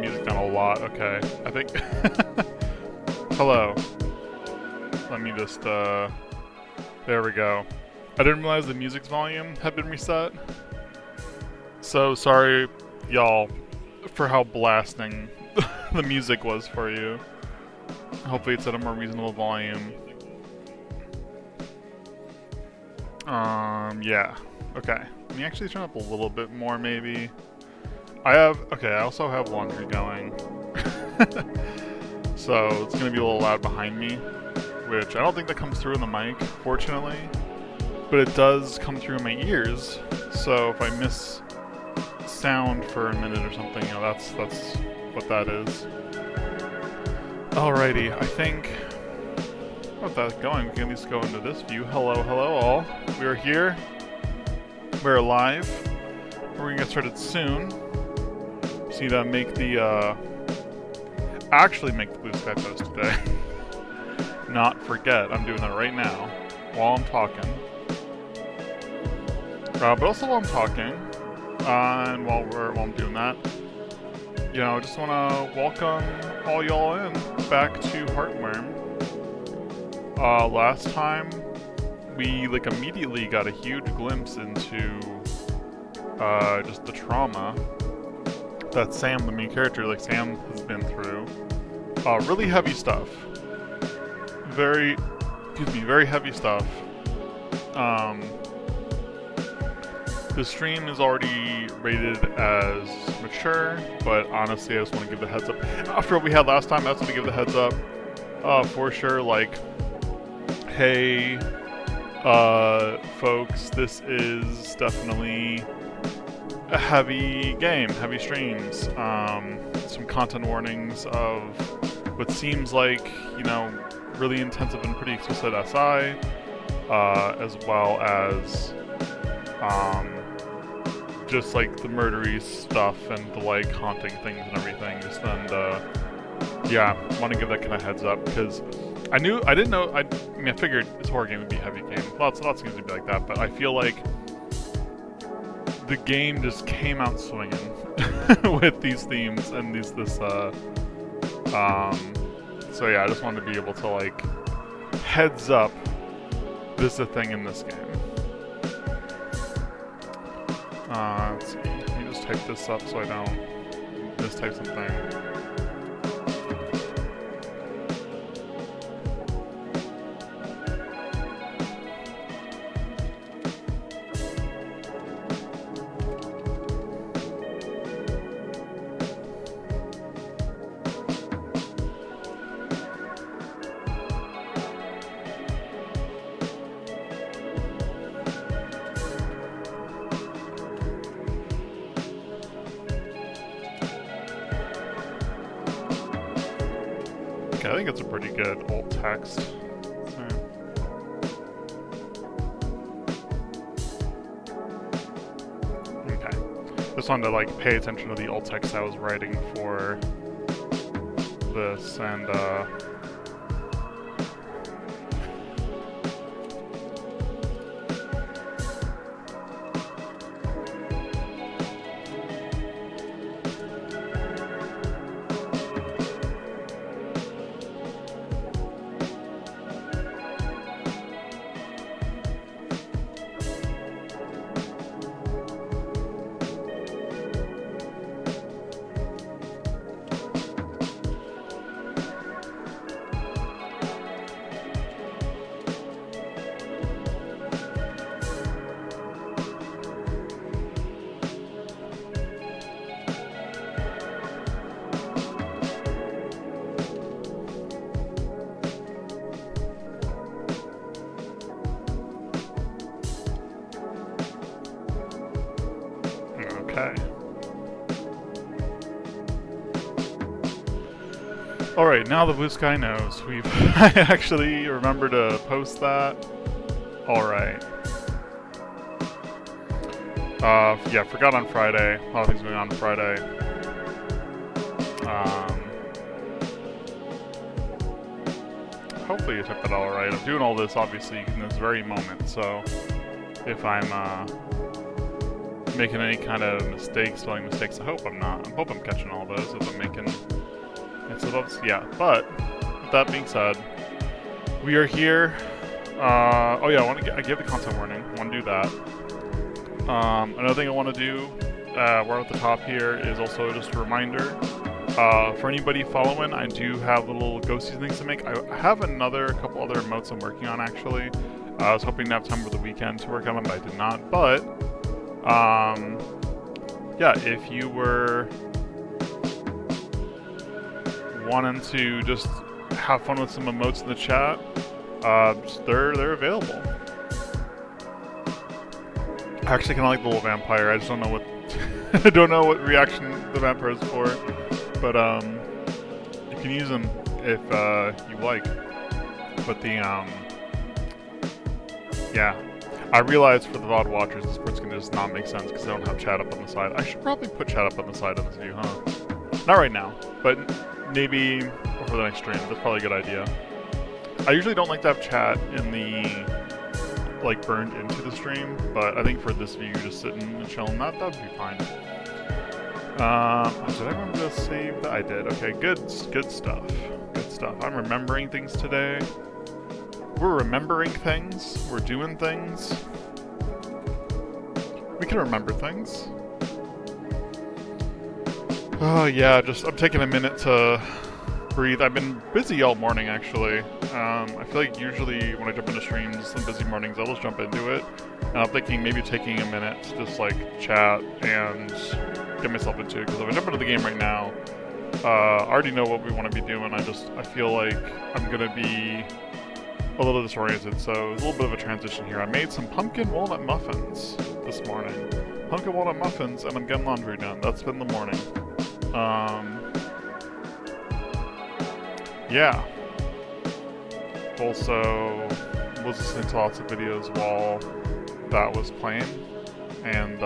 music down a lot. Okay, I think... Hello. Let me just, there we go. I didn't realize the music's volume had been reset. So sorry, y'all, for how blasting the music was for you. Hopefully it's at a more reasonable volume. Yeah. Okay. Let me actually turn up a little bit more, maybe. I also have laundry going. So it's gonna be a little loud behind me, which I don't think that comes through in the mic, fortunately. But it does come through in my ears, so if I miss sound for a minute or something, you know, that's what that is. Alrighty, I think with that going, we can at least go into this view. Hello all. We are here. We're live. We're gonna get started soon. Just need to make the actually make the Blue Sky post today. Not forget. I'm doing that right now while I'm talking. But also while I'm talking, and while I'm doing that, you know, I just want to welcome all y'all in back to Heartworm. Last time, we immediately got a huge glimpse into just the trauma that Sam, the main character, Sam has been through. Really heavy stuff. Very heavy stuff. The stream is already rated as mature, but honestly, I just want to give the heads up. After what we had last time, I just want to give the heads up. For sure, hey, folks, this is definitely a heavy game, heavy streams. Some content warnings of what seems like, you know, really intensive and pretty explicit SI, as well as, just the murdery stuff and the haunting things and everything. Yeah, want to give that kind of heads up because I figured this horror game would be a heavy game. Lots of games would be like that, but I feel like the game just came out swinging with these themes and so yeah, I just wanted to be able to heads up, this is a thing in this game. Let's see. Let me just type this up so I don't mistype something. I think it's a pretty good alt text. Okay. Just wanted to pay attention to the alt text I was writing for this, and okay. Alright, now the Blue Sky knows. I actually remember to post that. Alright. Yeah, forgot on Friday. A lot of things going on Friday. Hopefully you took that all right. I'm doing all this, obviously, in this very moment, so if I'm, making any kind of mistakes, spelling mistakes. I hope I'm not. I hope I'm catching all those if I'm making slip-ups. Yeah, but with that being said, we are here. Oh yeah, I gave the content warning. I want to do that. Another thing I want to do, we're at the top here, is also just a reminder. For anybody following, I do have little ghosty things to make. I have a couple other emotes I'm working on, actually. I was hoping to have time over the weekend to work on them, but I did not. But, yeah, if you were wanting to just have fun with some emotes in the chat, they're available. I actually kind of like the little vampire. I just don't know what I don't know what reaction the vampire is for. But you can use them if you like. But the yeah, I realize for the VOD watchers, this part's gonna just not make sense because I don't have chat up on the side. I should probably put chat up on the side of this view, huh? Not right now, but maybe before the next stream. That's probably a good idea. I usually don't like to have chat in the burned into the stream, but I think for this view, just sitting and chilling, that would be fine. Did I remember to save that? I did. Okay, good stuff. Good stuff. I'm remembering things today. We're remembering things. We're doing things. We can remember things. Oh yeah, I'm taking a minute to breathe. I've been busy all morning, actually. I feel like usually when I jump into streams on busy mornings, I'll just jump into it. And I'm thinking maybe taking a minute to just chat and get myself into it. Because if I jump into the game right now, I already know what we want to be doing. I feel like I'm going to be a little disoriented. So it's a little bit of a transition here. I made some pumpkin walnut muffins this morning. Pumpkin walnut muffins, and I'm getting laundry done. That's been the morning. Yeah. Also, was listening to lots of videos while that was playing, and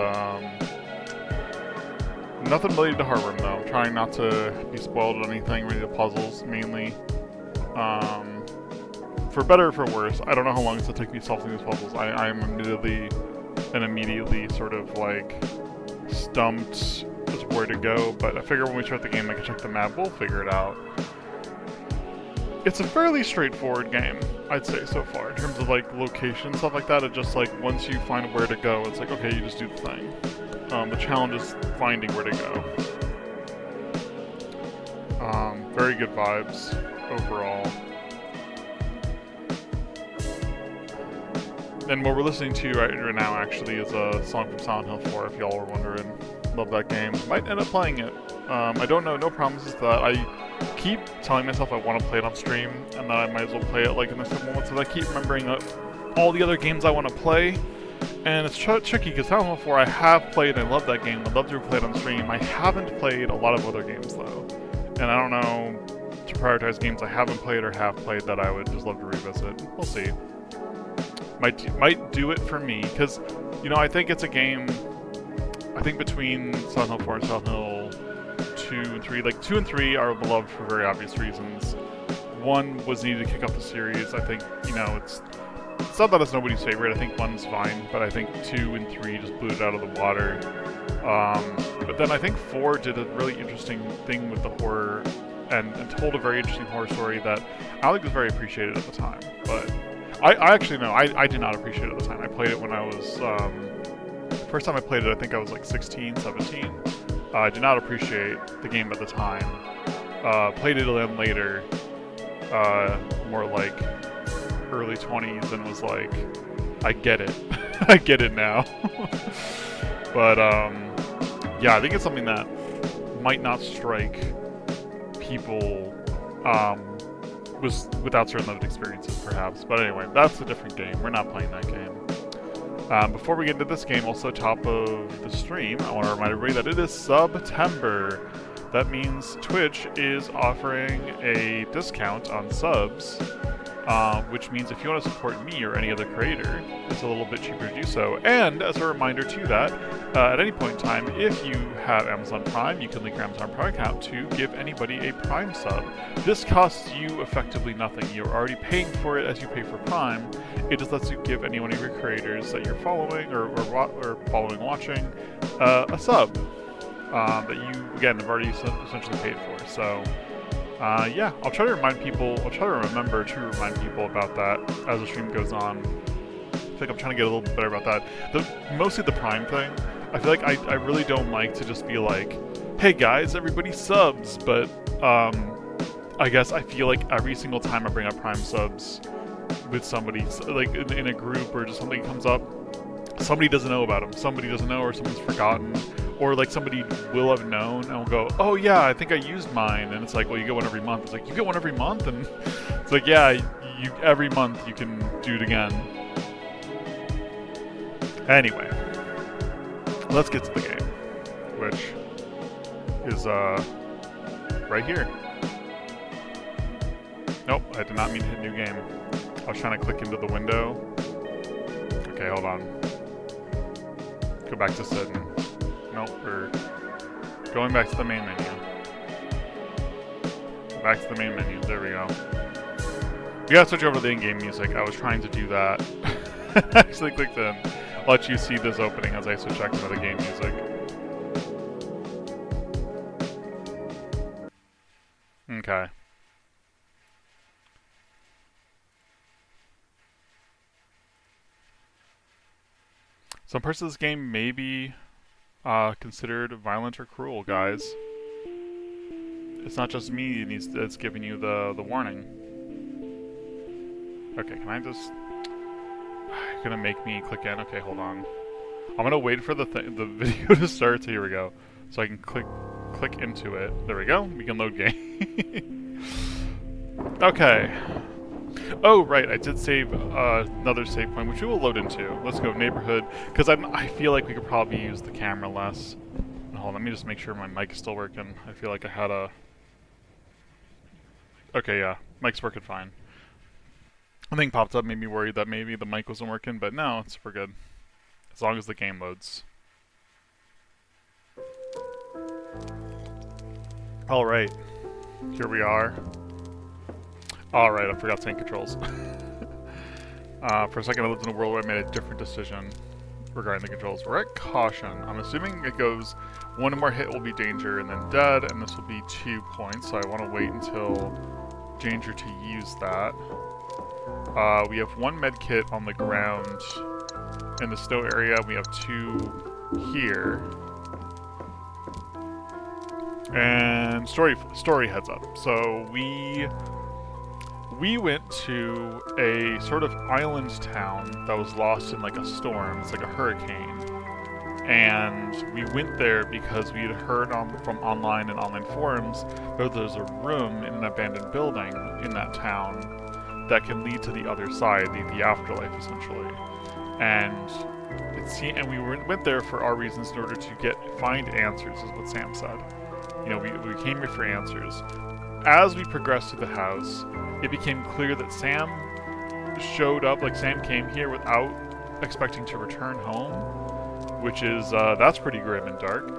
nothing related to Heartworm though. Trying not to be spoiled on anything related to puzzles, mainly. For better or for worse, I don't know how long it's going to take me solving these puzzles. I'm immediately sort of stumped as where to go, but I figure when we start the game I can check the map, we'll figure it out. It's a fairly straightforward game, I'd say, so far, in terms of location, stuff like that. It's just once you find where to go, it's okay, you just do the thing. The challenge is finding where to go. Very good vibes overall. And what we're listening to right now actually is a song from Silent Hill 4, if y'all were wondering. Love that game. Might end up playing it. I don't know, no promises to that. I keep telling myself I want to play it on stream, and that I might as well play it in the next couple months, so I keep remembering all the other games I want to play. And it's tricky, because Silent Hill 4 I have played, and I love that game. I'd love to play it on stream. I haven't played a lot of other games, though. And I don't know to prioritize games I haven't played or have played that I would just love to revisit. We'll see. Might do it for me, because, I think it's a game, I think between Silent Hill 4 and Silent Hill 2 and 3, 2 and 3 are beloved for very obvious reasons. 1 was needed to kick off the series. I think, it's not that it's nobody's favorite. I think 1's fine, but I think 2 and 3 just blew it out of the water. But then I think 4 did a really interesting thing with the horror, and told a very interesting horror story that I think was very appreciated at the time. But I actually know, I did not appreciate it at the time. I played it when I was, first time I played it, I think I was 16, 17. I did not appreciate the game at the time. Played it then later, more early 20s, and was I get it. I get it now. But, yeah, I think it's something that might not strike people, without certain lived experiences, perhaps. But anyway, that's a different game. We're not playing that game. Before we get into this game, also top of the stream, I want to remind everybody that it is September. That means Twitch is offering a discount on subs which means if you want to support me or any other creator, it's a little bit cheaper to do so. And as a reminder to that, at any point in time, if you have Amazon Prime, you can link your Amazon Prime account to give anybody a Prime sub. This costs you effectively nothing. You're already paying for it as you pay for Prime. It just lets you give any one of your creators that you're following or following, watching, a sub that you, again, have already essentially paid for. So, yeah, I'll try to remember to remind people about that as the stream goes on. I think I'm trying to get a little bit better about that. Mostly the Prime thing. I feel like I really don't like to just be like, hey guys, everybody subs, but I guess I feel like every single time I bring up Prime subs with somebody, like in a group or just something comes up, somebody doesn't know about them. Somebody doesn't know, or someone's forgotten, or like somebody will have known and will go, oh yeah, I think I used mine, and it's like, well, you get one every month. It's like, you get one every month, and it's like, yeah, you every month you can do it again. Anyway, let's get to the game, which is right here. Nope, I did not mean to hit new game. I was trying to click into the window. Okay, hold on. Go back to setting. Nope, we're going back to the main menu. Back to the main menu, there we go. We gotta switch over to the in-game music. I was trying to do that. Actually clicked in. I'll let you see this opening as I switch back to the game music. Okay. Some parts of this game may be considered violent or cruel, guys. It's not just me that's giving you the warning. Okay, can I just... You're gonna make me click in? Okay, hold on. I'm gonna wait for the video to start, so here we go. So I can click into it. There we go, we can load game. Okay. Oh, right, I did save another save point, which we will load into. Let's go neighborhood, because I feel like we could probably use the camera less. Hold on, let me just make sure my mic is still working. I feel like I had a... Okay, yeah, mic's working fine. A thing popped up, made me worried that maybe the mic wasn't working, but no, it's super good. As long as the game loads. Alright, here we are. Alright, I forgot sync controls. For a second I lived in a world where I made a different decision regarding the controls. We're at caution. I'm assuming it goes one more hit will be danger and then dead, and this will be 2 points, so I want to wait until danger to use that. We have 1 med kit on the ground in the snow area. We have 2 here. And story heads up. So we went to a sort of island town that was lost in like a storm. It's like a hurricane. And we went there because we had heard from online and online forums that there's a room in an abandoned building in that town that can lead to the other side, the afterlife, essentially. And we went there for our reasons in order to find answers, is what Sam said. You know, we came here for answers. As we progressed through the house, it became clear that Sam showed up, like Sam came here without expecting to return home, which is, that's pretty grim and dark.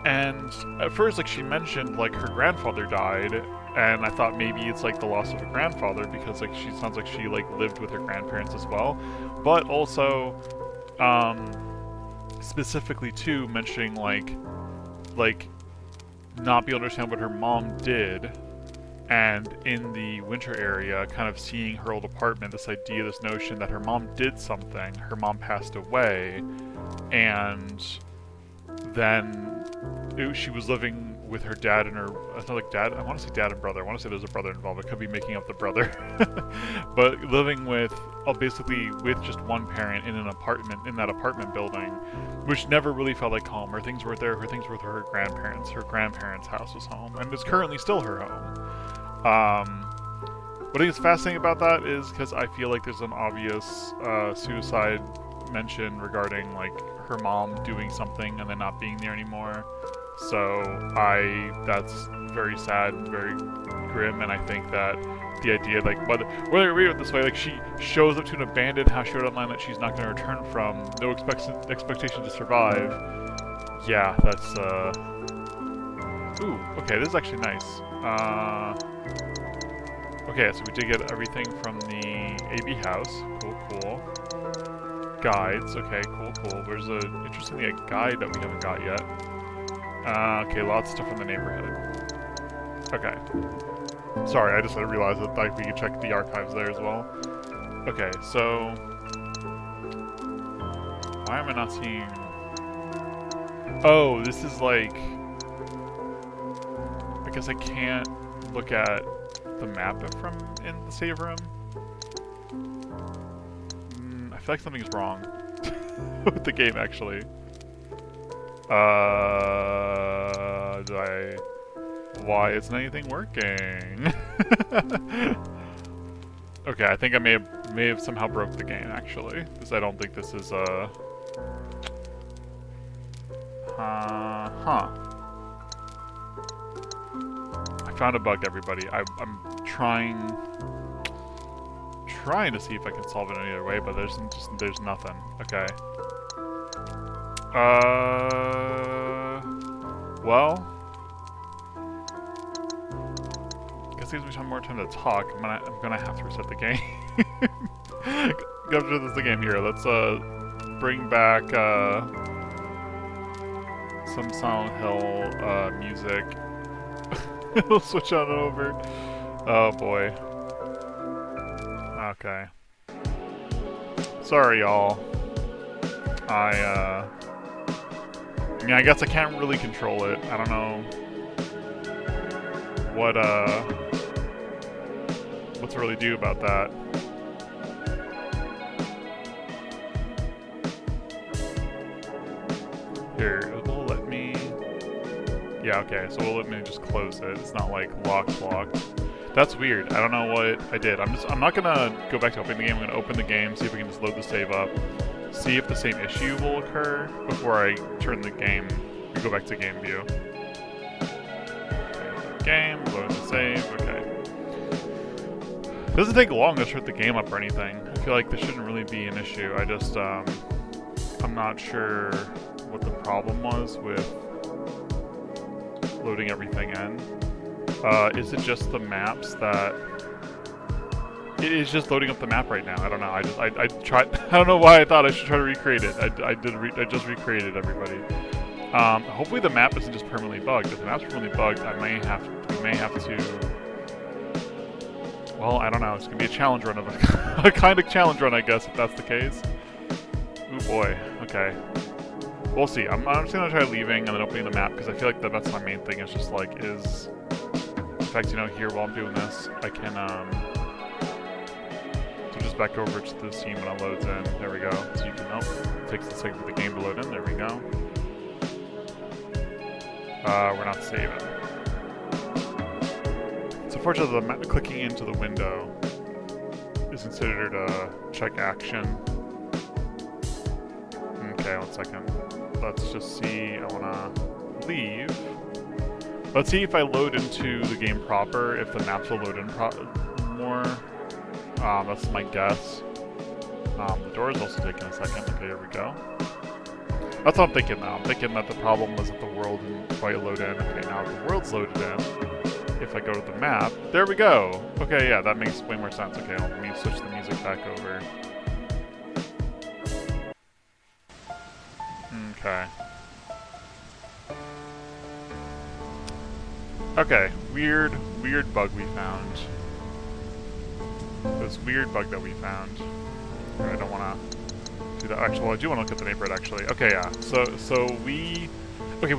And at first, like, she mentioned, like, her grandfather died, and I thought maybe it's, like, the loss of a grandfather, because, like, she sounds like she, like, lived with her grandparents as well. But also, specifically, too, mentioning, like, not be able to understand what her mom did, and in the winter area, kind of seeing her old apartment, this idea, this notion that her mom did something, her mom passed away, and then she was living with her dad and her, it's not like dad, I want to say dad and brother, I want to say there's a brother involved, I could be making up the brother, but living with, basically with just one parent in an apartment, in that apartment building, which never really felt like home. Her things were there, her things were with her grandparents' house was home, and it's currently still her home. What I think is fascinating about that is because I feel like there's an obvious suicide mention regarding like her mom doing something and then not being there anymore. So that's very sad, very grim, and I think that the idea, like, whether I read it this way, like, she shows up to an abandoned house she wrote online that she's not going to return from, no expectation to survive. Yeah, that's, ooh, okay, this is actually nice. Okay, so we did get everything from the AB house. Cool, cool. Guides, okay, cool, cool. There's interestingly, a guide that we haven't got yet. Okay, lots of stuff from the neighborhood. Okay. Sorry, I just realized that, like, we could check the archives there as well. Okay, so... why am I not seeing... oh, this is like... I guess I can't look at the map from in the save room. I feel like something's wrong with the game, actually. Why isn't anything working? Okay, I think I may have somehow broke the game, actually, because I don't think this is huh. I found a bug, everybody. I'm trying to see if I can solve it any other way, but there's nothing. Okay. Well, I guess it gives me some more time to talk. I'm gonna have to reset the game. Go through the game here. Let's bring back some Silent Hill music. We'll switch on over. Oh boy. Okay. Sorry, y'all. I mean, I guess I can't really control it. I don't know what to really do about that. Here, it will let me... yeah, okay, so we'll let me just close it. It's not like locked. That's weird. I don't know what I did. I'm not gonna go back to opening the game. I'm gonna open the game, see if we can just load the save up, see if the same issue will occur before I turn the game, we go back to game view. Okay, game, load the save, okay. It doesn't take long to start the game up or anything. I feel like this shouldn't really be an issue. I just, I'm not sure what the problem was with loading everything in. Is it just the maps that... it is just loading up the map right now. I don't know. I tried... I don't know why I thought I should try to recreate it. I just recreated everybody. Hopefully the map isn't just permanently bugged. If the map's permanently bugged, we may have to... well, I don't know. It's going to be a challenge run of a kind of challenge run, I guess, if that's the case. Ooh, boy. Okay. We'll see. I'm just going to try leaving and then opening the map, because I feel like that's my main thing. It's just like, in fact, you know, here, while I'm doing this, I can, so just back over to the scene when it loads in. There we go. So you can, it takes a second for the game to load in. There we go. We're not saving. So fortunately, clicking into the window is considered a check action. Okay, 1 second. Let's just see. I wanna leave. Let's see if I load into the game proper, if the maps will load in more. That's my guess. The door is also taking a second. Okay, here we go. That's what I'm thinking now. I'm thinking that the problem was that the world didn't quite load in. Okay, now the world's loaded in. If I go to the map, there we go. Okay, yeah, that makes way more sense. Okay, let me switch the music back over. Okay. Okay, weird bug we found. This weird bug that we found. I don't want to do that. Actually, well, I do want to look at the neighborhood, actually. Okay, yeah. So we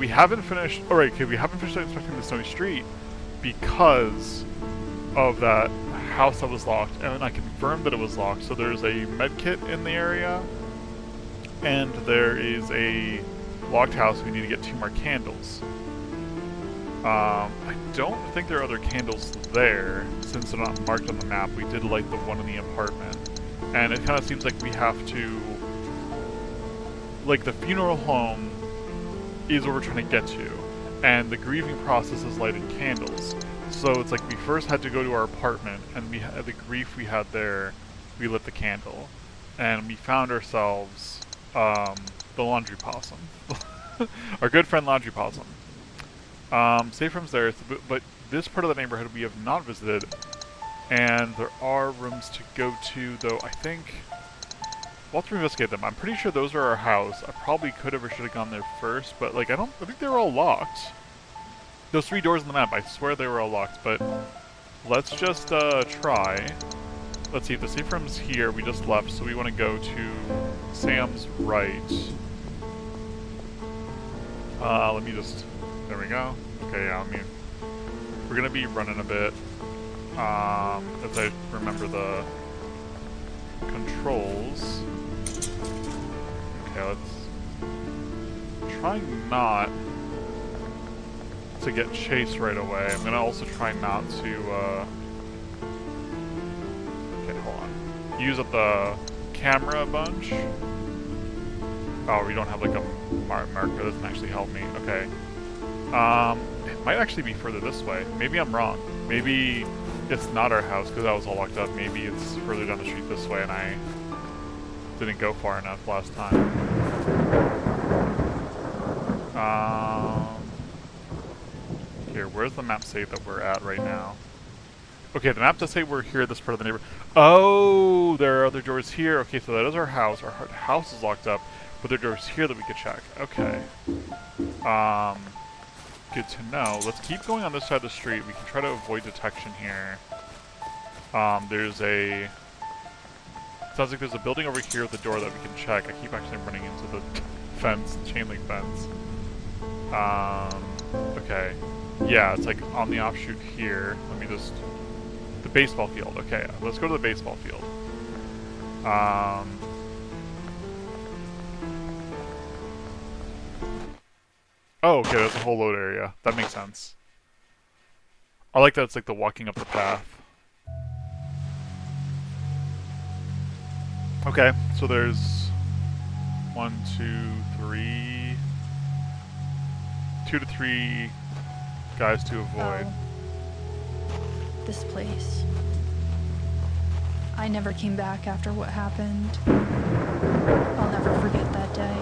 haven't finished... alright, okay, we haven't finished inspecting the snowy street because of that house that was locked, and I confirmed that it was locked. So there's a med kit in the area, and there is a locked house. We need to get 2 more candles. I don't think there are other candles there, since they're not marked on the map. We did light the one in the apartment. And it kind of seems like we have to... like, the funeral home is what we're trying to get to. and the grieving process is lighting candles. So it's like we first had to go to our apartment, and we had the grief we had there. We lit the candle, and we found ourselves the laundry possum, our good friend Laundry Possum. Safe rooms there, but this part of the neighborhood we have not visited, and there are rooms to go to. Though I think we'll have to investigate them. I'm pretty sure those are our house. I probably could have or should have gone there first, but like I think they were all locked. Those 3 doors on the map, I swear they were all locked, but let's just try. Let's see, if the safe room's here, we just left, so we want to go to Sam's right. Let me just, there we go. Okay, yeah, I mean, we're going to be running a bit, as I remember the controls. Okay, let's try not to get chased right away. I'm gonna also try not to, okay, hold on. Use up the camera a bunch. Oh, we don't have like a marker. That doesn't actually help me. Okay. It might actually be further this way. Maybe I'm wrong. Maybe it's not our house because that was all locked up. Maybe it's further down the street this way and I didn't go far enough last time. Here, where's the map say that we're at right now? Okay, the map does say we're here at this part of the neighborhood. Oh, there are other doors here. Okay, so that is our house. Our house is locked up, but there are doors here that we could check. Okay. Good to know. Let's keep going on this side of the street. We can try to avoid detection here. There's a... Sounds like there's a building over here with a door that we can check. I keep actually running into the fence, chain link fence. Okay. Yeah, it's like on the offshoot here. Let me just... The baseball field. Okay, let's go to the baseball field. Oh, okay, that's a whole load area. That makes sense. I like that it's like the walking up the path. Okay, so there's 1, 2, 3... 2 to 3 guys to avoid. Oh, this place. I never came back after what happened. I'll never forget that day.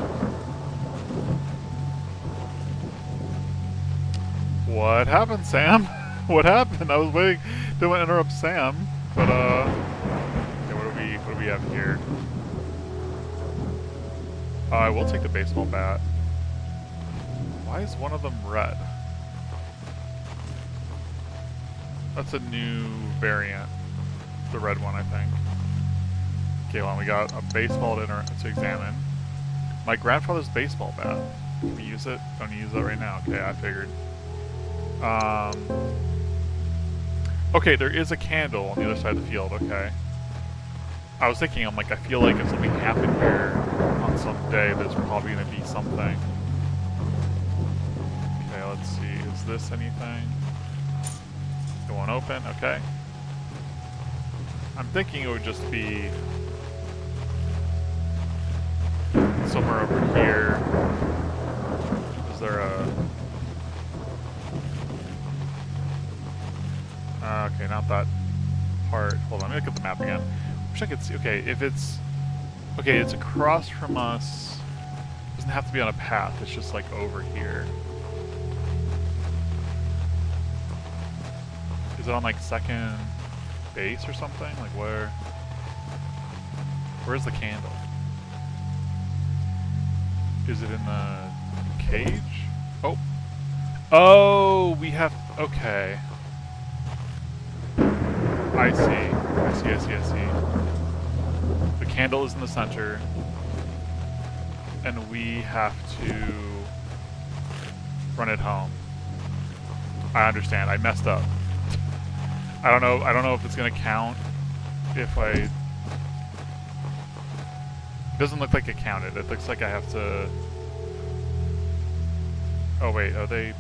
What happened, Sam? What happened? I was waiting. Didn't want to interrupt Sam, but okay, what do we have here? I will take the baseball bat. Why is one of them red? That's a new variant. The red one, I think. Okay, well, we got a baseball to examine. My grandfather's baseball bat. Can we use it? Don't use it right now. Okay, I figured. Okay, there is a candle on the other side of the field. Okay. I was thinking, I'm like, I feel like if something happened here on some day, there's probably going to be something. Okay, let's see. Is this anything? It won't open. Okay. I'm thinking it would just be somewhere over here. Is there a... okay, not that part. Hold on, let me look at the map again. Wish I could see. Okay, if it's... Okay, it's across from us. It doesn't have to be on a path. It's just like over here. Is it on like second base or something? Like where? Where's the candle? Is it in the cage? Oh. Oh, we have... Okay. I see. The candle is in the center. And we have to run it home. I understand. I messed up. I don't know if it's gonna count if I... It doesn't look like it counted. It looks like I have to... Oh wait, are they...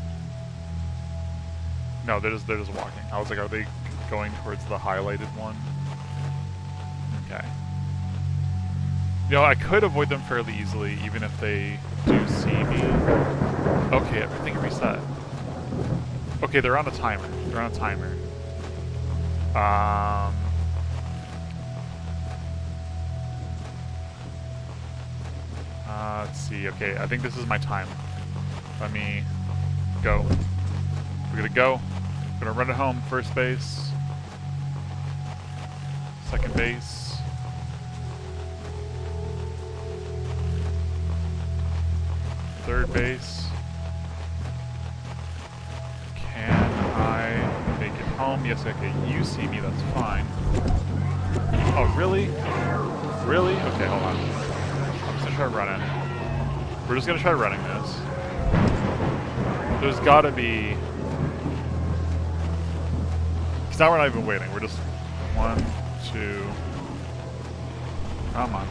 No, they're just walking. I was like, are they going towards the highlighted one? Okay. You know, I could avoid them fairly easily, even if they do see me. Okay, everything reset. Okay, they're on a timer. They're on a timer. Let's see. Okay, I think this is my time. Let me go. We're gonna go. We're gonna run it home. First base. Second base. Third base. Can I make it home? Yes, okay. You see me, that's fine. Oh, really? Really? Okay, hold on. I'm just gonna try running. We're just gonna try running this. There's gotta be... Because now we're not even waiting. We're just... 1, 2... Come on.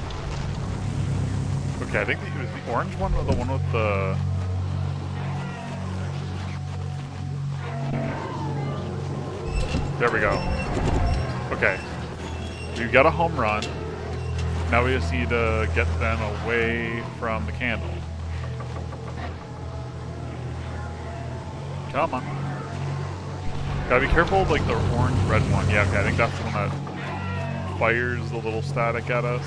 Okay, I think it was the orange one or the one with the... There we go. Okay. We got a home run. Now we just need to get them away from the candle. Come on. Gotta be careful of like the orange-red one. Yeah, okay, I think that's the one that fires the little static at us.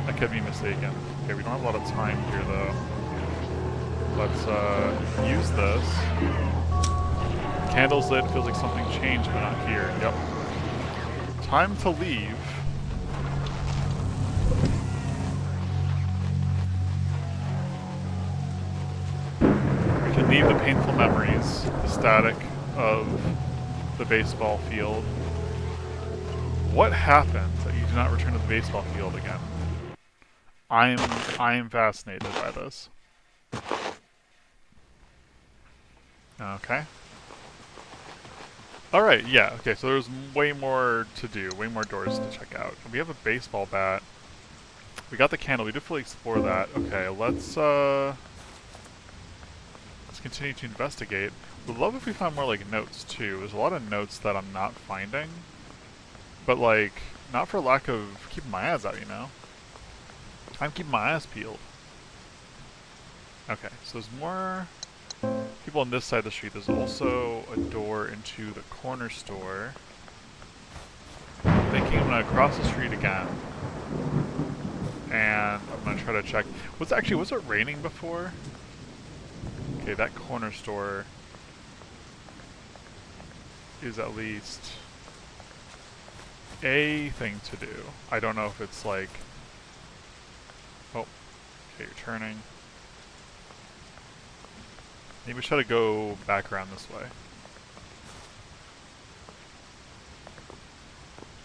I could be mistaken. Okay, we don't have a lot of time here though. Let's use this. Candle's lit, feels like something changed but not here. Yep. Time to leave. We can leave the painful memories, the static of the baseball field. What happens that you do not return to the baseball field again? I am fascinated by this. Okay. Alright, yeah, okay, so there's way more to do, way more doors to check out. We have a baseball bat. We got the candle, we did fully explore that. Okay, let's continue to investigate. Would love if we found more, like, notes, too. There's a lot of notes that I'm not finding. But, like, not for lack of keeping my eyes out, you know? I'm keeping my eyes peeled. Okay, so there's more people on this side of the street. There's also a door into the corner store. I'm thinking I'm gonna cross the street again. And I'm gonna try to check. Was it raining before? Okay, that corner store is at least a thing to do. I don't know if it's like... Oh, okay, you're turning. Maybe we should try to go back around this way.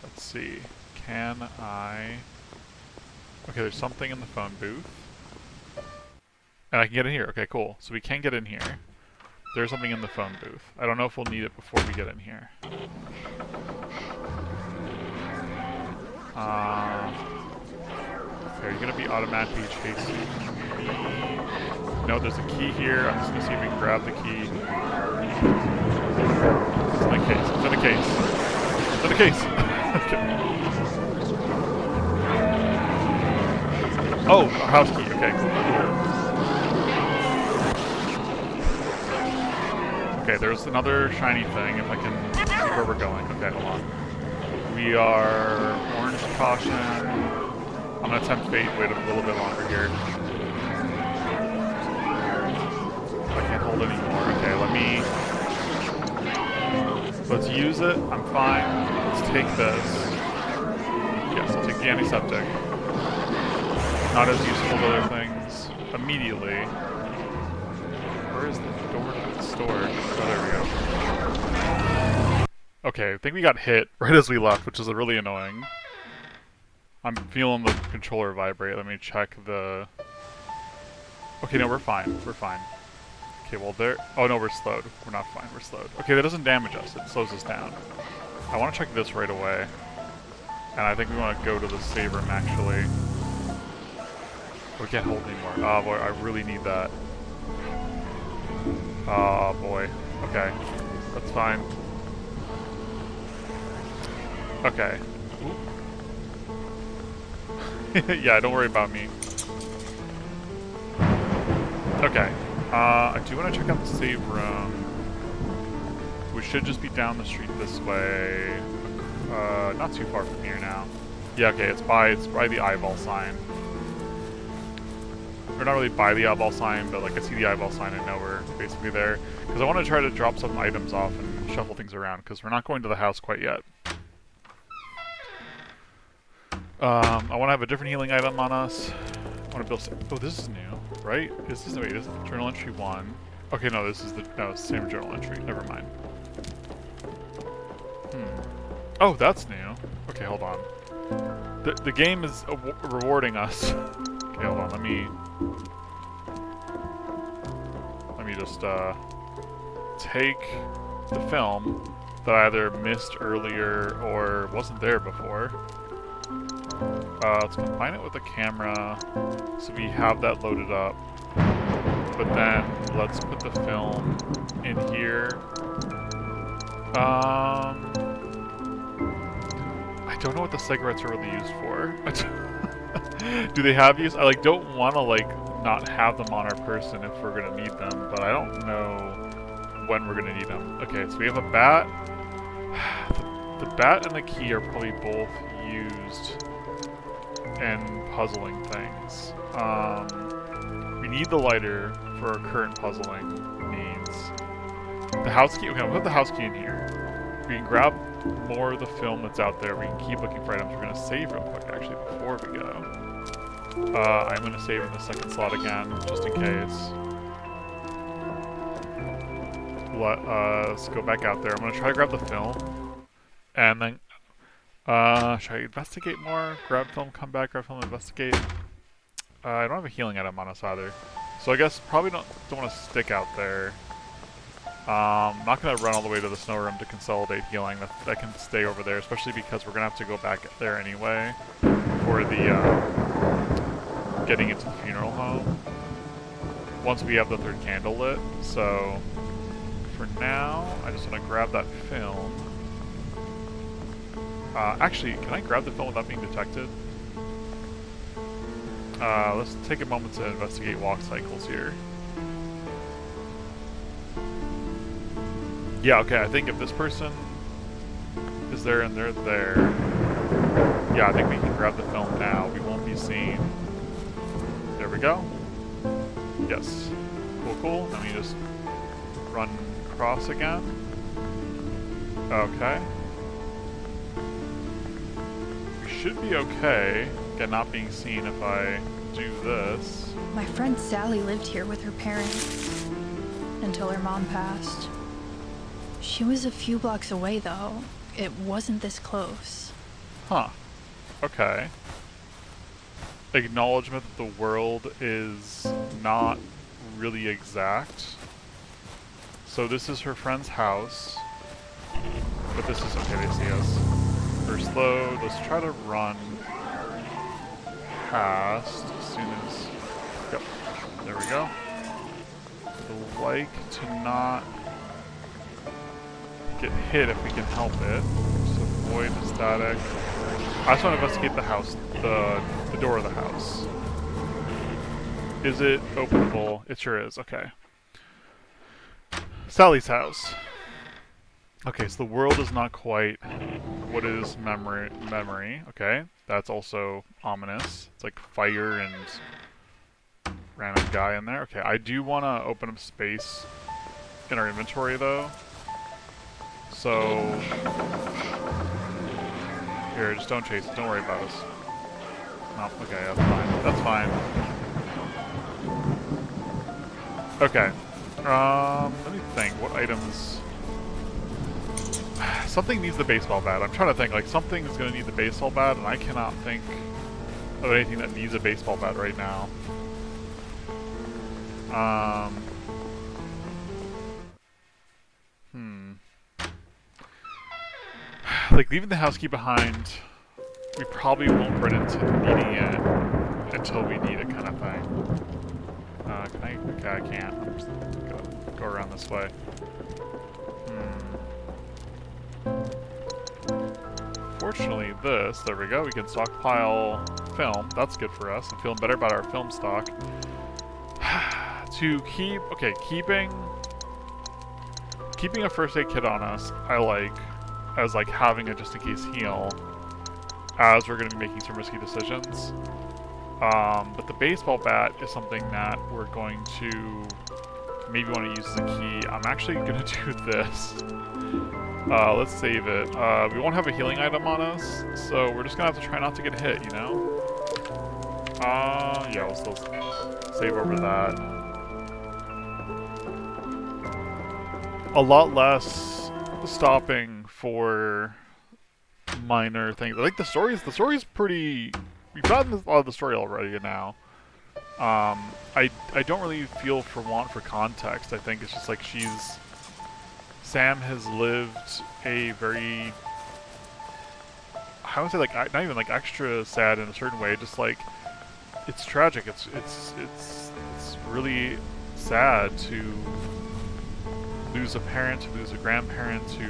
Let's see. Can I... Okay, there's something in the phone booth. And I can get in here. Okay, cool. So we can get in here. There's something in the phone booth. I don't know if we'll need it before we get in here. Okay, are you gonna be automatically chasing? No, there's a key here. I'm just gonna see if we can grab the key. It's in a case. It's in a case. It's in a case. Okay. Oh, a house key. Okay, cool. Okay, there's another shiny thing, if I can see where we're going. Okay, hold on. We are orange caution. I'm gonna attempt fate, wait a little bit longer here. I can't hold anymore. Okay, let's use it. I'm fine. Let's take this. Yes, I'll take the antiseptic. Not as useful as other things. Immediately. Where is the door to the store? Oh, there we go. Okay, I think we got hit right as we left, which is really annoying. I'm feeling the controller vibrate. Let me check the... Okay, no, we're fine. We're fine. Okay, well there... Oh no, we're slowed. We're not fine. We're slowed. Okay, that doesn't damage us. It slows us down. I want to check this right away. And I think we want to go to the save room, actually. We can't hold anymore. Oh boy, I really need that. Oh boy. Okay. That's fine. Okay. Yeah, don't worry about me. Okay. I do want to check out the save room. we should just be down the street this way. Not too far from here now. Yeah, okay, it's by the eyeball sign. Or not really by the eyeball sign, but like I see the eyeball sign and know we're basically there. Because I want to try to drop some items off and shuffle things around, because we're not going to the house quite yet. I want to have a different healing item on us. I want to build... Oh, this is new, right? Wait, is it journal entry 1? Okay, no, this is the same journal entry. Never mind. Oh, that's new. Okay, hold on. The game is rewarding us. Okay, hold on. Let me just take the film that I either missed earlier or wasn't there before. Let's combine it with the camera so we have that loaded up. But then let's put the film in here. I don't know what the cigarettes are really used for. Do they have use? I like don't want to like not have them on our person if we're gonna need them, but I don't know when we're gonna need them. Okay, so we have a bat. The bat and the key are probably both used in puzzling things. We need the lighter for our current puzzling needs. The house key. Okay, I'll put the house key in here. We can grab more of the film that's out there. We can keep looking for items. We're gonna save real quick actually before we go. I'm going to save in the second slot again, just in case. Let's go back out there. I'm going to try to grab the film. And then, should I investigate more? Grab film, come back, grab film, investigate. I don't have a healing item on us either. So I guess probably don't want to stick out there. I'm not going to run all the way to the snow room to consolidate healing. That can stay over there, especially because we're going to have to go back there anyway for the, getting into the funeral home once we have the third candle lit. So for now, I just want to grab that film. Actually, can I grab the film without being detected? Let's take a moment to investigate walk cycles here. Yeah, okay, I think if this person is there and they're there, yeah, I think we can grab the film now. We won't be seen. There we go. Yes. Cool, cool. Let me just run across again. Okay. We should be okay. Again, not being seen if I do this. My friend Sally lived here with her parents until her mom passed. She was a few blocks away, though. It wasn't this close. Huh. Okay. Acknowledgement that the world is not really exact. So this is her friend's house. But this is okay, they see us. We're slow. Let's try to run past as soon as... Yep. There we go. I'd like to not get hit if we can help it. Just avoid the static. I just want to investigate the house, the door of the house. Is it openable? It sure is. Okay. Sally's house. Okay, so the world is not quite what is memory. Okay, that's also ominous. It's like fire and random guy in there. Okay, I do want to open up space in our inventory though. So here, just don't chase it. Don't worry about us. Oh, okay, that's fine. That's fine. Okay. Let me think. What items? Something needs the baseball bat. I'm trying to think. Like, something is going to need the baseball bat, and I cannot think of anything that needs a baseball bat right now. Like, leaving the house key behind, we probably won't run into needing it until we need it, kind of thing. Can I? Okay, I can't. I'm just gonna go around this way. Fortunately, there we go. We can stockpile film. That's good for us. I'm feeling better about our film stock. keeping a first aid kit on us, I like, as like having a just in case heal, as we're going to be making some risky decisions. But the baseball bat is something that we're going to maybe want to use as a key. I'm actually going to do this. Let's save it. We won't have a healing item on us, so we're just going to have to try not to get hit, you know? Yeah, we'll still save over that. A lot less stopping for minor things. I think the story's pretty... We've gotten a lot of the story already now. I don't really feel for context. I think it's just like Sam has lived a very... I would say like not even like extra sad in a certain way. Just like it's tragic. It's really sad to lose a parent, to lose a grandparent, to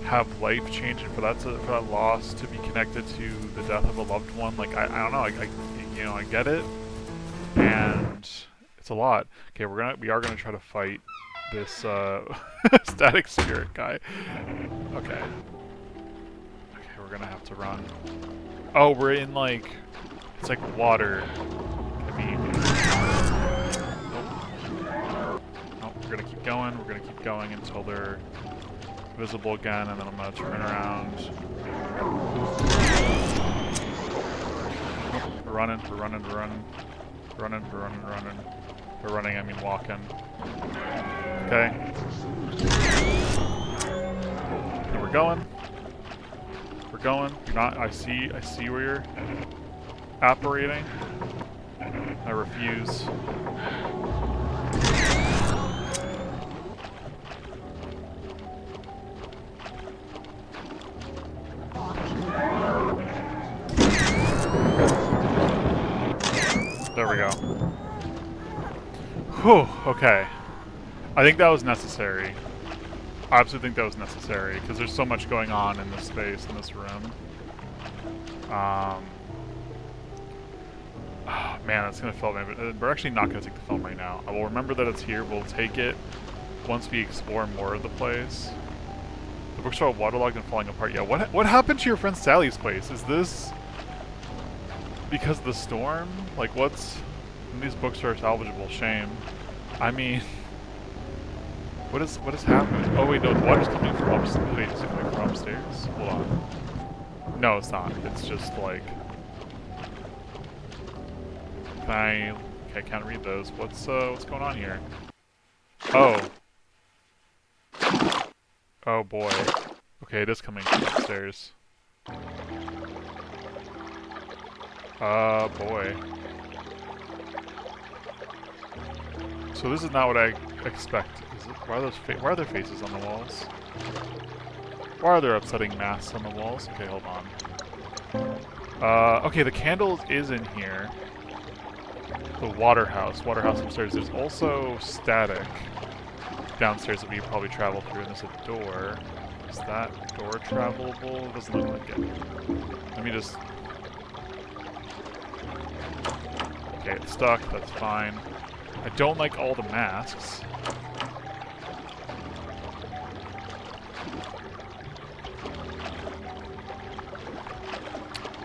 have life change, and for that loss to be connected to the death of a loved one. Like I don't know. I get it, and it's a lot. Okay, we are gonna try to fight this static spirit guy. Okay. Okay, we're gonna have to run. Oh, we're in like it's like water. I mean, nope. We're gonna keep going. We're gonna keep going until they're visible again, and then I'm gonna turn around. We're running. We're running, I mean walking. Okay. And we're going. We're going. You're not, I see where you're apparating. I refuse. There we go. Whew, okay. I think that was necessary. I absolutely think that was necessary, because there's so much going on in this space, in this room. Oh, man, that's going to film me, but we're actually not going to take the film right now. I will remember that it's here. We'll take it once we explore more of the place. The bookstore waterlogged and falling apart. Yeah, what happened to your friend Sally's place? Is this because of the storm? Like, these books are salvageable. Shame. I mean, what is happening? Oh wait, no, the water's coming from upstairs. Wait, is it coming from upstairs? Hold on. No, it's not. It's just like, okay, I can't read those. What's going on here? Oh. Oh boy. Okay, it is coming from upstairs. Boy. So this is not what I expect. Is it? Why are there faces on the walls? Why are there upsetting masks on the walls? Okay, hold on. Okay, the candle is in here. The Waterhouse upstairs. There's also static downstairs that we could probably travel through, and there's a door. Is that door travelable? It doesn't look like it. Let me just... Okay, it's stuck. That's fine. I don't like all the masks.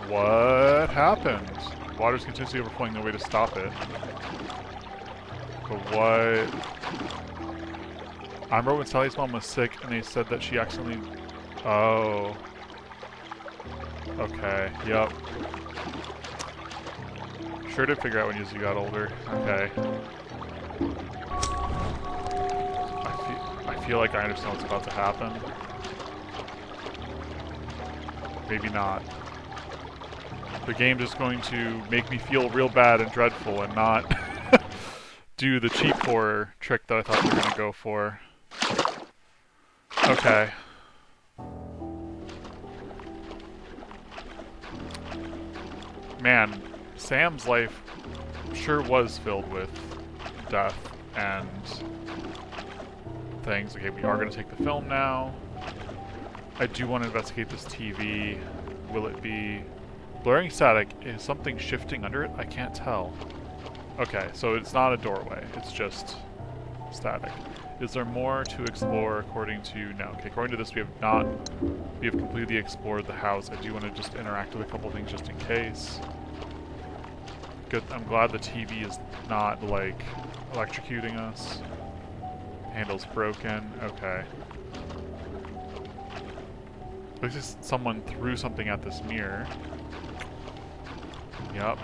What happened? Water's continuously overflowing, no way to stop it. But what? I remember when Sally's mom was sick and they said that she accidentally... Oh. Okay, yep. Sure did figure out when you got older. Okay. I feel like I understand what's about to happen. Maybe not. The game's just going to make me feel real bad and dreadful and not do the cheap horror trick that I thought they were going to go for. Okay. Man, Sam's life sure was filled with death and things. Okay, we are going to take the film now. I do want to investigate this TV. Will it be... Blurring static. Is something shifting under it? I can't tell. Okay, so it's not a doorway. It's just static. Is there more to explore according to... No. Okay, according to this, we have completely explored the house. I do want to just interact with a couple things just in case. Good. I'm glad the TV is not, like, electrocuting us. Handle's broken. Okay. Looks like someone threw something at this mirror. Yup.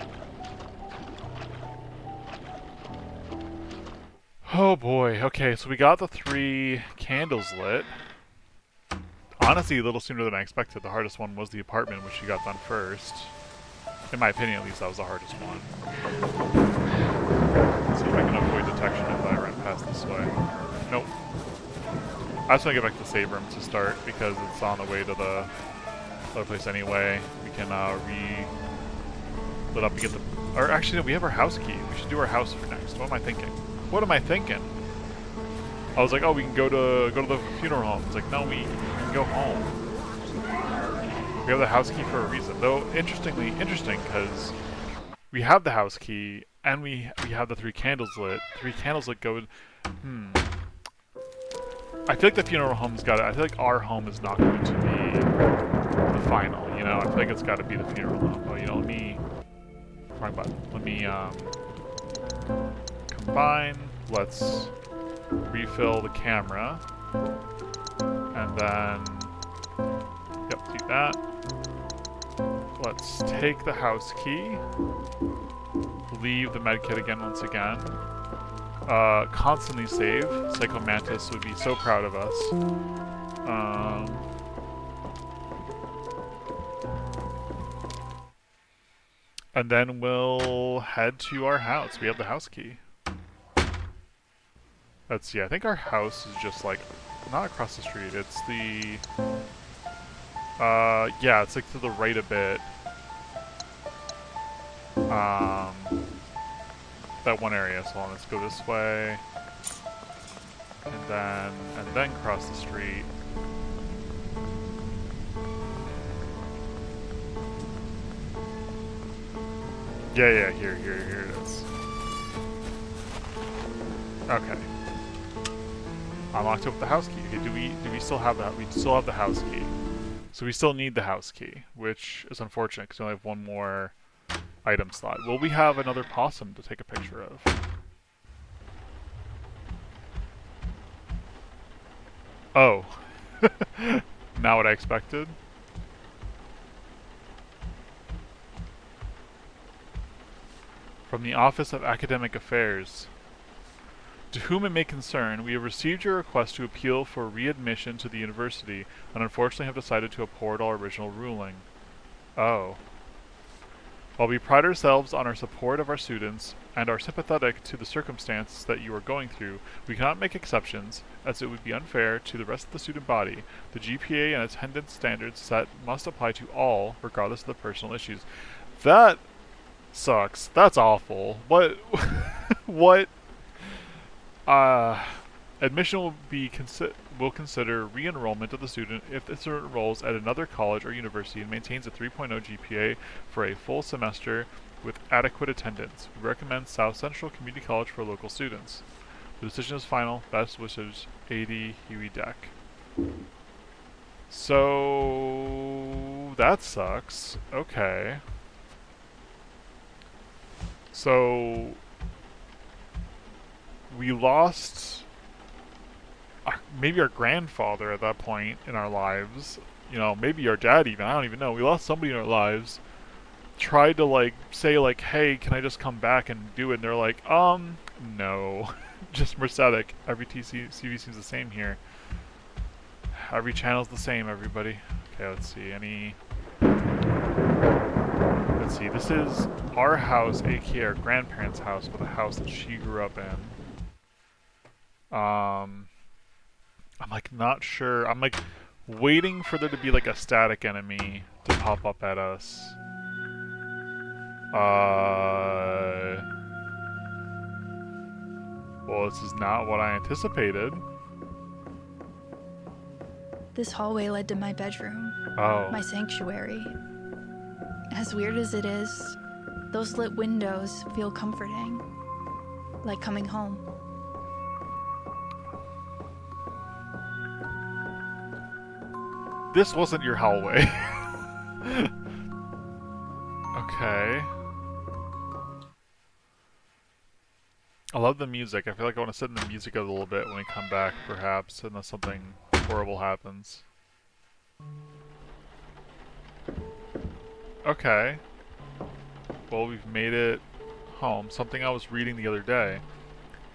Oh boy. Okay, so we got the 3 candles lit. Honestly, a little sooner than I expected. The hardest one was the apartment, which we got done first. In my opinion, at least, that was the hardest one. Let's see if I can avoid detection if I run past this way. Nope. I just want to get back to the save room to start because it's on the way to the other place anyway. We can lit up and get the... Or actually, no, we have our house key. We should do our house for next. What am I thinking? What am I thinking? I was like, oh, we can go to the funeral home. It's like, no, we can go home. We have the house key for a reason. Though, interesting, because we have the house key and we have the 3 candles lit. 3 candles lit go... I feel like the funeral home's got it. I feel like our home is not going to be the final, you know? I feel like it's got to be the funeral home. Oh, you know, let me... Wrong button. Let me, combine. Let's refill the camera. And then... Yep, do that. Let's take the house key. Leave the medkit again once again. Constantly save. Psycho Mantis would be so proud of us. And then we'll head to our house. We have the house key. Let's see, I think our house is just like, not across the street, it's the... yeah, it's like to the right a bit. That one area, so let's go this way. And then cross the street. Yeah, here it is. Okay. Unlocked up the house key. Okay, do we still have that? We still have the house key. So we still need the house key, which is unfortunate because we only have one more item slot. Will we have another possum to take a picture of? Oh. Not what I expected. From the Office of Academic Affairs. To whom it may concern, we have received your request to appeal for readmission to the university and unfortunately have decided to uphold our original ruling. Oh. While we pride ourselves on our support of our students and are sympathetic to the circumstances that you are going through, we cannot make exceptions, as it would be unfair to the rest of the student body. The GPA and attendance standards set must apply to all, regardless of the personal issues. That sucks. That's awful. What? What? Admission will consider re-enrollment of the student if the student enrolls at another college or university and maintains a 3.0 GPA for a full semester with adequate attendance. We recommend South Central Community College for local students. The decision is final. Best wishes, AD Huey Deck. So that sucks. Okay. So we lost maybe our grandfather at that point in our lives. You know, maybe our dad even. I don't even know. We lost somebody in our lives. Tried to, like, say, like, hey, can I just come back and do it? And they're like, no. Just Mercetic. Every TV seems the same here. Every channel's the same, everybody. Okay, let's see. Let's see. This is our house, aka our grandparents' house, but the house that she grew up in. I'm like not sure. I'm like waiting for there to be like a static enemy to pop up at us. Well, this is not what I anticipated. This hallway led to my bedroom. Oh. My sanctuary. As weird as it is, those lit windows feel comforting. Like coming home. This wasn't your hallway. Okay. I love the music. I feel like I want to sit in the music a little bit when we come back, perhaps, unless something horrible happens. Okay. Well, we've made it home. Something I was reading the other day.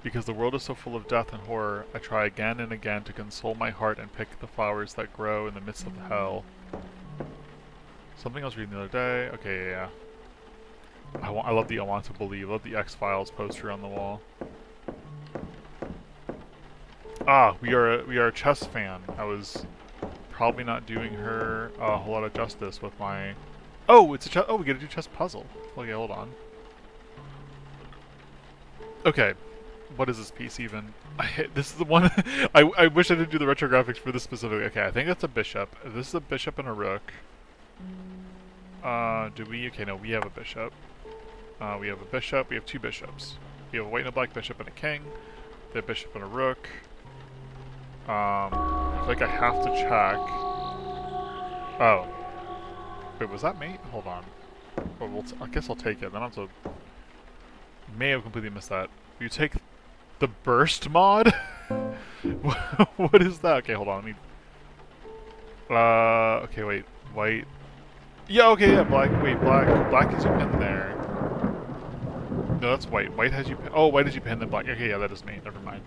Because the world is so full of death and horror, I try again and again to console my heart and pick the flowers that grow in the midst of hell. Something I was reading the other day. Okay, yeah. I love the I Want to Believe. I love the X-Files poster on the wall. Ah, we are a chess fan. I was probably not doing her a whole lot of justice with my... Oh, it's a chess... Oh, we get to do chess puzzle. Okay, hold on. Okay. What is this piece even? This is the one... I wish I didn't do the retro graphics for this specific... Okay, I think that's a bishop. This is a bishop and a rook. Do we... Okay, no, we have a bishop. We have a bishop. We have two bishops. We have a white and a black bishop and a king. We have a bishop and a rook. I feel like I have to check. Oh. Wait, was that mate? Hold on. Well, I guess I'll take it. Then I'll have to... May have completely missed that. You take the burst mod? What is that? Okay, hold on. Let me... okay, wait. White. Yeah, okay, yeah, black. Wait, black. Black has you pinned there. No, that's white. White has you pinned. Oh, white has you pinned, then black. Okay, yeah, that is me. Never mind.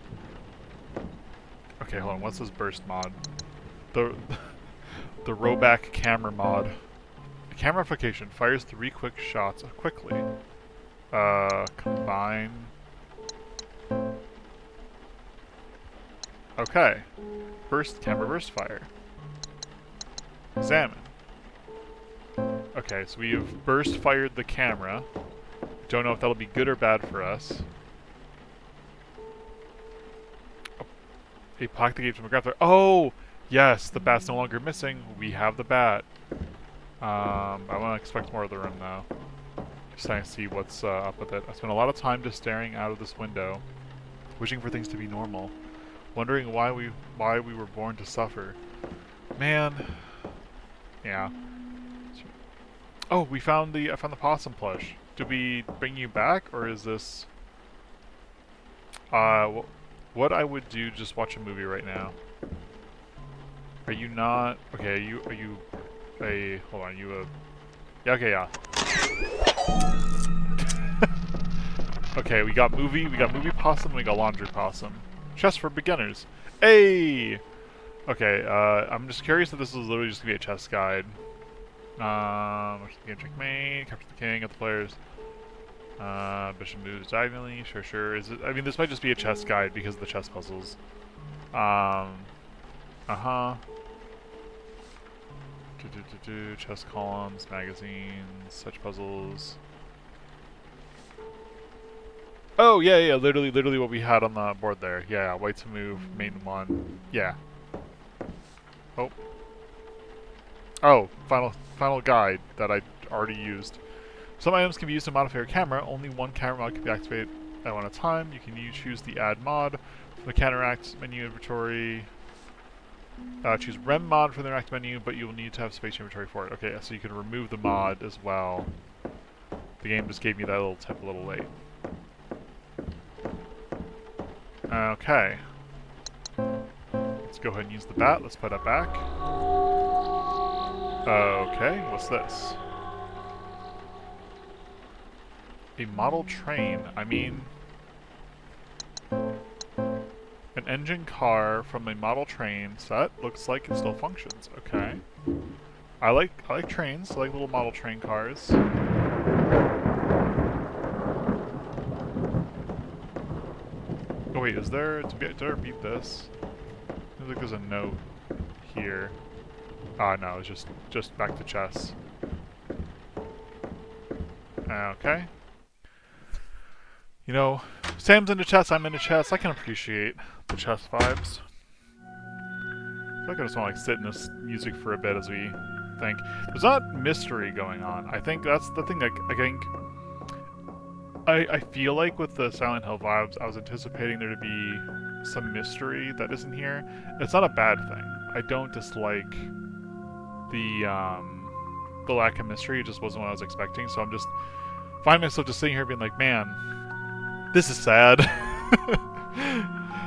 Okay, hold on. What's this burst mod? The Roback camera mod. The camera application fires 3 quick shots quickly. Combine. Okay. Camera burst fire. Examine. Okay, so we have burst fired the camera. Don't know if that'll be good or bad for us. A pocket gave from a grappler. Oh! Yes, the bat's no longer missing. We have the bat. I want to expect more of the room though. Just trying to see what's up with it. I spent a lot of time just staring out of this window, wishing for things to be normal, wondering why we were born to suffer. Man. Yeah. Oh, I found the possum plush. Did we bring you back, or is this... what I would do, just watch a movie right now. Are you not... Okay, are you a... Hold on, you a... Yeah, okay, yeah. Okay, we got movie possum, we got laundry possum. Chess for beginners. Hey! Okay, I'm just curious if this is literally just gonna be a chess guide. Game checkmate, capture the king of the players. Bishop moves diagonally, sure. Is it? I mean, this might just be a chess guide because of the chess puzzles. Chess columns, magazines, such puzzles. Oh, yeah, literally what we had on the board there. Yeah, white to move, mate in 1. Yeah. Oh, final guide that I already used. Some items can be used to modify your camera. Only one camera mod can be activated at one at a time. You can choose the add mod from the counteract menu inventory. Choose rem mod from the interact menu, but you will need to have space inventory for it. Okay, so you can remove the mod as well. The game just gave me that little tip a little late. Okay. Let's go ahead and use the bat. Let's put it back. Okay, what's this? A model train. I mean... An engine car from a model train set. Looks like it still functions. Okay. I like trains. I like little model train cars. Oh wait, is there... Did I repeat this? Seems like there's a note here. Ah, no, it's just back to chess. Okay. You know, Sam's into chess, I'm into chess. I can appreciate the chess vibes. I feel like I just want to like sit in this music for a bit as we think. There's not mystery going on. I think that's the thing. I feel like with the Silent Hill vibes, I was anticipating there to be some mystery that isn't here. It's not a bad thing. I don't dislike the lack of mystery just wasn't what I was expecting. So I'm just find myself just sitting here being like, man, this is sad.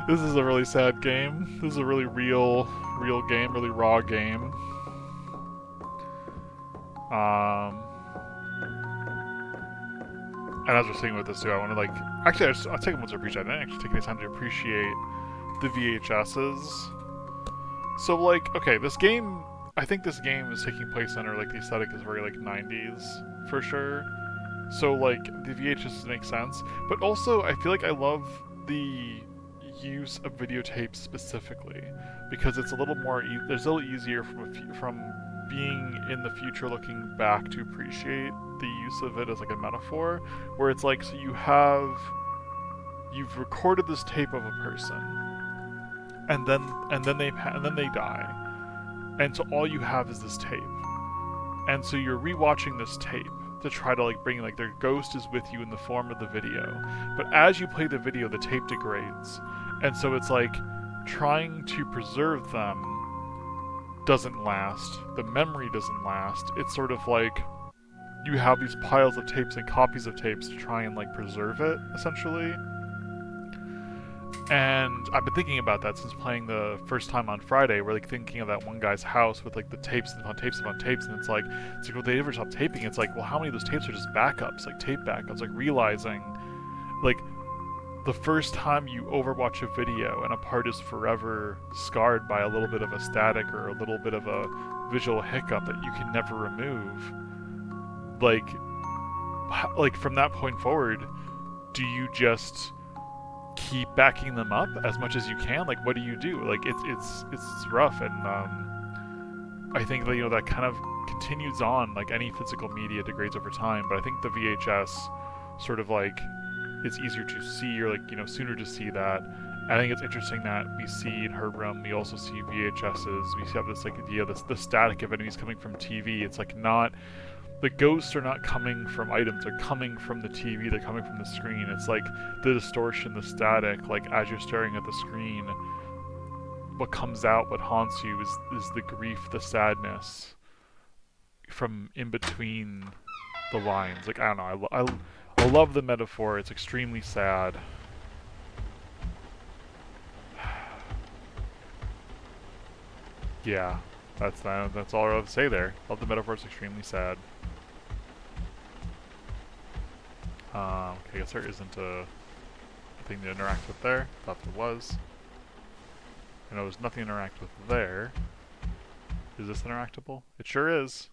This is a really sad game. This is a really real game, really raw game. And as we're sitting with this too, I want to like, actually I'll take a moment to appreciate it. I didn't actually take any time to appreciate the VHSs. So like, okay, this game, I think this game is taking place under like the aesthetic is very like 90s for sure. So like the VHS makes sense, but also I feel like I love the use of videotapes specifically because it's a little more there's a little easier from being in the future looking back to appreciate the use of it as like a metaphor, where it's like, so you've recorded this tape of a person and then they die, and so all you have is this tape, and so you're rewatching this tape to try to like bring, like, their ghost is with you in the form of the video, but as you play the video the tape degrades, and so it's like trying to preserve them doesn't last, the memory doesn't last. It's sort of like you have these piles of tapes and copies of tapes to try and like preserve it, essentially. And I've been thinking about that since playing the first time on Friday. We're like thinking of that one guy's house with like the tapes upon tapes upon tapes, and it's like, well, they never stop taping. It's like, well, how many of those tapes are just backups, like tape backups? Like realizing, like, the first time you overwatch a video and a part is forever scarred by a little bit of a static or a little bit of a visual hiccup that you can never remove. Like from that point forward, do you just keep backing them up as much as you can? Like, what do you do? Like, it's rough, and I think that, you know, that kind of continues on. Like any physical media degrades over time, but I think the VHS sort of like, it's easier to see, or like, you know, sooner to see that. I think it's interesting that we see in her room, we also see VHSs. We have this like idea, the static of enemies coming from TV. It's like not, the ghosts are not coming from items, they're coming from the TV, they're coming from the screen. It's like the distortion, the static, like as you're staring at the screen, what comes out, what haunts you is the grief, the sadness from in between the lines. Like, I don't know, I love the metaphor. It's extremely sad. Yeah, that's all I have to say there. Love the metaphor. It's extremely sad. Okay, I guess there isn't a thing to interact with there. Thought there was. I know there's nothing to interact with there. Is this interactable? It sure is.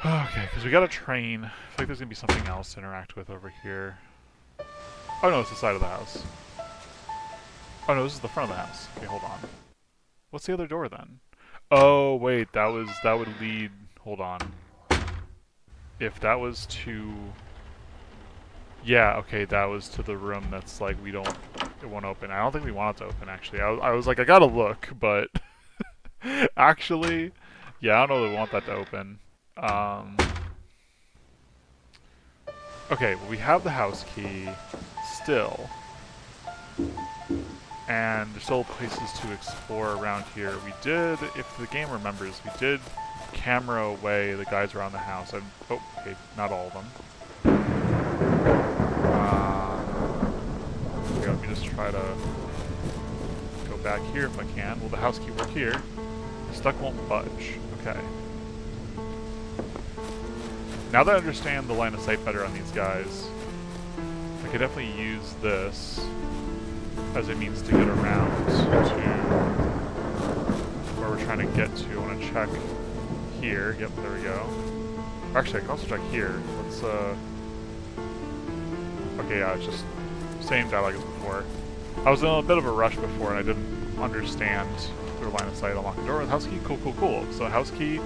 Okay, because we got a train. I feel like there's going to be something else to interact with over here. Oh no, it's the side of the house. Oh no, this is the front of the house. Okay, hold on. What's the other door then? Oh wait, that would lead... Hold on. If that was to... Yeah, okay, that was to the room that's like, it won't open. I don't think we want it to open, actually. I was like, I gotta look, but... actually, yeah, I don't know if we want that to open. Okay, well, we have the house key still, and there's still places to explore around here. We did, if the game remembers, we did camera away the guys around the house. And, oh, okay, not all of them. Okay, let me just try to go back here if I can. Will the house key work here? Stuck won't budge. Okay. Now that I understand the line of sight better on these guys, I could definitely use this as a means to get around to where we're trying to get to. I want to check here. Yep, there we go. Actually, I can also check here. Let's, okay, yeah, it's just same dialogue as before. I was in a bit of a rush before and I didn't understand their line of sight. Unlock the door with house key. Cool, cool, cool. So house key,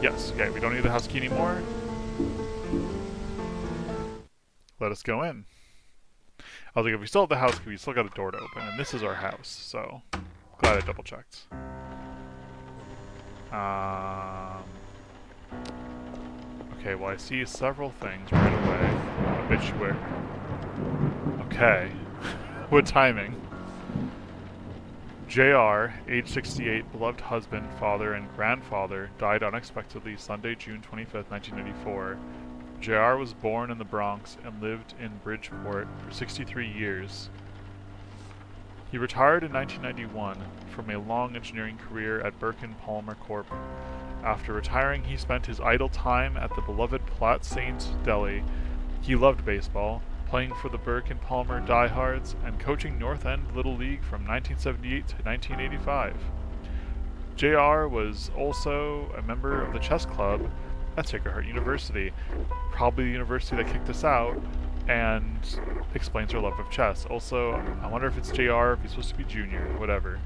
yes. Okay, we don't need the house key anymore. Let us go in. I was like, if we still have the house key, we still got a door to open, and this is our house, so glad I double checked. Okay, well, I see several things right away. Obituary. Okay. What timing? JR, age 68, beloved husband, father, and grandfather, died unexpectedly Sunday, June 25th, 1984. JR was born in the Bronx and lived in Bridgeport for 63 years. He retired in 1991 from a long engineering career at Birkin Palmer Corp. After retiring, he spent his idle time at the beloved Platte Saint Deli. He loved baseball, playing for the Birkin Palmer Diehards and coaching North End Little League from 1978 to 1985. JR was also a member of the chess club at Sacred Heart University, probably the university that kicked us out, and explains her love of chess. Also, I wonder if it's JR, if he's supposed to be junior, whatever.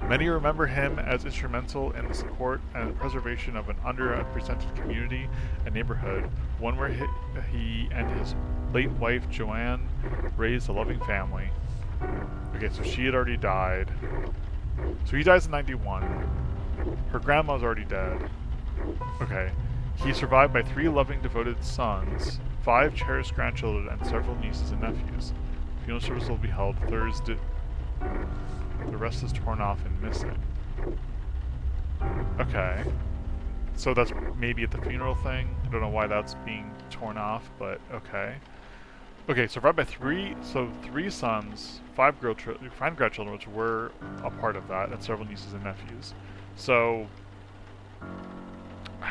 Many remember him as instrumental in the support and preservation of an underrepresented community and neighborhood, one where he and his late wife Joanne raised a loving family. Okay, so she had already died. So he dies in 91. Her grandma's already dead. Okay. He's survived by 3 loving, devoted sons, 5 cherished grandchildren, and several nieces and nephews. Funeral service will be held Thursday. The rest is torn off and missing. Okay. So that's maybe at the funeral thing. I don't know why that's being torn off, but okay. Okay, survived by 3 sons, 5 grandchildren, which were a part of that, and several nieces and nephews. So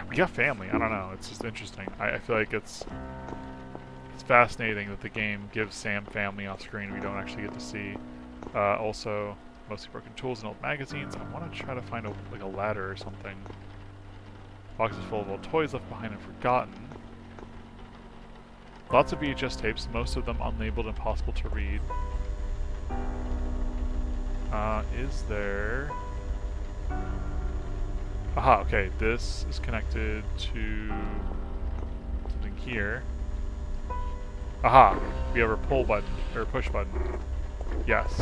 we got family. I don't know. It's just interesting. I feel like it's fascinating that the game gives Sam family off screen we don't actually get to see. Also, mostly broken tools and old magazines. I want to try to find a ladder or something. Boxes full of old toys left behind and forgotten. Lots of VHS tapes, most of them unlabeled and impossible to read. Is there... Aha, okay, this is connected to something here. Aha, we have a pull button, or a push button. Yes.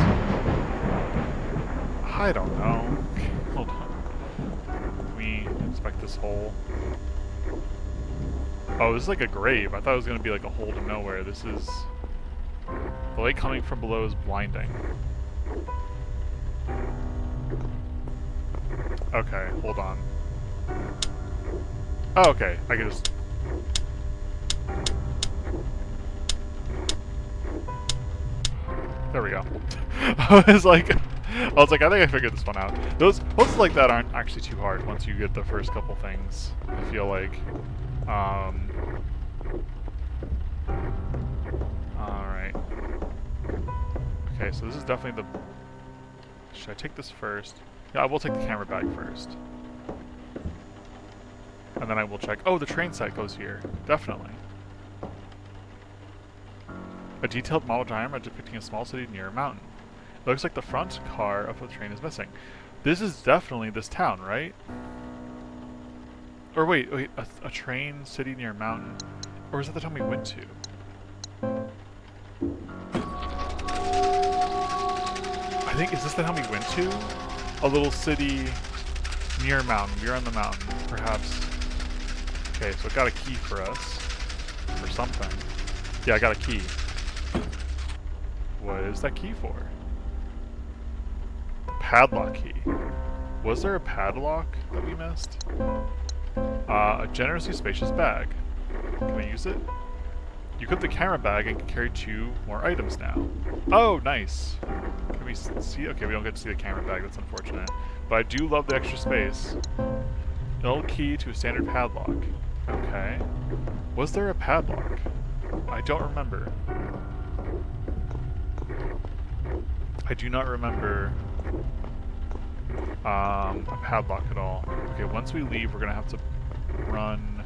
I don't know. Hold on. We inspect this hole. Oh, this is like a grave. I thought it was going to be like a hole to nowhere. This is... The light coming from below is blinding. Okay, hold on. Oh, okay. I can just... There we go. I was like, I think I figured this one out. Those puzzles like that aren't actually too hard once you get the first couple things. I feel like. Alright. Okay, so this is definitely the... Should I take this first? Yeah, I will take the camera bag first. And then I will check... Oh, the train set goes here. Definitely. A detailed model diagram depicting a small city near a mountain. It looks like the front car of the train is missing. This is definitely this town, right? Or wait, a train city near a mountain? Or is that the town we went to? I think, is this the town we went to? A little city near a mountain. We're on the mountain, perhaps. Okay, so it got a key for us. Or something. Yeah, I got a key. What is that key for? Padlock key. Was there a padlock that we missed? A generously spacious bag. Can I use it? You equip the camera bag and can carry 2 more items now. Oh, nice. Can we see? Okay, we don't get to see the camera bag. That's unfortunate. But I do love the extra space. An old key to a standard padlock. Okay. Was there a padlock? I don't remember. I do not remember a padlock at all. Okay, once we leave, we're gonna have to run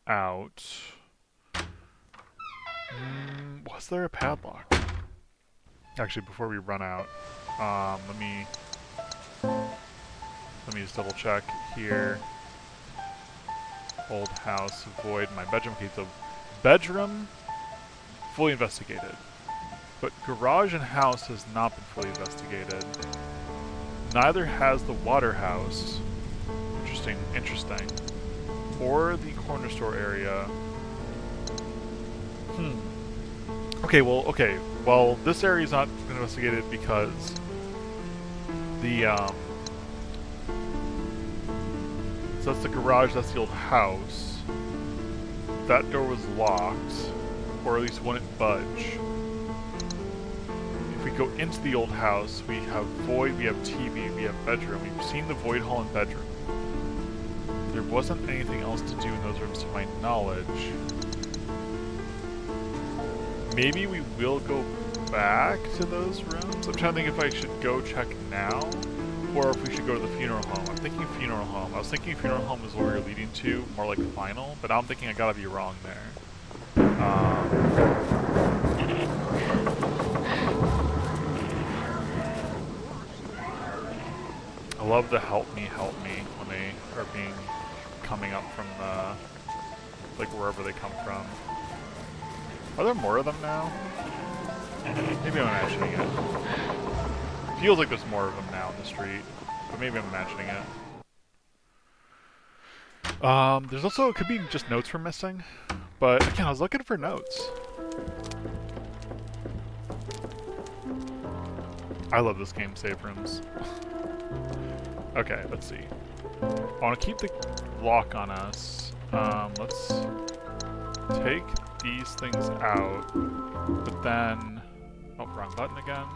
out. Was there a padlock? Actually, before we run out, let me just double check here. Old house, void, my bedroom key. So, bedroom, fully investigated. But garage and house has not been fully investigated. Neither has the water house. Interesting. Or the corner store area. Okay, well, this area is not been investigated because The so that's the garage, that's the old house. That door was locked, or at least wouldn't budge. If we go into the old house, we have void, we have TV, we have bedroom. We've seen the void hall and bedroom. There wasn't anything else to do in those rooms to my knowledge. Maybe we will go back to those rooms. I'm trying to think if I should go check now, or if we should go to the funeral home. I'm thinking funeral home. I was thinking funeral home is where we were leading to, more like final, but I'm thinking I gotta be wrong there. I love the help me when they are coming up from the, like wherever they come from. Are there more of them now? Maybe I'm imagining it. Feels like there's more of them now in the street, but maybe I'm imagining it. There's also, it could be just notes we're missing, but again, I was looking for notes. I love this game, save rooms. Okay, let's see. I want to keep the lock on us. Let's take these things out, but then... Oh, wrong button again.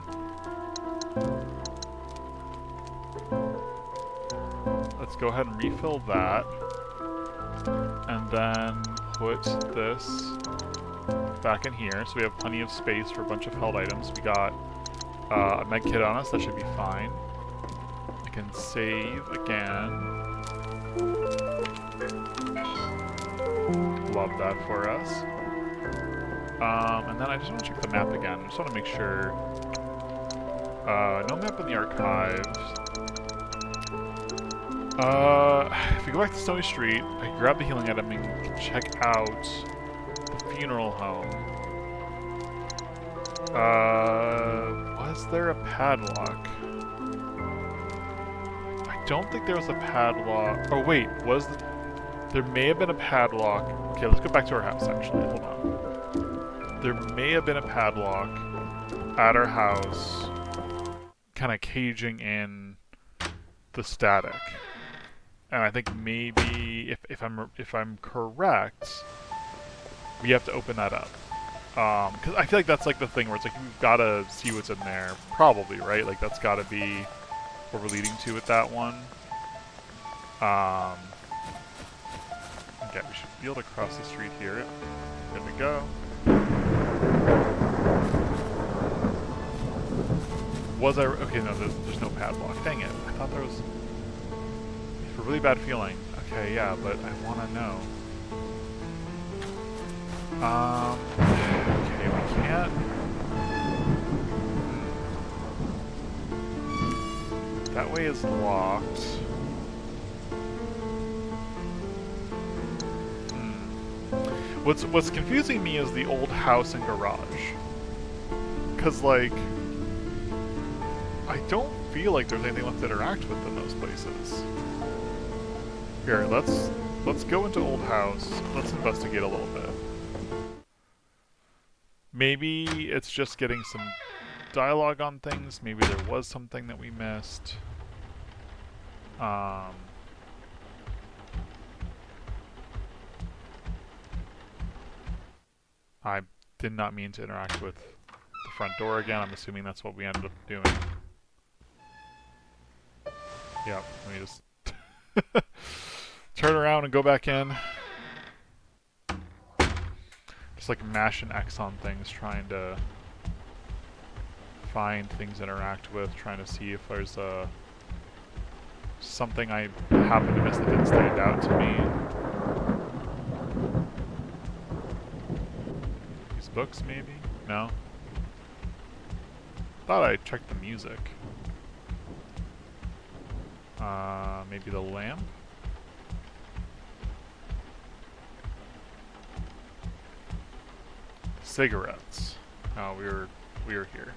Let's go ahead and refill that. And then put this back in here, so we have plenty of space for a bunch of held items. We got a med kit on us, that should be fine. I can save again. Love that for us. And then I just want to check the map again. I just want to make sure. No map in the archives. If we go back to Snowy Street, I can grab the healing item and check out the funeral home. Was there a padlock? I don't think there was a padlock. Oh wait, there may have been a padlock. Okay, let's go back to our house actually, hold on. There may have been a padlock at our house, kind of caging in the static. And I think maybe, if I'm correct, we have to open that up. Because I feel like that's like the thing where it's like we've got to see what's in there, probably, right? Like that's got to be what we're leading to with that one. Okay, we should be able to cross the street here. Good to go. Was I... Okay, no, there's no padlock. Dang it. I thought there was... A really bad feeling. Okay, yeah, but I want to know. Okay, we can't... That way is locked. What's confusing me is the old house and garage. Cause like, I don't feel like there's anything left to interact with in those places. Here, let's go into old house. Let's investigate a little bit. Maybe it's just getting some dialogue on things. Maybe there was something that we missed. I did not mean to interact with the front door again. I'm assuming that's what we ended up doing. Yep, let me just turn around and go back in. Just like mashing X on things, trying to find things to interact with, trying to see if there's something I happen to miss that didn't stand out to me. These books, maybe? No? Thought I checked the music. Maybe the lamp? Cigarettes. Oh, we were here.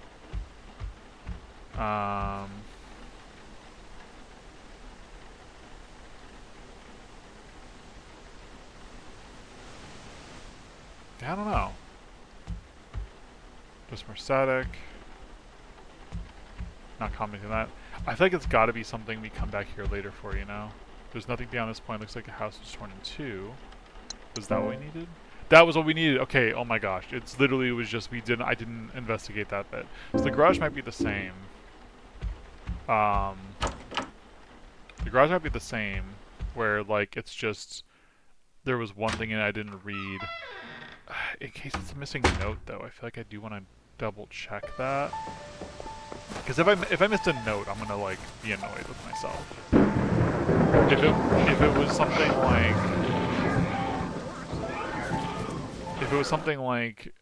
I don't know. Just more static. Not commenting on that. I feel like it's got to be something we come back here later for, you know? There's nothing beyond this point. Looks like a house was torn in two. Was that what we needed? That was what we needed. Okay, oh my gosh. It's literally, it was just, I didn't investigate that bit. So the garage might be the same. The garage might be the same, where, like, it's just, there was one thing in it I didn't read. In case it's a missing note, though, I feel like I do want to double check that. Because if I missed a note, I'm gonna, like, be annoyed with myself. If it was something like... If it was something like,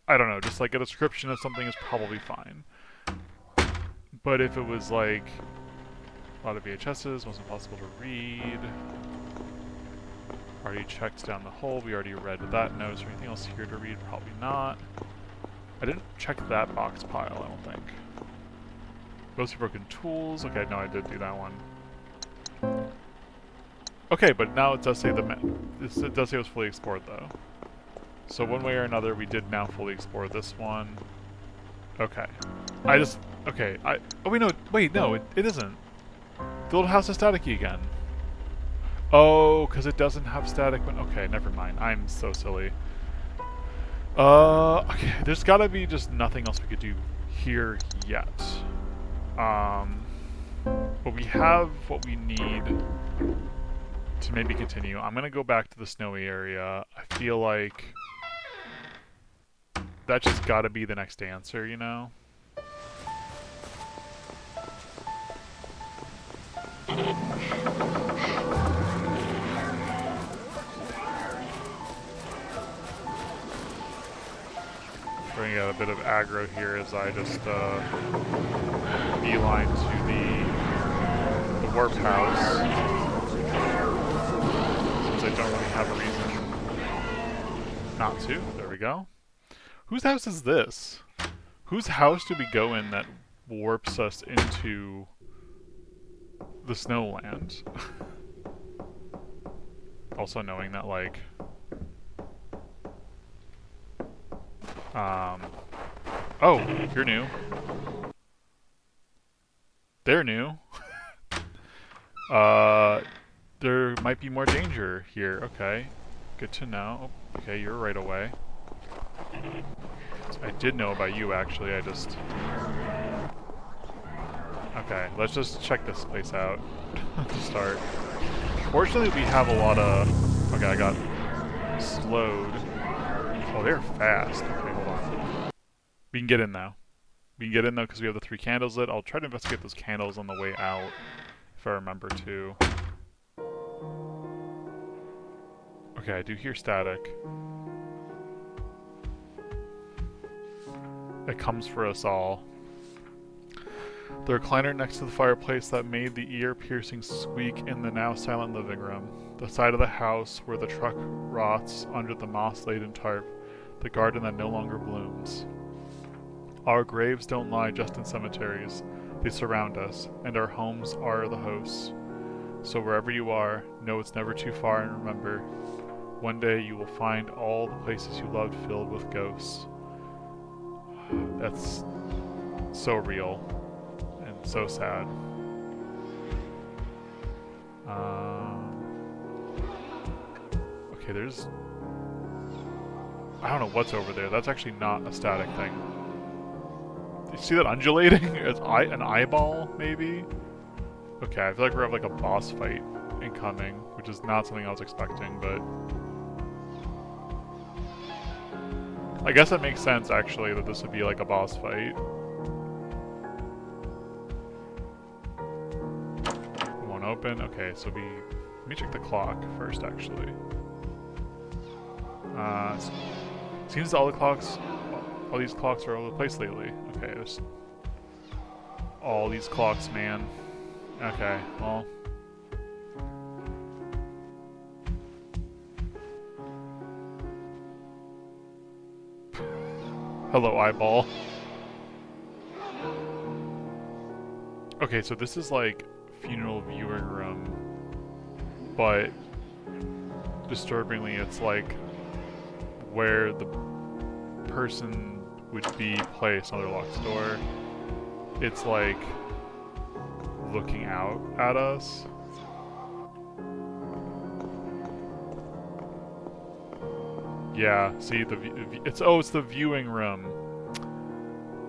I don't know, just like a description of something is probably fine. But if it was like a lot of VHSs, wasn't possible to read. Already checked down the hole, we already read that note. Is there anything else here to read? Probably not. I didn't check that box pile, I don't think. Mostly broken tools. Okay, no, I did do that one. Okay, but now it does say it does say it was fully explored though. So one way or another, we did now fully explore this one. Okay. Okay, oh wait, no, it isn't. The old house is staticky again. Oh, because it doesn't have static when, okay, never mind. I'm so silly. Okay, there's gotta be just nothing else we could do here yet. But we have what we need to maybe continue. I'm gonna go back to the snowy area. I feel like that just gotta be the next answer, you know? We're gonna get a bit of aggro here as I just beeline to the warp house. Since I don't really have a reason not to. There we go. Whose house is this? Whose house do we go in that warps us into the Snowland? Also knowing that, like... Oh, you're new. They're new. There might be more danger here. Okay. Good to know. Okay, you're right away. I did know about you, actually. I just... Okay, let's just check this place out to start. Fortunately, we have a lot of... Okay, I got slowed. Oh, they're fast. Okay, hold on. We can get in now. We can get in though because we have the 3 candles lit. I'll try to investigate those candles on the way out if I remember to. Okay, I do hear static. It comes for us all. The recliner next to the fireplace that made the ear-piercing squeak in the now silent living room. The side of the house where the truck rots under the moss-laden tarp. The garden that no longer blooms. Our graves don't lie just in cemeteries. They surround us, and our homes are the hosts. So wherever you are, know it's never too far, and remember, one day you will find all the places you loved filled with ghosts. That's so real, and so sad. Okay, there's... I don't know what's over there. That's actually not a static thing. You see that undulating? It's an eyeball, maybe? Okay, I feel like we're having like a boss fight incoming, which is not something I was expecting, but... I guess that makes sense, actually, that this would be like a boss fight. Won't open. Okay, so let me check the clock first, actually. Seems all these clocks are all over the place lately. Okay, there's all these clocks, man. Okay, well. Hello, eyeball. Okay, so this is like funeral viewing room, but disturbingly, it's like where the person would be placed on their locked door. It's like looking out at us. Yeah, see it's the viewing room.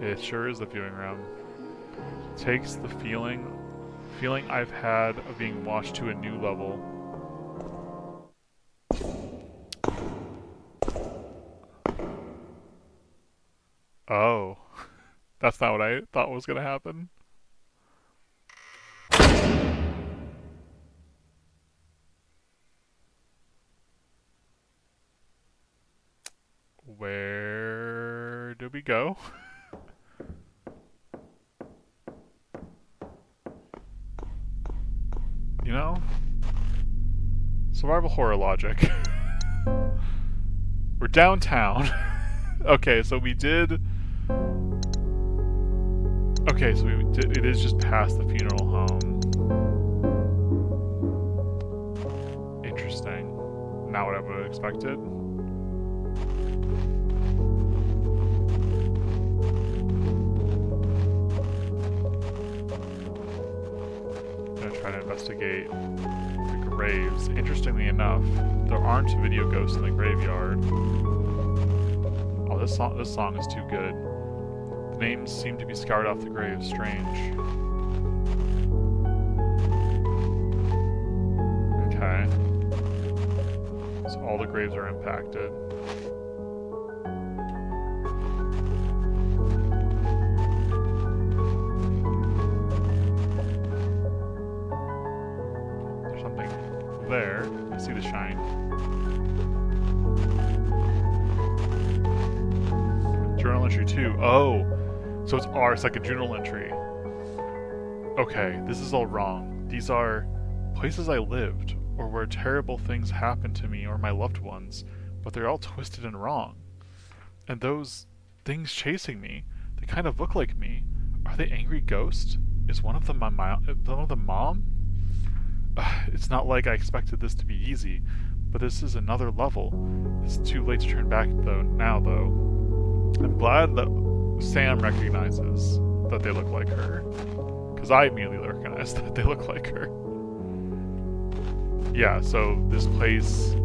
It sure is the viewing room. It takes the feeling I've had of being watched to a new level. Oh, that's not what I thought was gonna happen. Where do we go? You know? Survival horror logic. We're downtown. Okay, so we did... Okay, so it is just past the funeral home. Interesting. Not what I would have expected. Try to investigate the graves. Interestingly enough, there aren't video ghosts in the graveyard. Oh, this song is too good. The names seem to be scoured off the graves. Strange. Okay. So all the graves are impacted. There, I see the shine. Journal entry 2. Oh, so it's it's like a journal entry. Okay, this is all wrong. These are places I lived, or where terrible things happened to me or my loved ones, but they're all twisted and wrong. And those things chasing me, they kind of look like me. Are they angry ghosts? Is one of them mom? It's not like I expected this to be easy, but this is another level. It's too late to turn back though. I'm glad that Sam recognizes that they look like her, because I immediately recognized that they look like her. Yeah, so this place...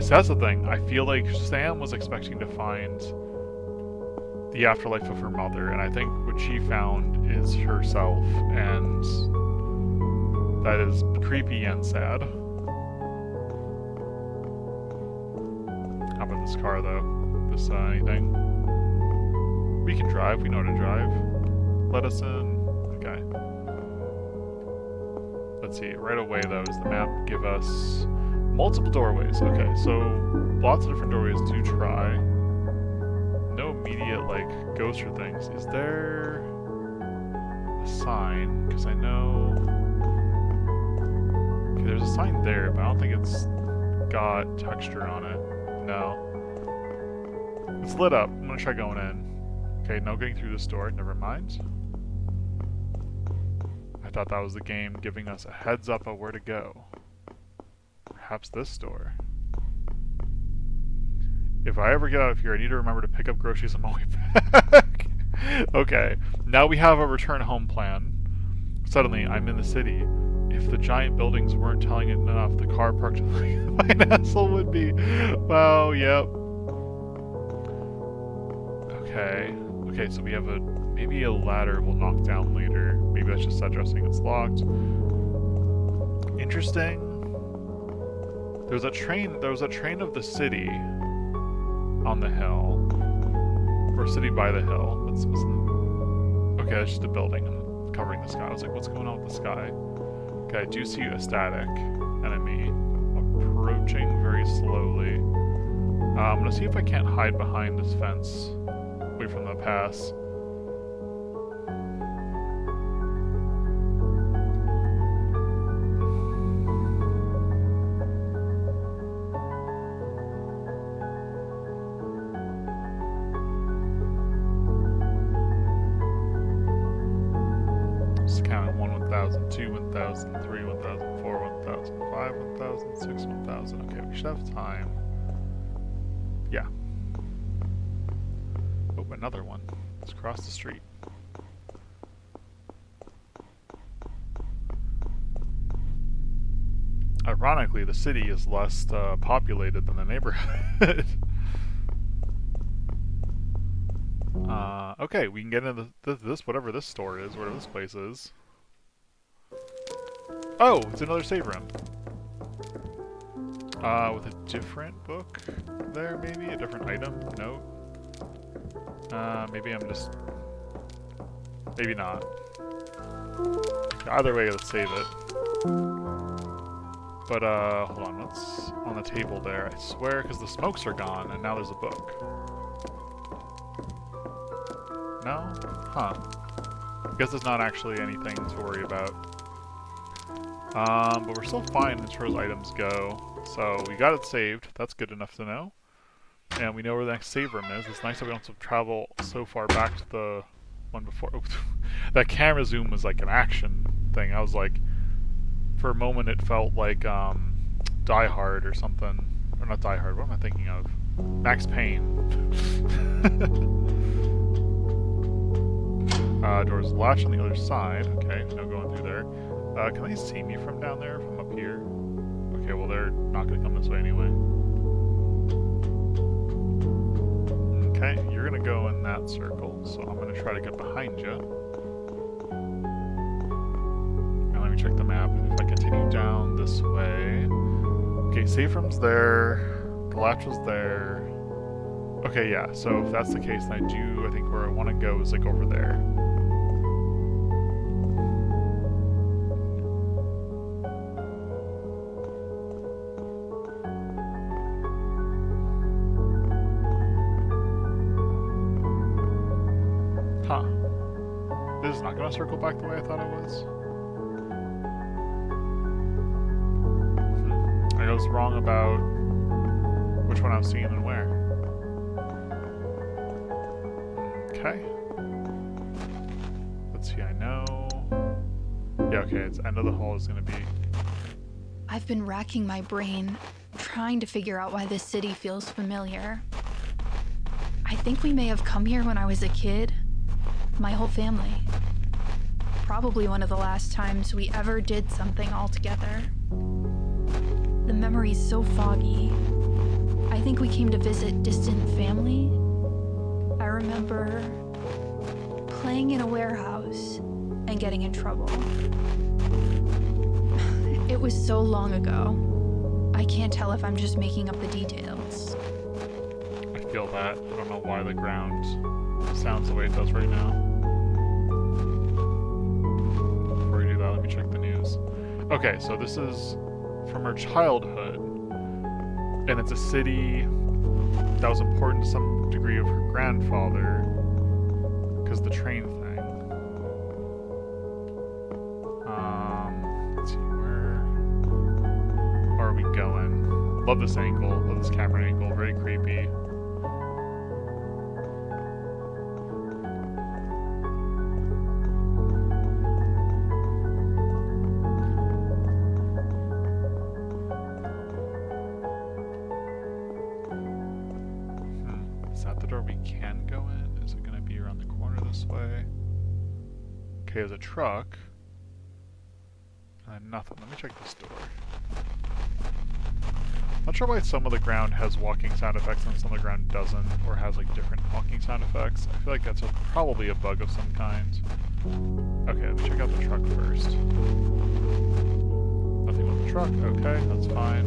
So that's the thing. I feel like Sam was expecting to find the afterlife of her mother, and I think what she found is herself, and... that is creepy and sad. How about this car, though? This, anything? We can drive. We know how to drive. Let us in. Okay. Let's see. Right away, though, does the map give us multiple doorways? Okay, so lots of different doorways to try. No immediate, like, ghost or things. Is there a sign? Because I know... There's a sign there, but I don't think it's got texture on it. No. It's lit up. I'm gonna try going in. Okay, no getting through this door. Never mind. I thought that was the game giving us a heads up of where to go. Perhaps this door. If I ever get out of here, I need to remember to pick up groceries on my way back. Okay, now we have a return home plan. Suddenly, I'm in the city. If the giant buildings weren't telling it enough, the car parked my Nestle would be. Wow, yep. Okay. Okay, so we have maybe a ladder we'll knock down later. Maybe that's just addressing it's locked. Interesting. There was a train of the city on the hill. Or city by the hill. Okay, that's just a building covering the sky. I was like, what's going on with the sky? Okay, I do see a static enemy approaching very slowly. I'm gonna see if I can't hide behind this fence, away from the pass. Just counting 1,000, 2, 1,000, 3, 1,000, 4, 1,000, 5, 1,000, 6, 1,000. Okay, we should have time. Yeah. Oh, another one. Let's cross the street. Ironically, the city is less populated than the neighborhood. Okay, we can get into this, whatever this store is, whatever this place is. Oh, it's another save room. With a different book there, maybe? A different item? Note? Maybe I'm just... Maybe not. Either way, let's save it. But, hold on, what's on the table there? I swear, because the smokes are gone, and now there's a book. No? Huh. I guess there's not actually anything to worry about. But we're still fine as far as items go. So, we got it saved. That's good enough to know. And we know where the next save room is. It's nice that we don't have to travel so far back to the one before. That camera zoom was like an action thing. I was like, for a moment it felt like Die Hard or something. Or not Die Hard, what am I thinking of? Max Payne. Doors latch on the other side. Okay, no going through there. Can they see me from down there, from up here? Okay, well they're not going to come this way anyway. Okay, you're going to go in that circle, so I'm going to try to get behind you. And let me check the map. If I continue down this way... Okay, safe room's there. The latch was there. Okay, yeah, so if that's the case, then I think where I want to go is like over there. Huh. This is not going to circle back the way I thought it was. I was wrong about which one I was seeing and where. Okay. Let's see, I know... Yeah, okay, it's end of the hall is going to be... I've been racking my brain, trying to figure out why this city feels familiar. I think we may have come here when I was a kid. My whole family. Probably one of the last times we ever did something all together. The memory's so foggy. I think we came to visit distant family. I remember playing in a warehouse and getting in trouble. It was so long ago. I can't tell if I'm just making up the details. I feel that. I don't know why the ground sounds the way it does right now. Before we do that, let me check the news. Okay, so this is from her childhood, and it's a city that was important to some degree of her grandfather, because the train thing. Let's see, where are we going? Love this angle, love this camera angle, very creepy. Is that the door we can go in? Is it going to be around the corner this way? Okay, there's a truck. And nothing. Let me check this door. Not sure why some of the ground has walking sound effects and some of the ground doesn't, or has like different walking sound effects. I feel like that's probably a bug of some kind. Okay, let me check out the truck first. Nothing with the truck. Okay, that's fine.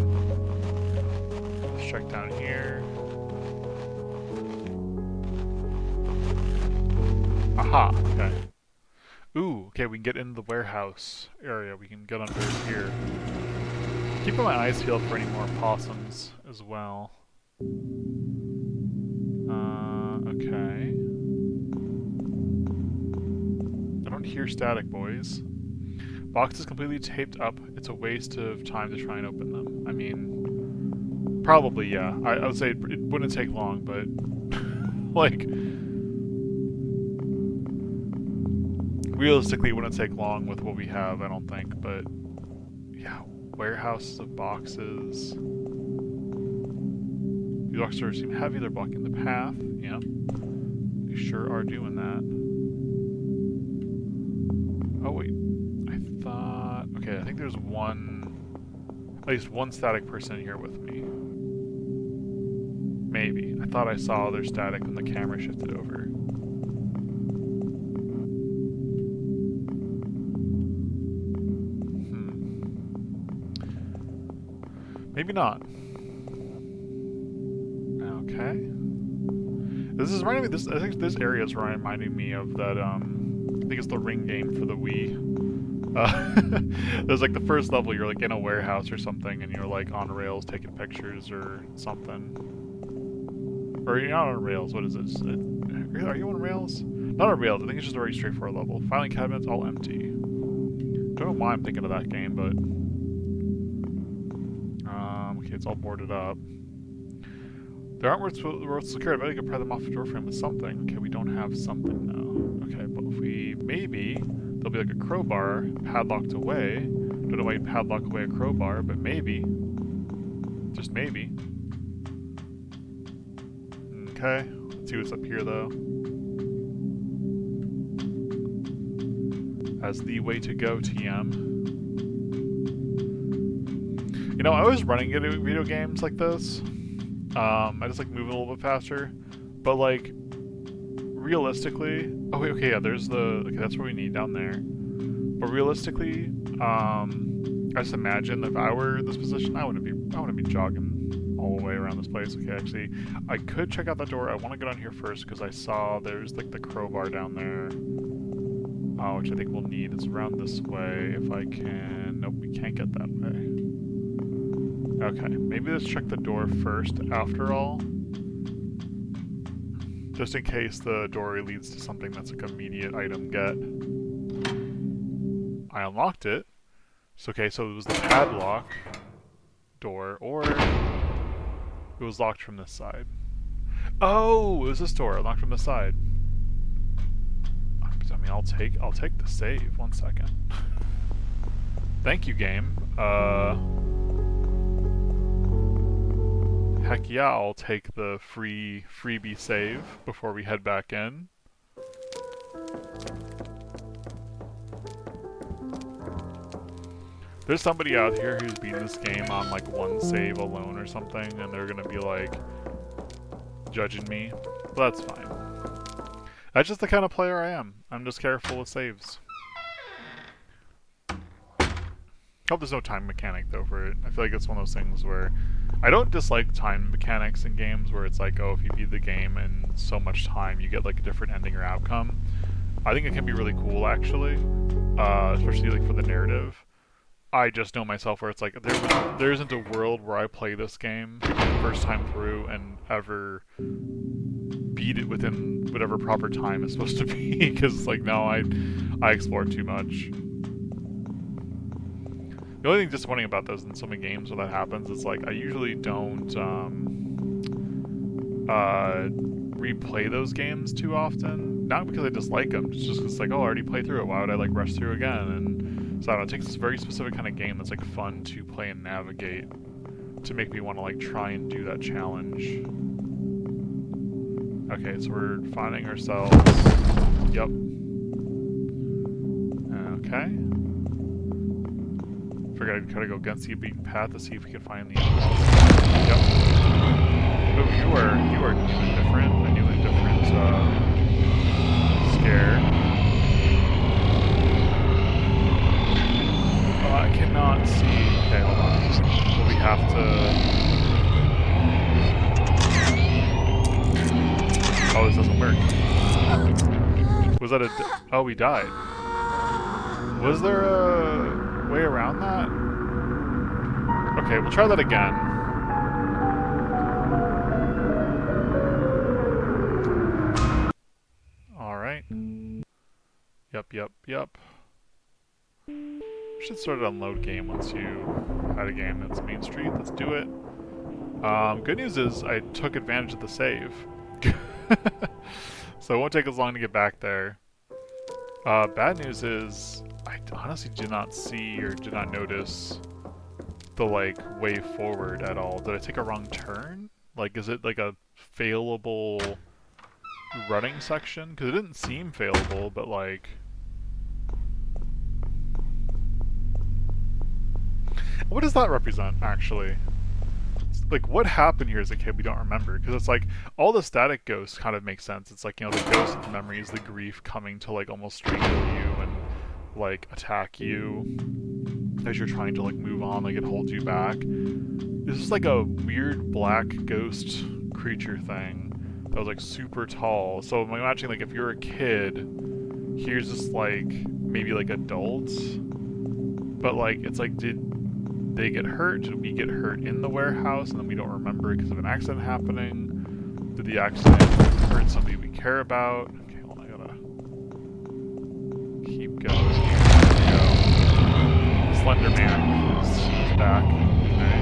Let's check down here. Aha, okay. Ooh, okay, we can get into the warehouse area. We can get under here. Keeping my eyes peeled for any more possums as well. Okay. I don't hear static, boys. Box is completely taped up. It's a waste of time to try and open them. I mean, probably, yeah. I would say it wouldn't take long, but like... Realistically, it wouldn't take long with what we have, I don't think, but yeah, warehouses of boxes. These boxes seem heavy, they're blocking the path. Yeah, they sure are doing that. Oh wait, I thought... Okay, I think there's one... at least one static person here with me. Maybe. I thought I saw other static when the camera shifted over. Maybe not. Okay. This is reminding me. I think this area is reminding me of that. I think it's the Ring game for the Wii. There's like the first level. You're like in a warehouse or something, and you're like on rails taking pictures or something. Or you're not on rails. What is this? Are you on rails? Not on rails. I think it's just a very straightforward level. Filing cabinets all empty. Don't know why I'm thinking of that game, but. Okay, it's all boarded up. There aren't words secured, but I could pry them off the door frame with something. Okay, we don't have something now. Okay, but if we... Maybe there'll be like a crowbar padlocked away. Don't know why you'd padlock away a crowbar, but maybe. Just maybe. Okay, let's see what's up here though. As the way to go, TM. You know, I was running video games like this. I just like moving a little bit faster, but like realistically, oh wait, okay, yeah, there's the okay, that's what we need down there. But realistically, I just imagine if I were in this position, I wouldn't be jogging all the way around this place. Okay, actually, I could check out that door. I want to get on here first because I saw there's like the crowbar down there, which I think we'll need. It's around this way. If I can, nope, we can't get that way. Okay, maybe let's check the door first after all. Just in case the door leads to something that's like immediate item get. I unlocked it. So okay, so it was the padlock door, or it was locked from this side. Oh, it was this door, locked from the side. I mean, I'll take the save. 1 second. Thank you, game. Heck yeah, I'll take the freebie save before we head back in. There's somebody out here who's beating this game on like one save alone or something, and they're gonna be like judging me. But that's fine. That's just the kind of player I am. I'm just careful with saves. Hope there's no time mechanic though for it. I feel like it's one of those things where I don't dislike time mechanics in games where it's like, oh, if you beat the game in so much time, you get like a different ending or outcome. I think it can be really cool actually, especially like for the narrative. I just know myself where it's like there isn't a world where I play this game first time through and ever beat it within whatever proper time it's supposed to be, because it's like no, I explore too much. The only thing disappointing about those in so many games when that happens is like I usually don't replay those games too often. Not because I dislike them, just because it's like, oh, I already played through it. Why would I like rush through again? And so I don't know, it takes this very specific kind of game that's like fun to play and navigate to make me want to like try and do that challenge. Okay, so we're finding ourselves. Yep. Okay. Figured I'd try to go against the beaten path to see if we can find the Yep. Oh, you are new and different. A new and different scare. Oh, I cannot see. Okay, hold on. Will we have to? Oh, this doesn't work. Was that a? Oh, we died. Was there a way around that? Okay, we'll try that again. Alright. Yep. Should start an unload game once you had a game that's Main Street. Let's do it. Good news is I took advantage of the save. So it won't take as long to get back there. Bad news is I honestly did not see or did not notice the like way forward at all. Did I take a wrong turn? Like, is it like a failable running section? Because it didn't seem failable, but like What does that represent, actually? Like, what happened here as a kid we don't remember? Because it's like, all the static ghosts kind of make sense. It's like, you know, the ghost of the memories, the grief coming to, like, almost strangle you and, like, attack you as you're trying to, like, move on, like, it holds you back. This is like a weird black ghost creature thing that was, like, super tall. So I'm imagining, like, if you're a kid, here's this, like, maybe, like, adults. But, like, it's like, did they get hurt? Did we get hurt in the warehouse and then we don't remember it because of an accident happening? Did the accident hurt somebody we care about? Okay, hold on, I gotta keep going. There we go. Slender Man is back. Okay.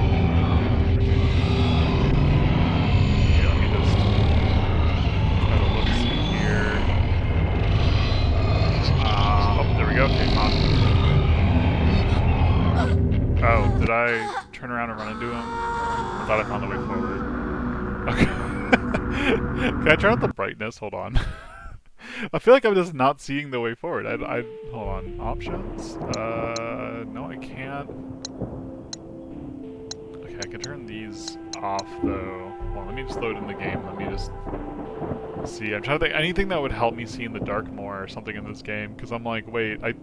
Okay, let me just try to look see here. Oh, there we go. Okay, found him. Oh, did I turn around and run into him? I thought I found the way forward. Okay. Can I turn up the brightness? Hold on. I feel like I'm just not seeing the way forward. I hold on. Options? No, I can't. Okay, I can turn these off though. Well, let me just load in the game. Let me just see. I'm trying to think anything that would help me see in the dark more or something in this game. Because I'm like, wait, like,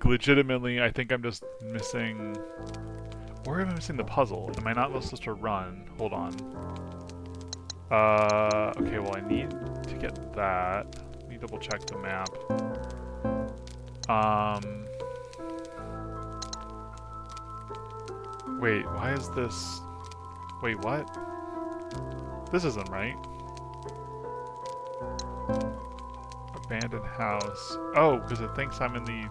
legitimately, I think I'm just missing... Or am I missing the puzzle? Am I not supposed to run? Hold on. Okay, well, I need to get that. Let me double check the map. Wait, why is this... Wait, what? This isn't right. Abandoned house. Oh, because it thinks I'm in the...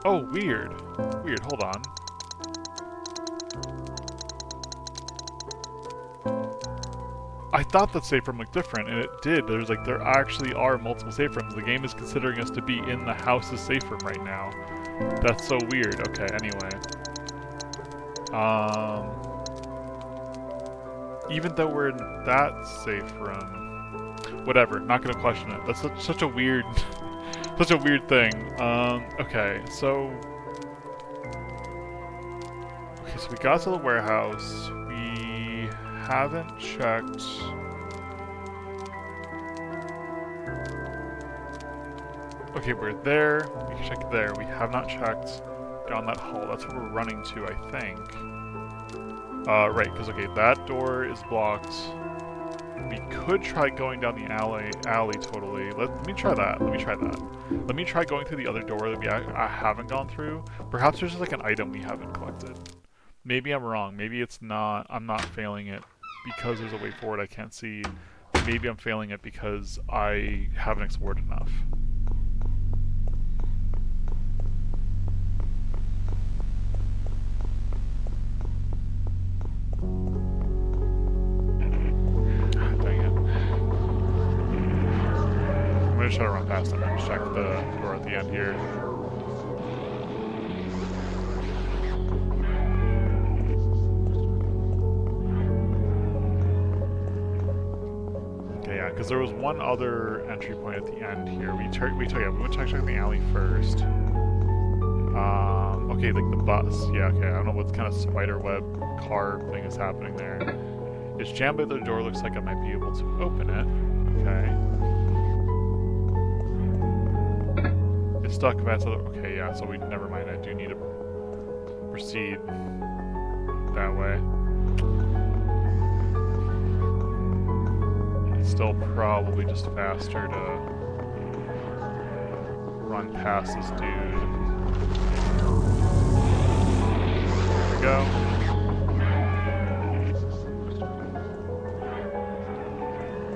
Oh, weird. Weird, hold on. I thought that safe room looked different, and it did. There actually are multiple safe rooms. The game is considering us to be in the house's safe room right now. That's so weird. Okay, anyway. Even though we're in that safe room... Whatever, not gonna question it. That's such a weird... such a weird thing. Okay, so... Okay, so we got to the warehouse. We haven't checked... Okay, we're there. We can check there. We have not checked down that hall. That's what we're running to, I think. Right, because, okay, that door is blocked. We could try going down the alley totally. Let me try that. Let me try that. Let me try going through the other door that I haven't gone through. Perhaps there's just like an item we haven't collected. Maybe I'm wrong. Maybe it's not. I'm not failing it because there's a way forward I can't see. Maybe I'm failing it because I haven't explored enough. I'm gonna try to run past him and check the door at the end here. Okay, yeah, because there was one other entry point at the end here. We went to check the alley first. Okay, like the bus. Yeah, okay. I don't know what kind of spider web car thing is happening there. It's jammed, but the door looks like I might be able to open it. Okay. It's stuck back to the... Okay, yeah, so never mind. I do need to proceed that way. It's still probably just faster to run past this dude. There we go.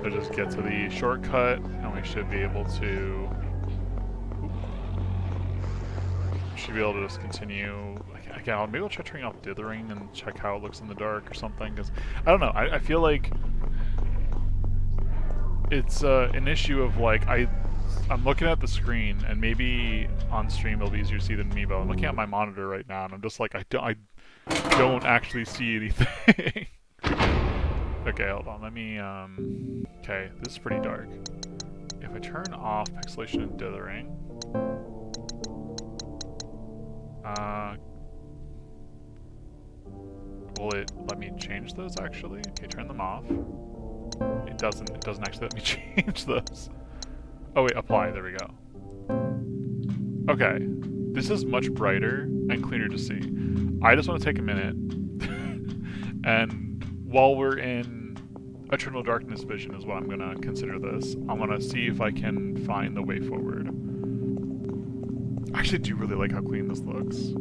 So just get to the shortcut, and we should be able to... Should be able to just continue. Again, maybe I'll try turning off dithering and check how it looks in the dark or something. Because I don't know. I feel like it's an issue of like I'm looking at the screen, and maybe on stream it'll be easier to see than me. But I'm looking at my monitor right now, and I'm just like I don't actually see anything. Okay, hold on. Let me. Okay, this is pretty dark. If I turn off pixelation and dithering. change those actually? Okay, turn them off. It doesn't actually let me change those. Oh wait, apply, there we go. Okay, this is much brighter and cleaner to see. I just want to take a minute, and while we're in Eternal Darkness vision is what I'm gonna consider this. I'm gonna see if I can find the way forward. I actually do really like how clean this looks.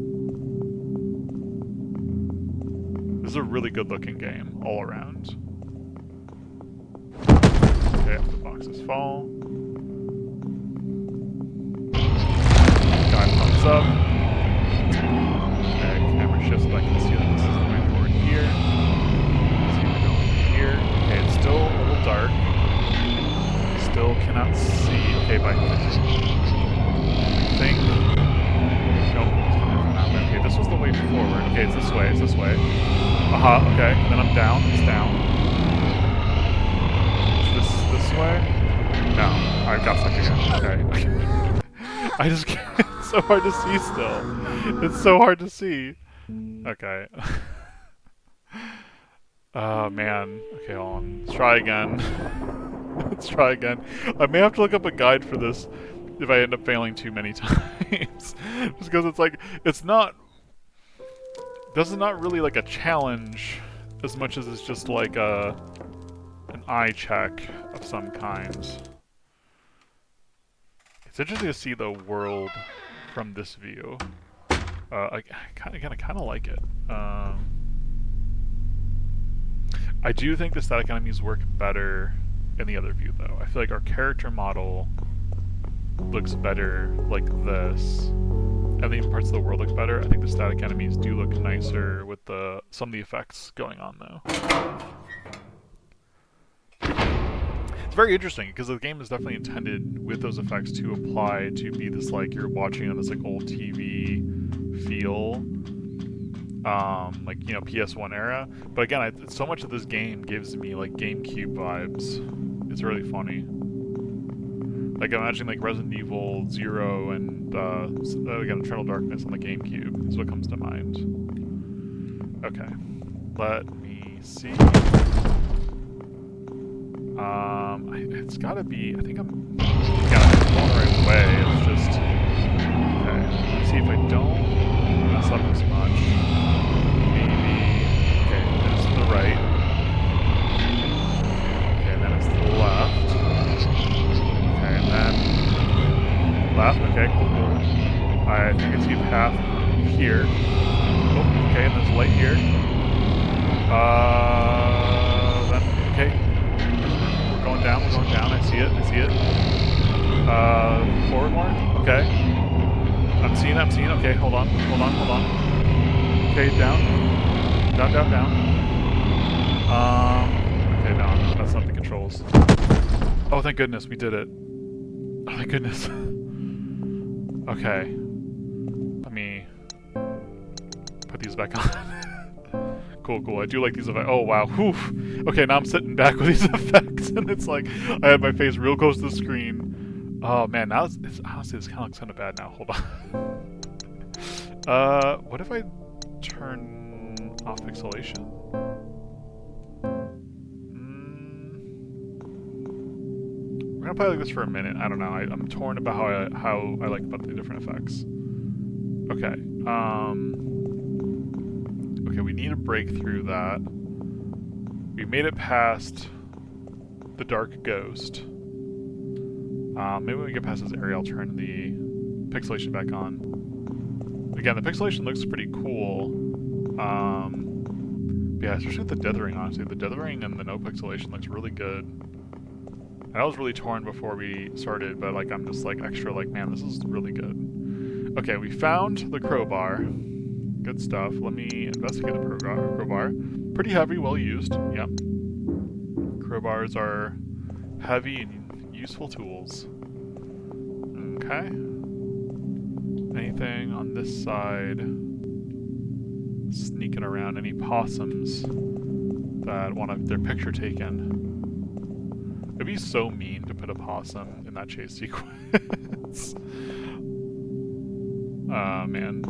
This is a really good looking game, all around. Okay, the boxes fall. Guy pops up. Okay, camera shifts so I can see that this is the way forward here. See if we go over here. Okay, it's still a little dark. Still cannot see. Okay, by I think. Nope, it's coming from that way. Okay, this was the way forward. Okay, it's this way, it's this way. Aha, okay, and then I'm down, it's down. Is this way? No, I got stuck again. Okay. I just can't. It's so hard to see still. It's so hard to see. Okay. Oh man. Okay, hold on. Let's try again. Let's try again. I may have to look up a guide for this if I end up failing too many times. Just because it's like, it's not... This is not really like a challenge as much as it's just like an eye check of some kind. It's interesting to see the world from this view. I kind of like it. I do think the static enemies work better in the other view, though. I feel like our character model looks better like this, and even parts of the world look better. I think the static enemies do look nicer with some of the effects going on, though. It's very interesting because the game is definitely intended with those effects to apply to be this like you're watching on this like old TV feel, like, you know, PS1 era. But again, so much of this game gives me like GameCube vibes. It's really funny. Like imagining like Resident Evil 0 and again Eternal Darkness on the GameCube is what comes to mind. Okay, let me see. It's gotta be, I think I'm going the right way, it's just, okay, let's see if I don't mess up as much. Maybe, okay, then it's to the right. Okay, then it's to the left. Okay, and then left, okay, cool. I think I see a path here. Oh, okay, and there's a light here. Then, okay. We're going down, I see it. Forward more? Okay. I'm seeing it, okay, hold on. Okay, down. Down. Okay, no, that's not the controls. Oh, thank goodness, we did it. Oh, thank goodness. Okay. Let me put these back on. Cool. I do like these effects. Oh, wow. Whew. Okay, now I'm sitting back with these effects, and it's like I had my face real close to the screen. Oh, man, now it's honestly, this kind of looks kind of bad now. Hold on. What if I turn off pixelation? We're gonna play like this for a minute. I don't know. I'm torn about how I like about the different effects. Okay. Okay, we need to break through that. We made it past the Dark Ghost. Maybe when we get past this area, I'll turn the pixelation back on. Again, the pixelation looks pretty cool. Yeah, especially with the dithering, honestly. The dithering and the no pixelation looks really good. And I was really torn before we started, but like I'm just like extra like, man, this is really good. Okay, we found the crowbar. Good stuff. Let me investigate the crowbar. Pretty heavy, well used. Yep. Crowbars are heavy and useful tools. Okay. Anything on this side? Sneaking around. Any possums that want their picture taken? It'd be so mean to put a possum in that chase sequence. Man.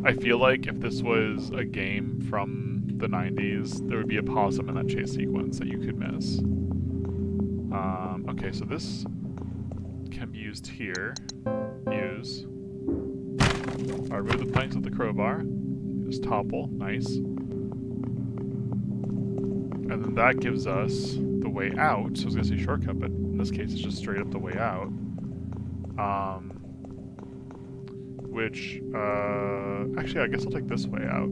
I feel like if this was a game from the 90s, there would be a possum in that chase sequence that you could miss. Okay, so this can be used here. Use. Alright, remove the planks with the crowbar. Just topple. Nice. And then that gives us the way out. So I was going to say shortcut, but in this case it's just straight up the way out. Actually, I guess I'll take this way out.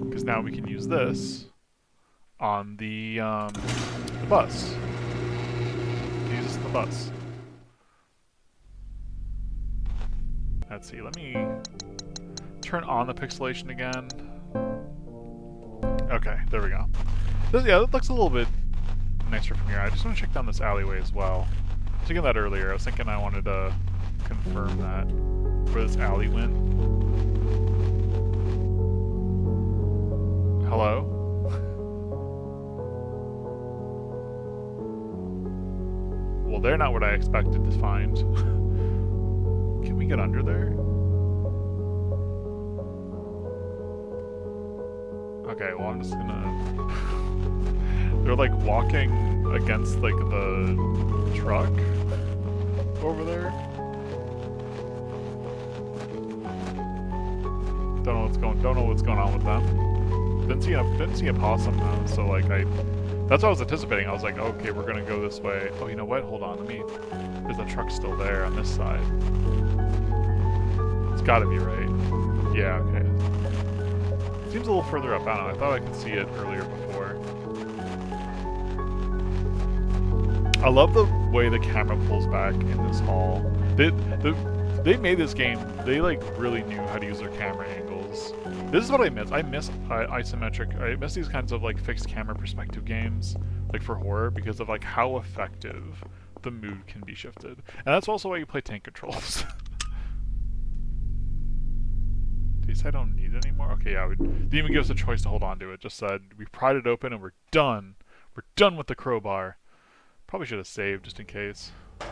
Because now we can use this on the bus. Use this on the bus. Let's see, let me turn on the pixelation again. Okay, there we go. Yeah, that looks a little bit nicer from here. I just want to check down this alleyway as well. I was thinking that earlier. I was thinking I wanted to confirm that. Where this alley went. Hello? Well, they're not what I expected to find. Can we get under there? Okay, well I'm just gonna... They're like walking against like the truck over there. Don't know what's going on with them. Didn't see a possum though, so like that's what I was anticipating. I was like, okay, we're gonna go this way. Oh, you know what? Hold on, there's a truck still there on this side. It's gotta be right. Yeah, okay. Seems a little further up. I don't know. I thought I could see it earlier before. I love the way the camera pulls back in this hall. They made this game. They like really knew how to use their camera angles. This is what I miss. I miss isometric. I miss these kinds of like fixed camera perspective games, like for horror, because of like how effective the mood can be shifted. And that's also why you play tank controls. These I don't need anymore. Okay, yeah, didn't even give us a choice to hold on to it. Just said we pried it open and we're done. We're done with the crowbar. Probably should have saved just in case. Oh,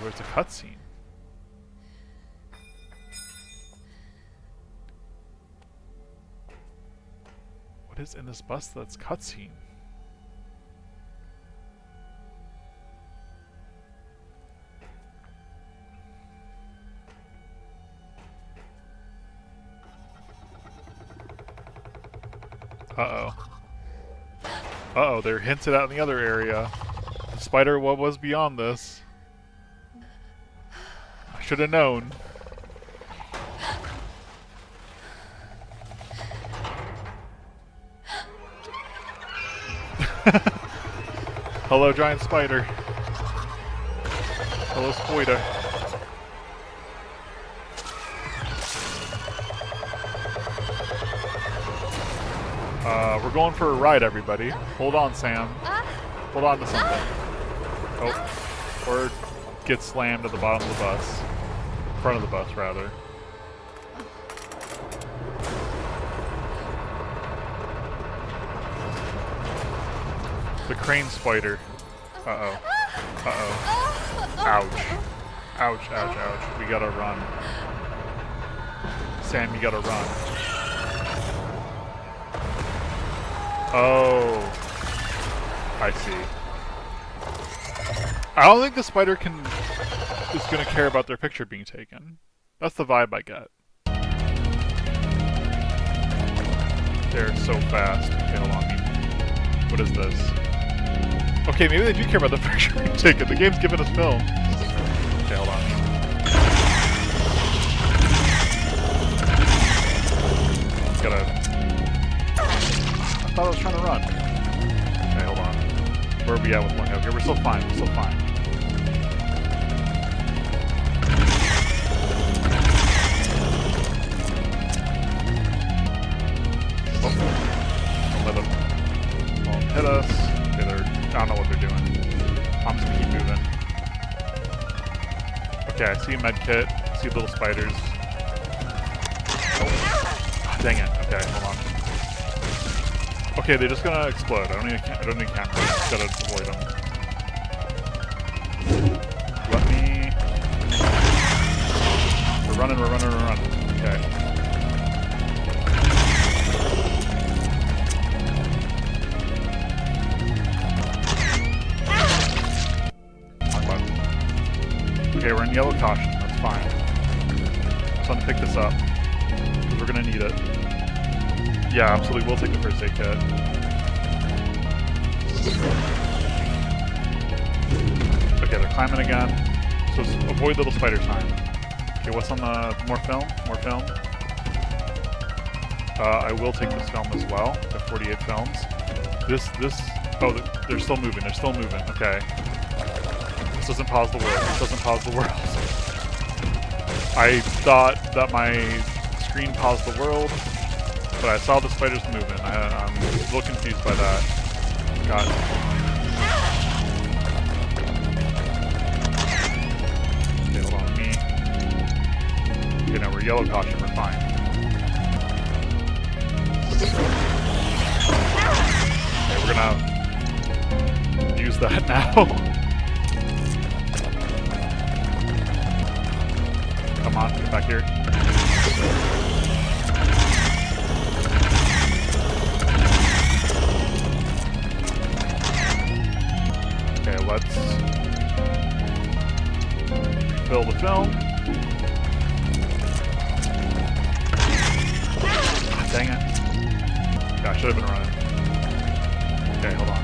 there's a cutscene. What is in this bus that's cutscene? Uh-oh. Uh-oh, they're hinted at in the other area. The spider, what was beyond this? I should have known. Hello, giant spider. Hello, spider. We're going for a ride, everybody. Hold on, Sam. Hold on to something. Oh. Or get slammed at the bottom of the bus. Front of the bus, rather. The crane spider. Uh-oh. Uh-oh. Ouch. Ouch, ouch, ouch. We gotta run. Sam, you gotta run. Oh. I see. I don't think the spider is gonna care about their picture being taken. That's the vibe I get. They're so fast. Okay, hold on. What is this? Okay, maybe they do care about the picture being taken. The game's giving us film. Okay, hold on. I thought I was trying to run. Okay, hold on. Where are we at with one? Okay, we're still fine. We're still fine. Oh. Don't let them hit us. Okay, I don't know what they're doing. I'm just gonna keep moving. Okay, I see a med kit. I see little spiders. Oh. Dang it. Okay, hold on. Okay, they're just gonna explode. I don't need cameras. Just gotta avoid them. Let me... We're running. Okay. Because we're gonna need it. Yeah, absolutely. We'll take the first aid kit. Okay, they're climbing again. So avoid little spider time. Okay, what's on the... more film? More film. I will take this film as well. The 48 films. This... Oh, they're still moving. They're still moving. Okay. This doesn't pause the world. This doesn't pause the world. I thought that my screen paused the world, but I saw the spiders moving. I'm a little confused by that. Got it. Okay, hold on. Me. Okay, now we're yellow caution. We're fine. Okay, we're gonna use that now. Come on, get back here. Okay, let's refill the film. Ah, dang it. Yeah, I should have been running. Okay, hold on.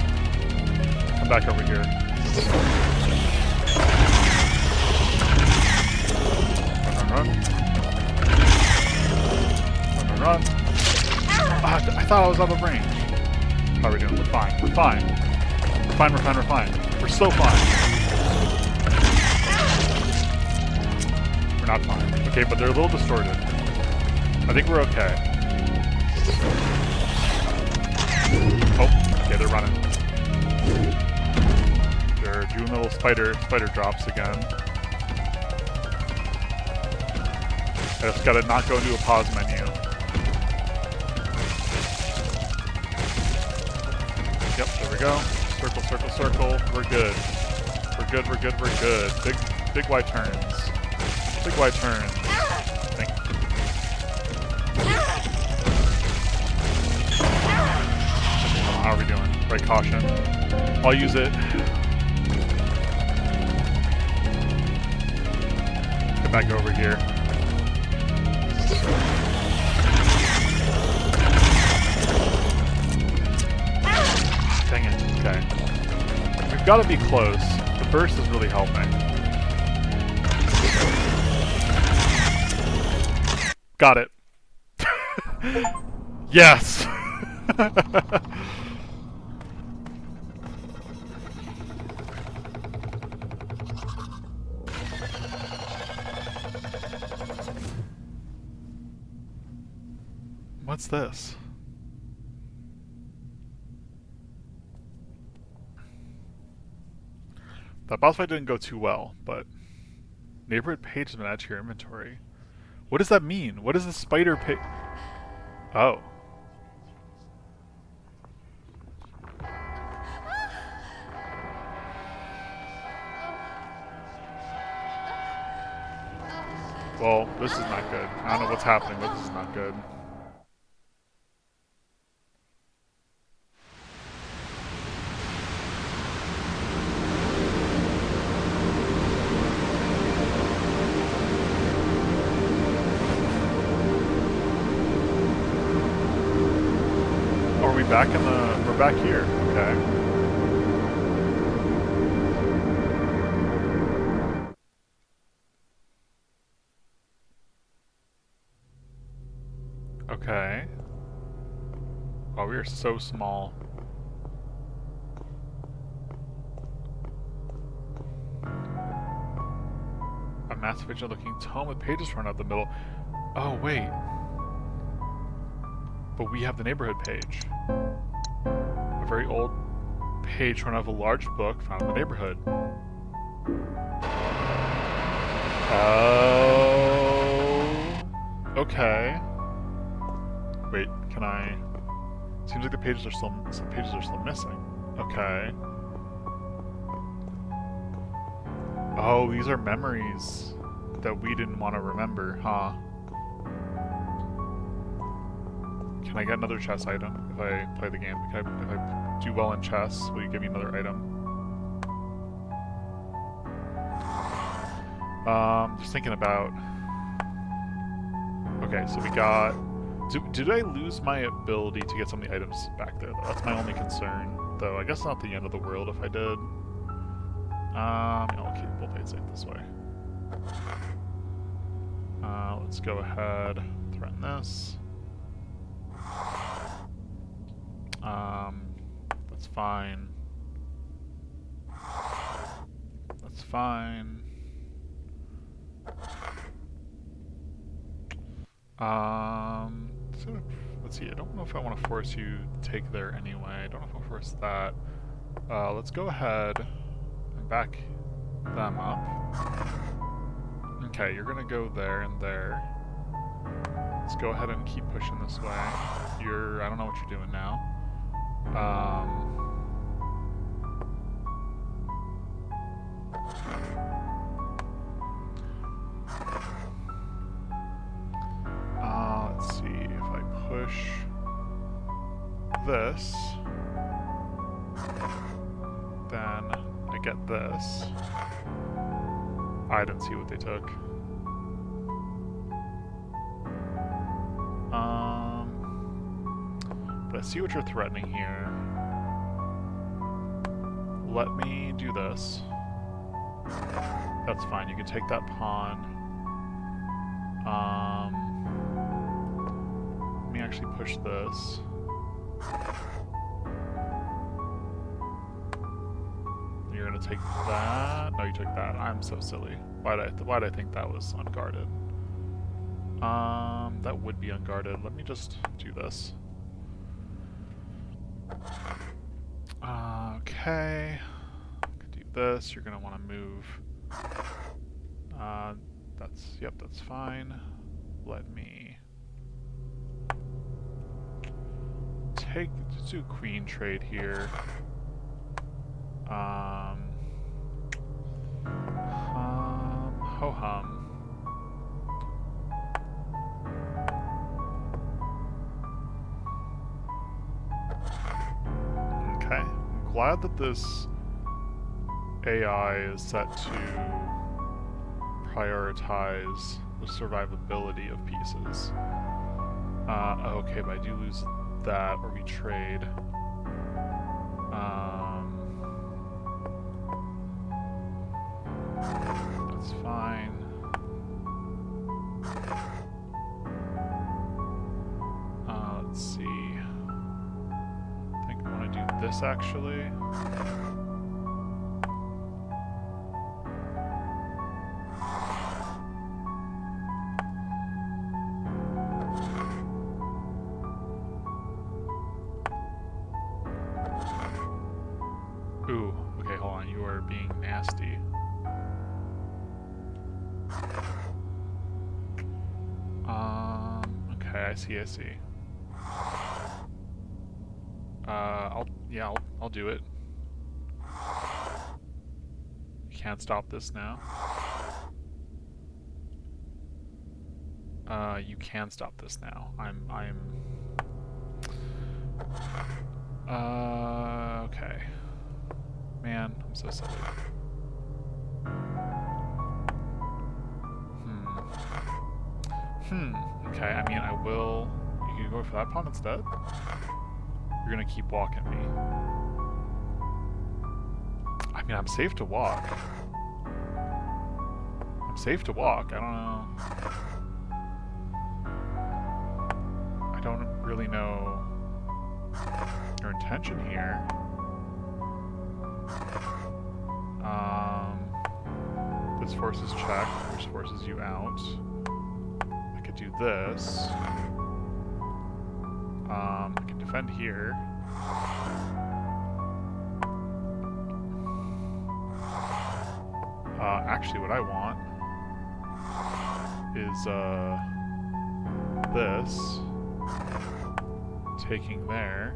Come back over here. Run. Run. Ah, I thought I was out of range. How are we doing? We're fine. We're fine. We're fine, we're fine, we're fine. We're so fine. We're not fine. Okay, but they're a little distorted. I think we're okay. Oh, okay, they're running. They're doing little spider drops again. I just gotta not go into a pause menu. Yep, there we go. Circle, circle, circle. We're good. We're good, we're good, we're good. Big wide turns. Big wide turns. Thank you. How are we doing? Right caution. I'll use it. Get back over here. Dang it. Okay. We've got to be close. The burst is really helping. Got it. Yes! What's this? That boss fight didn't go too well, but neighborhood page has been added to your inventory. What does that mean? What is the spider page? Oh. Well, this is not good. I don't know what's happening, but this is not good. Are we back in the... We're back here. Okay. Okay. Oh, we are so small. A massive looking tome with pages run out the middle. Oh, wait. But we have the neighborhood page. A very old page run out of a large book found in the neighborhood. Oh. Okay. Wait, can I... Seems like the pages are still... Some pages are still missing. Okay. Oh, these are memories that we didn't want to remember, huh? Can I get another chess item if I play the game? If I do well in chess, will you give me another item? Just thinking about... Okay, so we got... Did I lose my ability to get some of the items back there, though? That's my only concern, though. I guess not the end of the world if I did. Yeah, okay, we'll play it safe this way. Let's go ahead, threaten this. That's fine. That's fine. So let's see, I don't know if I want to force you to take there anyway. I don't know if I'll force that. Let's go ahead and back them up. Okay, you're gonna go there and there. Let's go ahead and keep pushing this way. I don't know what you're doing now. Let's see, if I push this, then I get this. I didn't see what they took. But I see what you're threatening here. Let me do this. That's fine, you can take that pawn. Let me actually push this. You're gonna take that? No, you took that. I'm so silly. Why'd I think that was unguarded? That would be unguarded. Let me just do this. Okay. I could do this. You're gonna want to move. That's fine. Let me do queen trade here. Ho-hum. Okay, I'm glad that this AI is set to prioritize the survivability of pieces. Okay, but I do lose that, or we trade. That's fine. Let's see. I think I want to do this actually. Ooh, okay, hold on. You are being nasty. Okay, I see. I'll do it. You can't stop this now. You can stop this now. Okay. Man, I'm so silly. Okay, I mean, I will... You can go for that pawn instead? You're gonna keep walking me. I mean, I'm safe to walk. I'm safe to walk, I don't know... I don't really know your intention here. This forces check, which forces you out. I could do this. I can defend here. Actually, what I want is this. Taking there.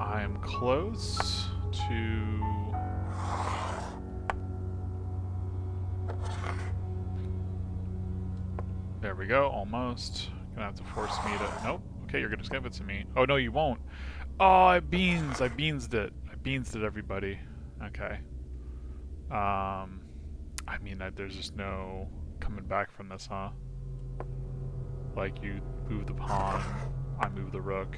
I'm close to... There we go, almost. Gonna have to force me to... Nope. Okay, you're gonna give it to me. Oh, no, you won't. Oh, I beansed it. I beansed it, everybody. Okay. I mean, there's just no coming back from this, huh? Like, you move the pawn, I move the rook.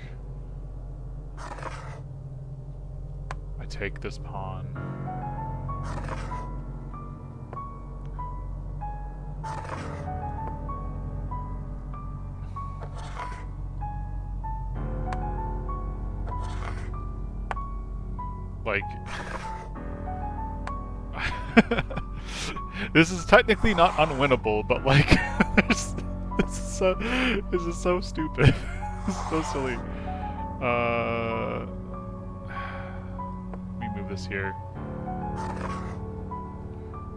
I take this pawn. Like... This is technically not unwinnable, but like... this is so stupid. This is so silly. Let me move this here.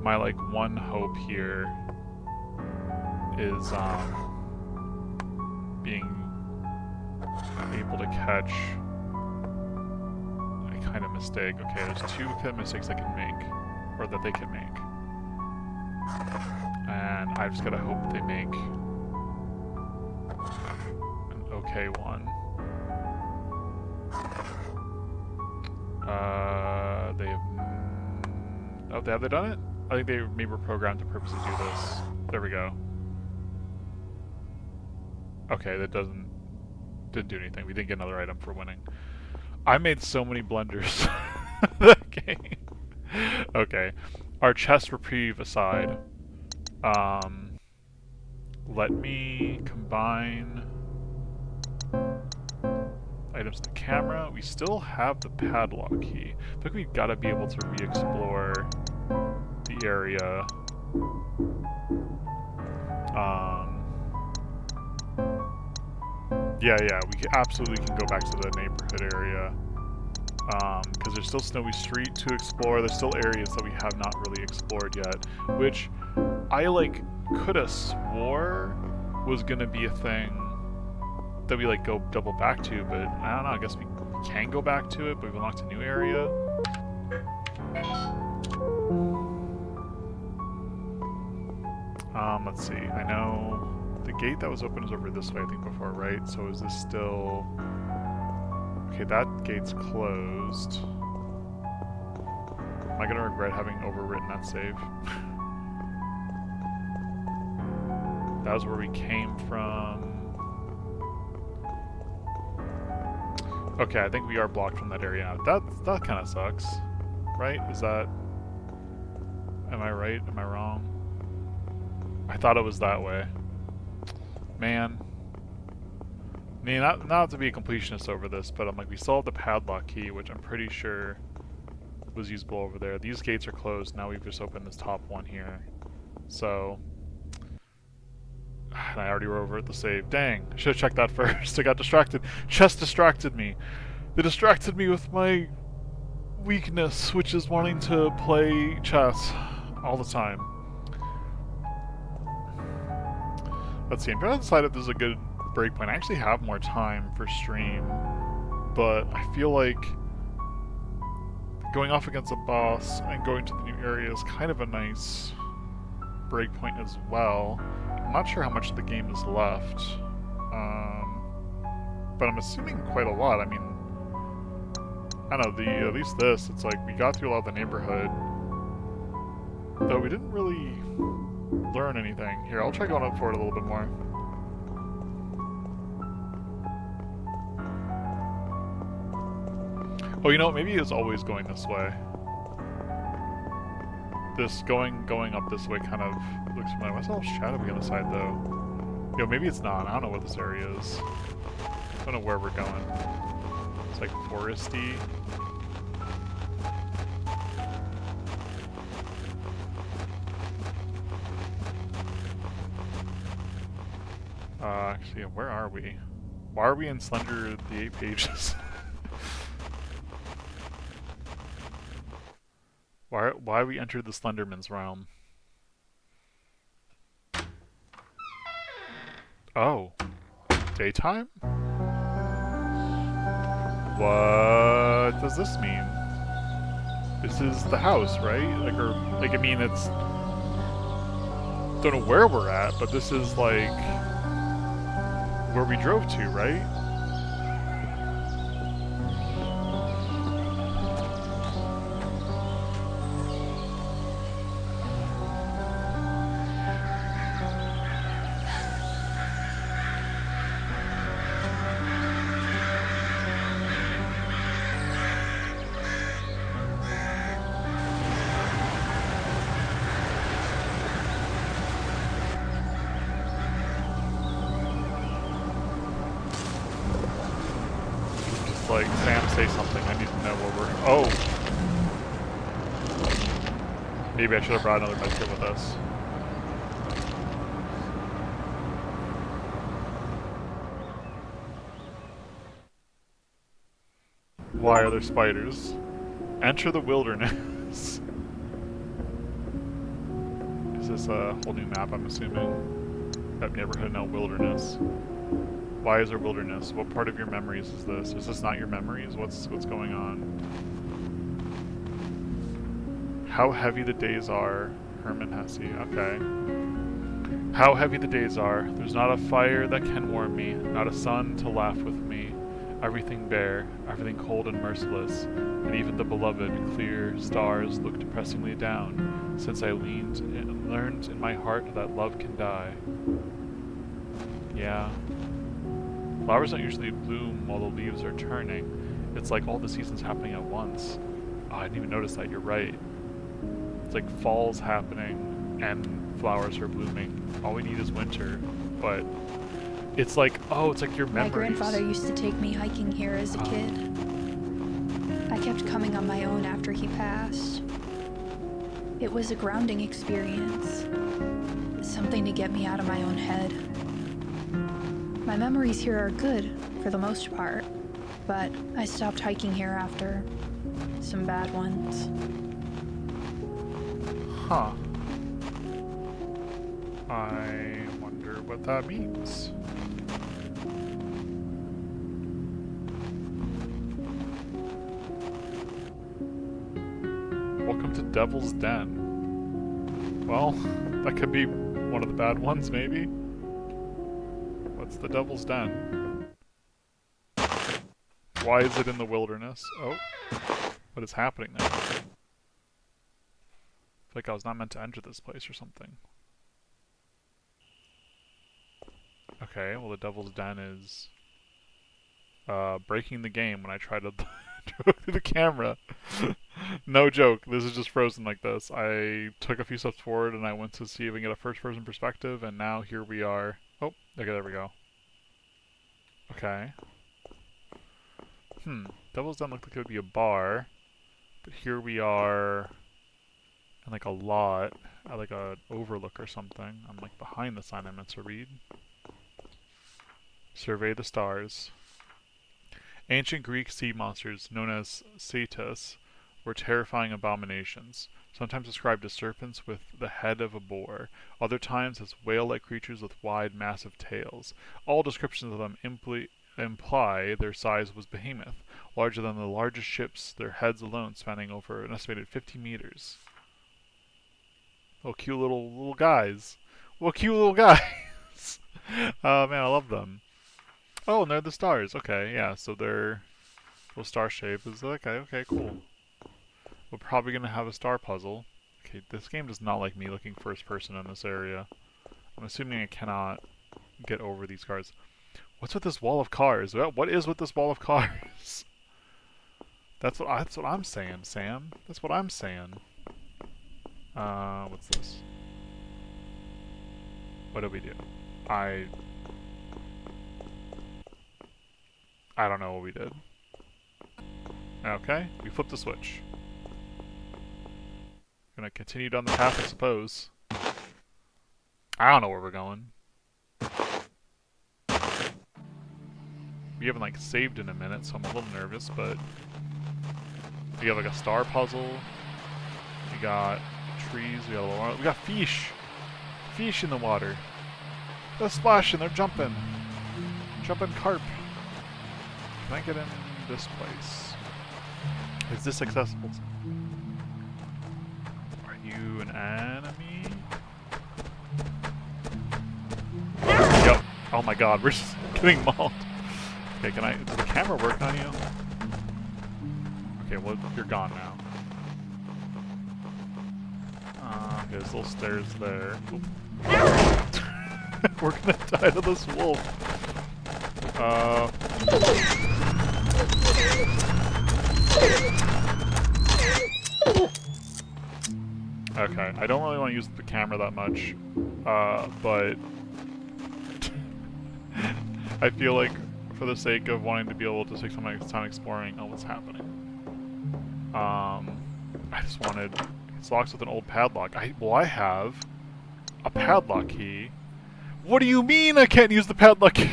My like one hope here is being able to catch a kind of mistake. Okay, there's two kind of mistakes I can make, or that they can make, and I just gotta hope they make an okay one. They have... Oh, have they done it? I think they maybe were programmed to purposely do this. There we go. Okay, that didn't do anything. We didn't get another item for winning. I made so many blunders that game. Okay. Our chess reprieve aside, let me combine items to the camera. We still have the padlock key. I think we've got to be able to re-explore the area. Yeah, we absolutely can go back to the neighborhood area. Because there's still Snowy Street to explore. There's still areas that we have not really explored yet, which I like could have swore was gonna be a thing that we like go double back to, but I don't know, I guess we can go back to it, but we unlocked a new area. Let's see, I know the gate that was open is over this way, I think, before, right? So is this still... Okay, that gate's closed. Am I gonna regret having overwritten that save? That was where we came from. Okay, I think we are blocked from that area. That kind of sucks, right? Is that... Am I right? Am I wrong? I thought it was that way. Man. I mean, not to be a completionist over this, but I'm like, we still have the padlock key, which I'm pretty sure was usable over there. These gates are closed. Now we've just opened this top one here. So... And I already were over at the save. Dang, I should have checked that first. I got distracted. Chess distracted me. They distracted me with my weakness, which is wanting to play chess all the time. Let's see, I'm trying to decide if this is a good breakpoint. I actually have more time for stream, but I feel like going off against a boss and going to the new area is kind of a nice breakpoint as well. I'm not sure how much of the game is left, but I'm assuming quite a lot. I mean, I don't know, at least this, it's like we got through a lot of the neighborhood, though we didn't really learn anything. Here, I'll try going up for it a little bit more. Oh, you know, maybe it's always going this way. This going up this way kind of looks familiar. What's all shadowy on the side, though? Yo, maybe it's not. I don't know what this area is. I don't know where we're going. It's like foresty. Actually, where are we? Why are we in Slender the 8 pages? Why we entered the Slenderman's realm? Oh. Daytime? What does this mean? This is the house, right? Like, I mean, it's... Don't know where we're at, but this is, like... where we drove to, right? like, Sam, say something. I need to know what we're... Oh! Maybe I should have brought another medkit with us. Why are there spiders? Enter the wilderness. Is this a whole new map, I'm assuming? That neighborhood, no wilderness. Why is there wilderness? What part of your memories is this? Is this not your memories? What's going on? How heavy the days are. Herman Hesse. Okay. How heavy the days are. There's not a fire that can warm me. Not a sun to laugh with me. Everything bare. Everything cold and merciless. And even the beloved, clear stars look depressingly down. Since I leaned and learned in my heart that love can die. Yeah. Flowers don't usually bloom while the leaves are turning. It's like all the seasons happening at once. Oh, I didn't even notice that. You're right. It's like fall's happening and flowers are blooming. All we need is winter. But it's like, oh, it's like your memories. My grandfather used to take me hiking here as a kid. I kept coming on my own after he passed. It was a grounding experience. Something to get me out of my own head. My memories here are good, for the most part, but I stopped hiking here after some bad ones. Huh. I wonder what that means. Welcome to Devil's Den. Well, that could be one of the bad ones, maybe? What's the Devil's Den? Why is it in the wilderness? Oh. What is happening there? I feel like I was not meant to enter this place or something. Okay, well the Devil's Den is breaking the game when I try to go through the camera. No joke, this is just frozen like this. I took a few steps forward and I went to see if we can get a first-person perspective, and now here we are. Oh, okay, there we go. Okay. Devil's Den looked like it would be a bar, but here we are in like a lot, at like a overlook or something. I'm like behind the sign I meant to read. Survey the stars. Ancient Greek sea monsters, known as satyrs, were terrifying abominations, sometimes described as serpents with the head of a boar, other times as whale-like creatures with wide, massive tails. All descriptions of them imply their size was behemoth, larger than the largest ships, their heads alone spanning over an estimated 50 meters. Oh, cute little guys. Well, cute little guys. Man, I love them. Oh, and they're the stars. Okay, yeah, so their little star shape is okay, cool. We're probably gonna have a star puzzle. Okay, this game does not like me looking first person in this area. I'm assuming I cannot get over these cars. What's with this wall of cars? What is with this wall of cars? That's what I'm saying, Sam. That's what I'm saying. What's this? What do we do? I don't know what we did. Okay, we flipped the switch. Gonna continue down the path, I suppose. I don't know where we're going. We haven't like saved in a minute, so I'm a little nervous, but we have like a star puzzle. We got trees, we got fish! Fish in the water. They're splashing, they're jumping. Jumping carp. Can I get in this place? Is this accessible? Are you an enemy? Yep. Oh my god, we're just getting mauled. Okay, does the camera work on you? Okay, well, you're gone now. Okay, there's little stairs there. We're gonna die to this wolf. Okay, I don't really want to use the camera that much, but I feel like for the sake of wanting to be able to take some time exploring on what's happening. I just wanted... It's locked with an old padlock. I have a padlock key. What do you mean I can't use the padlock key?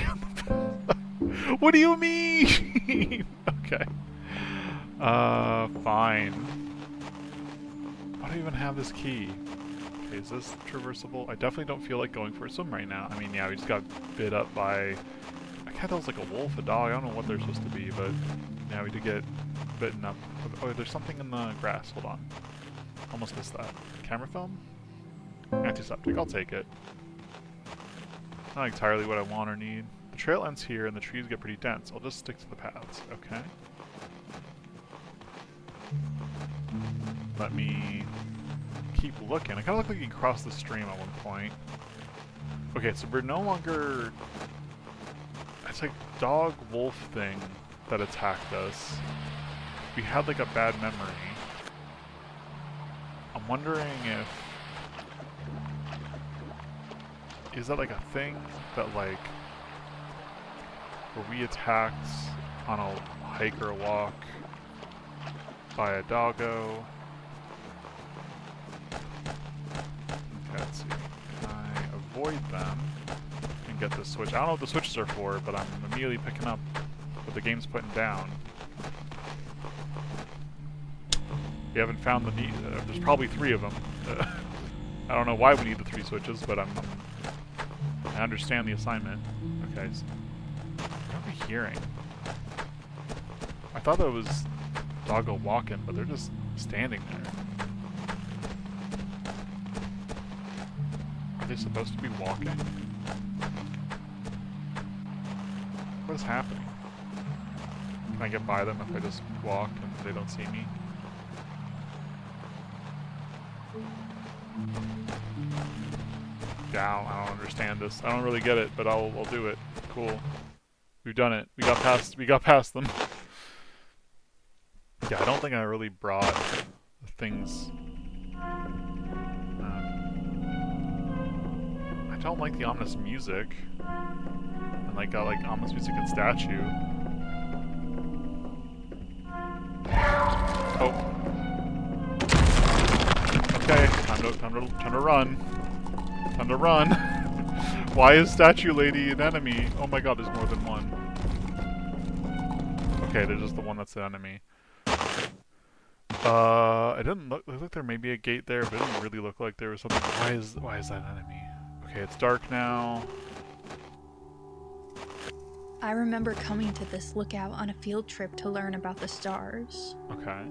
What do you mean? Okay. Fine. Why do I even have this key? Okay, is this traversable? I definitely don't feel like going for a swim right now. I mean, yeah, we just got bit up by... I can't tell if it's like a wolf, a dog, I don't know what they're supposed to be, but... Yeah, we did get bitten up. Oh, there's something in the grass. Hold on. Almost missed that. Camera film? Antiseptic. I'll take it. Not entirely what I want or need. The trail ends here and the trees get pretty dense. I'll just stick to the paths. Okay. Let me keep looking. I kind of look like you can cross the stream at one point. Okay, so we're no longer... It's like dog-wolf thing that attacked us. We had like a bad memory. I'm wondering if... Is that like a thing that like... Were we attacked on a hike or a walk by a doggo? Okay, let's see. Can I avoid them and get this switch? I don't know what the switches are for, but I'm immediately picking up what the game's putting down. We haven't found the need. There's probably 3 of them. I don't know why we need the 3 switches, but I understand the assignment. Okay, so what are we hearing? I thought that was doggo walking, but they're just standing there. Are they supposed to be walking? What is happening? Can I get by them if I just walk and they don't see me? Yeah, I don't understand this. I don't really get it, but I'll do it. Cool. We've done it. We got past them. Yeah, I don't think I really brought things. I don't like the ominous music. And like got like ominous music and statue. Oh. Okay, time to run. Time to run. Why is Statue Lady an enemy? Oh my god, there's more than one. Okay, there's just the one that's the enemy. It didn't look like there may be a gate there, but it didn't really look like there was something. Why is that an enemy? Okay, it's dark now. I remember coming to this lookout on a field trip to learn about the stars. Okay.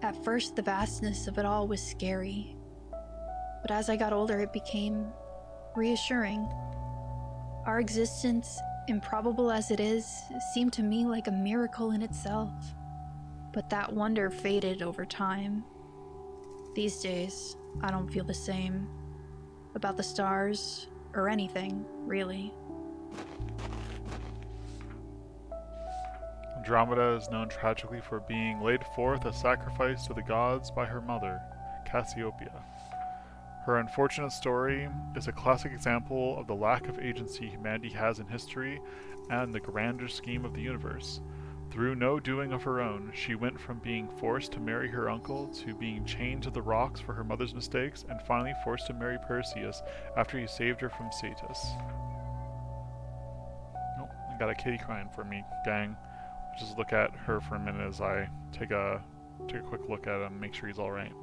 At first, the vastness of it all was scary. But as I got older, it became reassuring. Our existence, improbable as it is, seemed to me like a miracle in itself. But that wonder faded over time. These days, I don't feel the same about the stars or anything, really. Andromeda is known tragically for being laid forth as sacrifice to the gods by her mother, Cassiopeia. Her unfortunate story is a classic example of the lack of agency humanity has in history and the grander scheme of the universe. Through no doing of her own, she went from being forced to marry her uncle to being chained to the rocks for her mother's mistakes and finally forced to marry Perseus after he saved her from Cetus. Oh, I got a kitty crying for me, gang. Just look at her for a minute as I take a quick look at him, make sure he's alright.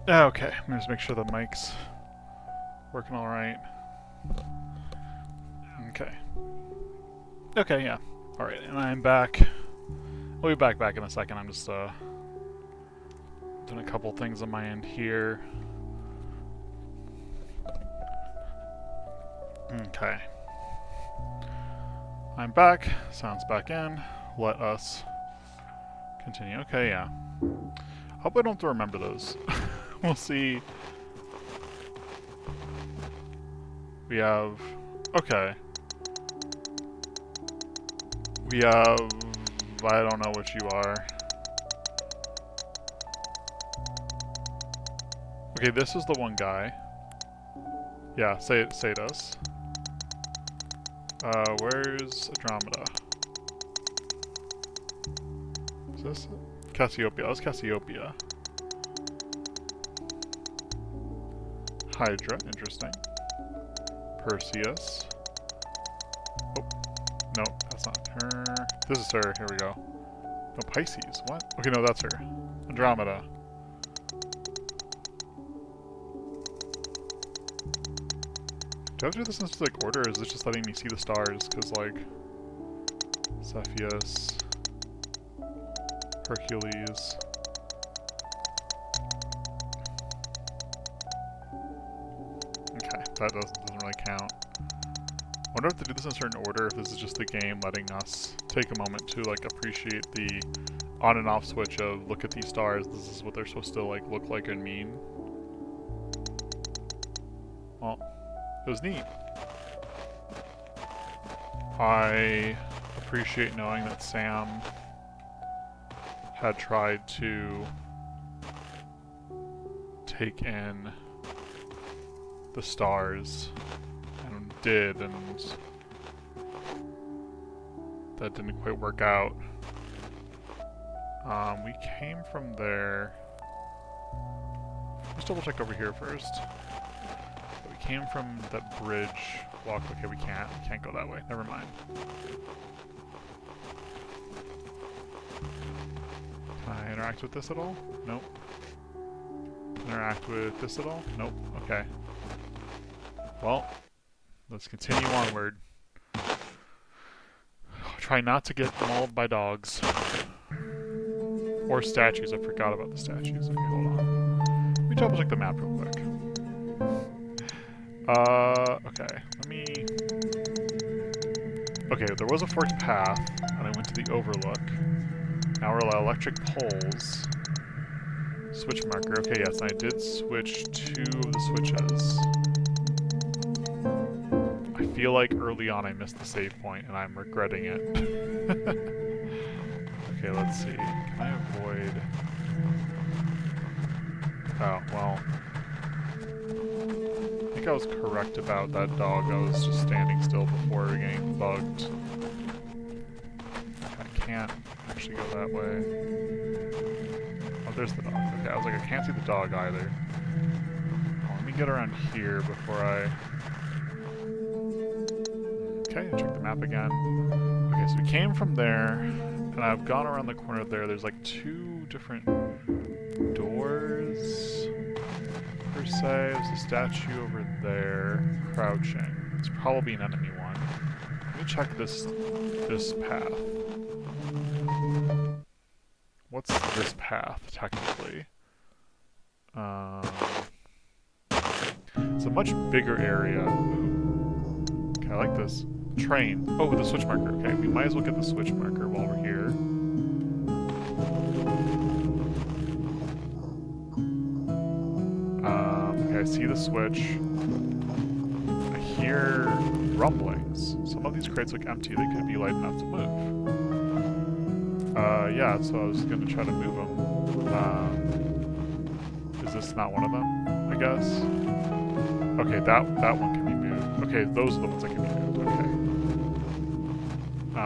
Okay, let me just make sure the mic's working alright. Okay. Okay, yeah. Alright, and I'm back. We'll be back in a second. I'm just doing a couple things on my end here. Okay. I'm back. Sound's back in. Let us continue. Okay, yeah. Hope I don't have to remember those. We'll see. We have... Okay. We have... I don't know what you are. Okay, this is the one guy. Yeah, Sados. Where's Andromeda? Is this Cassiopeia? That was Cassiopeia. Hydra, interesting. Perseus. Oh, no, that's not her. This is her, here we go. No, Pisces, what? Okay, no, that's her. Andromeda. Do I have to do this in specific order, or is this just letting me see the stars? Because, like, Cepheus, Hercules. Okay, that doesn't really count. I wonder if to do this in a certain order, if this is just the game letting us take a moment to, like, appreciate the on and off switch of, look at these stars, this is what they're supposed to, like, look like and mean. Well, it was neat. I appreciate knowing that Sam had tried to take in the stars and did, and that didn't quite work out. We came from there. Let's double check over here first. We came from that bridge walk. Okay, we can't go that way. Never mind. Can I interact with this at all? Nope. Interact with this at all? Nope. Okay. Well, let's continue onward. Try not to get mauled by dogs. Or statues. I forgot about the statues. Okay, hold on. Let me double check the map real quick. Okay. Let me... Okay, there was a forked path, and I went to the overlook. Now we're at electric poles. Switch marker. Okay, yes, and I did switch 2 of the switches. I feel like early on I missed the save point, and I'm regretting it. Okay, let's see. Can I avoid... Oh, well... I think I was correct about that dog. I was just standing still before getting bugged. I can't actually go that way. Oh, there's the dog. Okay, I was like, I can't see the dog either. Oh, let me get around here before I... Okay, check the map again. Okay, so we came from there, and I've gone around the corner there. There's like 2 different doors, per se. There's a statue over there, crouching. It's probably an enemy one. Let me check this path. What's this path, technically? It's a much bigger area. Ooh. Okay, I like this. Train. Oh, the switch marker. Okay, we might as well get the switch marker while we're here. Okay, I see the switch. I hear rumblings. Some of these crates look empty. They could be light enough to move. Yeah, so I was gonna try to move them. Is this not one of them, I guess? Okay, that one can be moved. Okay, those are the ones that can be moved. Okay. I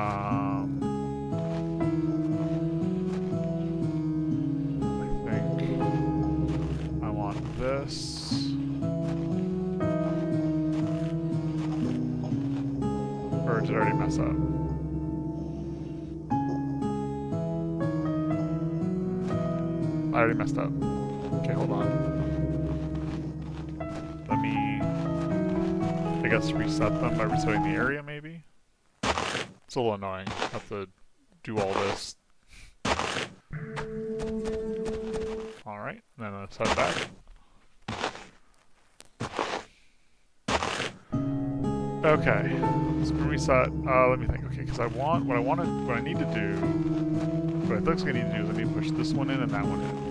think I want this. Or did I already mess up? I already messed up. Okay, hold on. guess reset them by resetting the area, maybe? It's a little annoying. Have to do all this. Alright, then let's head back. Okay, it's been reset. Let me think. Okay, because what I need to do, what I think I need to do is I need to push this one in and that one in.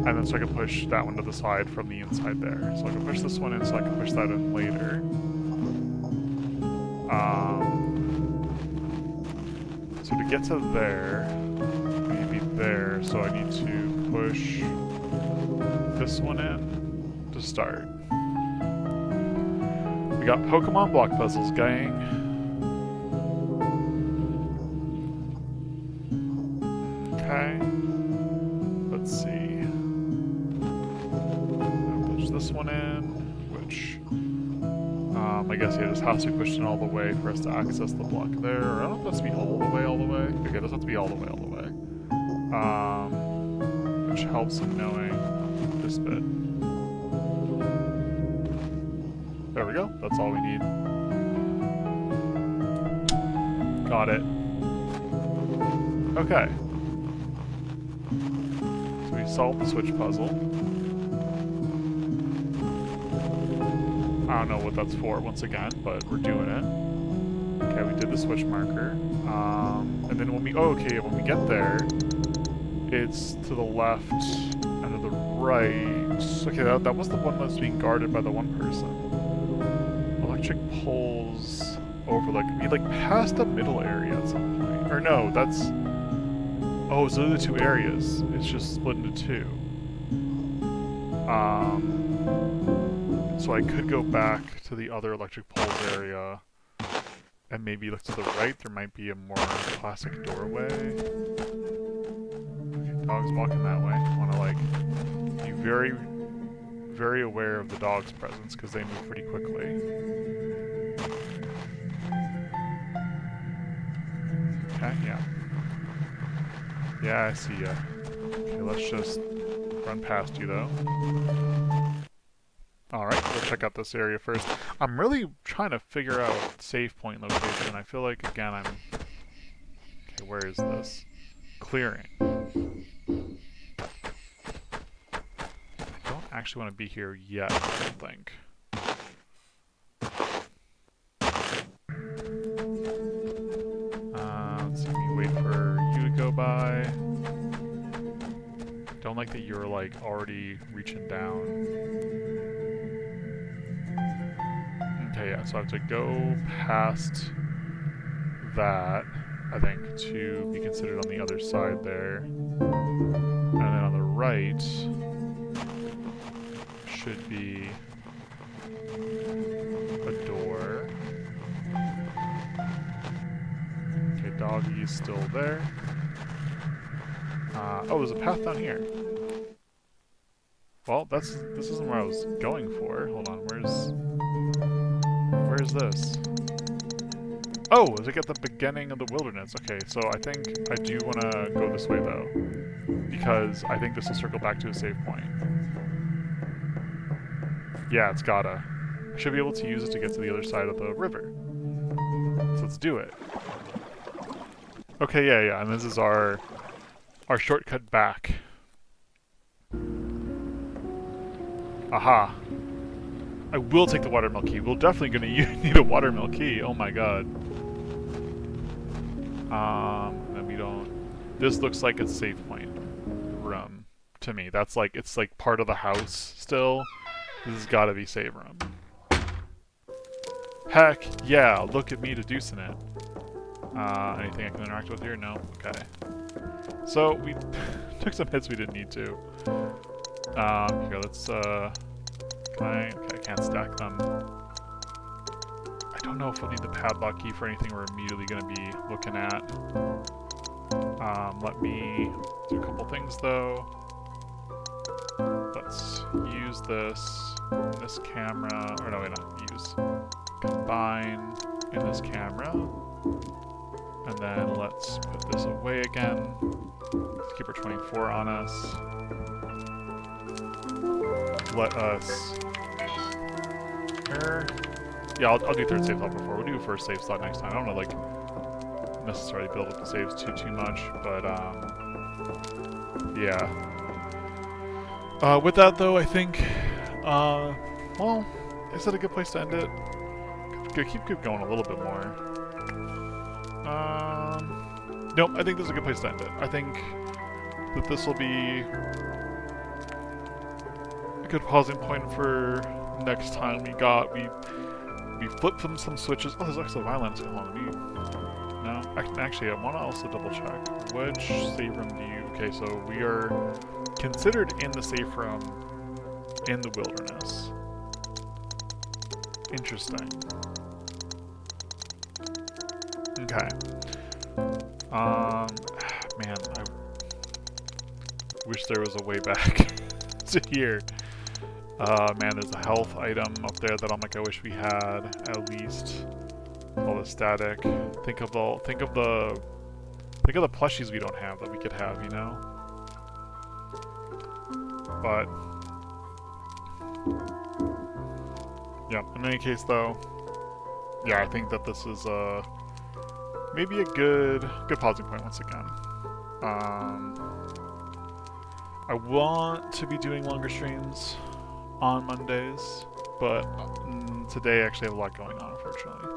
And then so I can push that one to the side from the inside there. So I can push this one in so I can push that in later. So to get to there, maybe there, so I need to push this one in to start. We got Pokemon block puzzles, gang. Okay. Let's see. I'll push this one in, which I guess yeah, this has to be pushed in all the way for us to access the block there. Or I don't know if it has to be all the way, all the way. Okay, it does have to be all the way, all the way. Which helps in knowing this bit. There we go. That's all we need. Got it. Okay. So we solved the switch puzzle. I don't know what that's for once again, but we're doing it. Okay, we did the switch marker. And then when we when we get there, it's to the left and to the right. Okay, that was the one that was being guarded by the one person. Electric poles over we passed a middle area at some point. Or no, that's oh, so those are the two areas. It's just split into two. So I could go back to the other electric poles area and maybe look to the right. There might be a more classic doorway. Okay, dog's walking that way. I want to be very, very aware of the dog's presence because they move pretty quickly. Okay, yeah. Yeah, I see ya. Okay, let's just run past you though. Alright, we'll check out this area first. I'm really trying to figure out save point location. I feel like, again, okay, where is this? Clearing. I don't actually want to be here yet, I don't think. Let's see, we wait for you to go by. Don't like that you're, already reaching down. Okay, yeah, so I have to go past that, I think, to be considered on the other side there. And then on the right should be a door. Okay, doggy's still there. Oh, there's a path down here. Well, this isn't where I was going for. Hold on, where's this? Oh, is it at the beginning of the wilderness? Okay, so I think I do want to go this way, though. Because I think this will circle back to a save point. Yeah, it's gotta. I should be able to use it to get to the other side of the river. So let's do it. Okay, yeah, and this is our shortcut back. Aha. I will take the watermill key. We're definitely going to need a watermill key. Oh my god. Then we don't... This looks like a save point room to me. That's it's part of the house still. This has got to be save room. Heck yeah, look at me deducing it. Anything I can interact with here? No? Okay. So, we took some hits we didn't need to. Here, let's, okay, I can't stack them. I don't know if we'll need the padlock key for anything we're immediately going to be looking at. Let me do a couple things, though. Let's use this camera, or no, wait, not use. Combine in this camera. And then let's put this away again. Let's keep our 24 on us. Let us Yeah, I'll do third save slot before. We'll do first save slot next time. I don't want to, like, necessarily build up the saves too much, but, yeah. With that, though, I think, well, is that a good place to end it? Keep going a little bit more. Nope, I think this is a good place to end it. I think that this will be a good pausing point for next time. We flipped from some switches. Oh, there's actually violence. Hold on, no, actually, I want to also double check which save room do you. Okay, so we are considered in the safe room in the wilderness. Interesting. Okay. Man, I wish there was a way back to here. Man, there's a health item up there that I'm like, I wish we had at least. All the static. Think of the plushies we don't have that we could have, you know. But yeah. In any case, though, yeah, I think that this is maybe a good pausing point once again. I want to be doing longer streams on Mondays, but today I actually have a lot going on, unfortunately.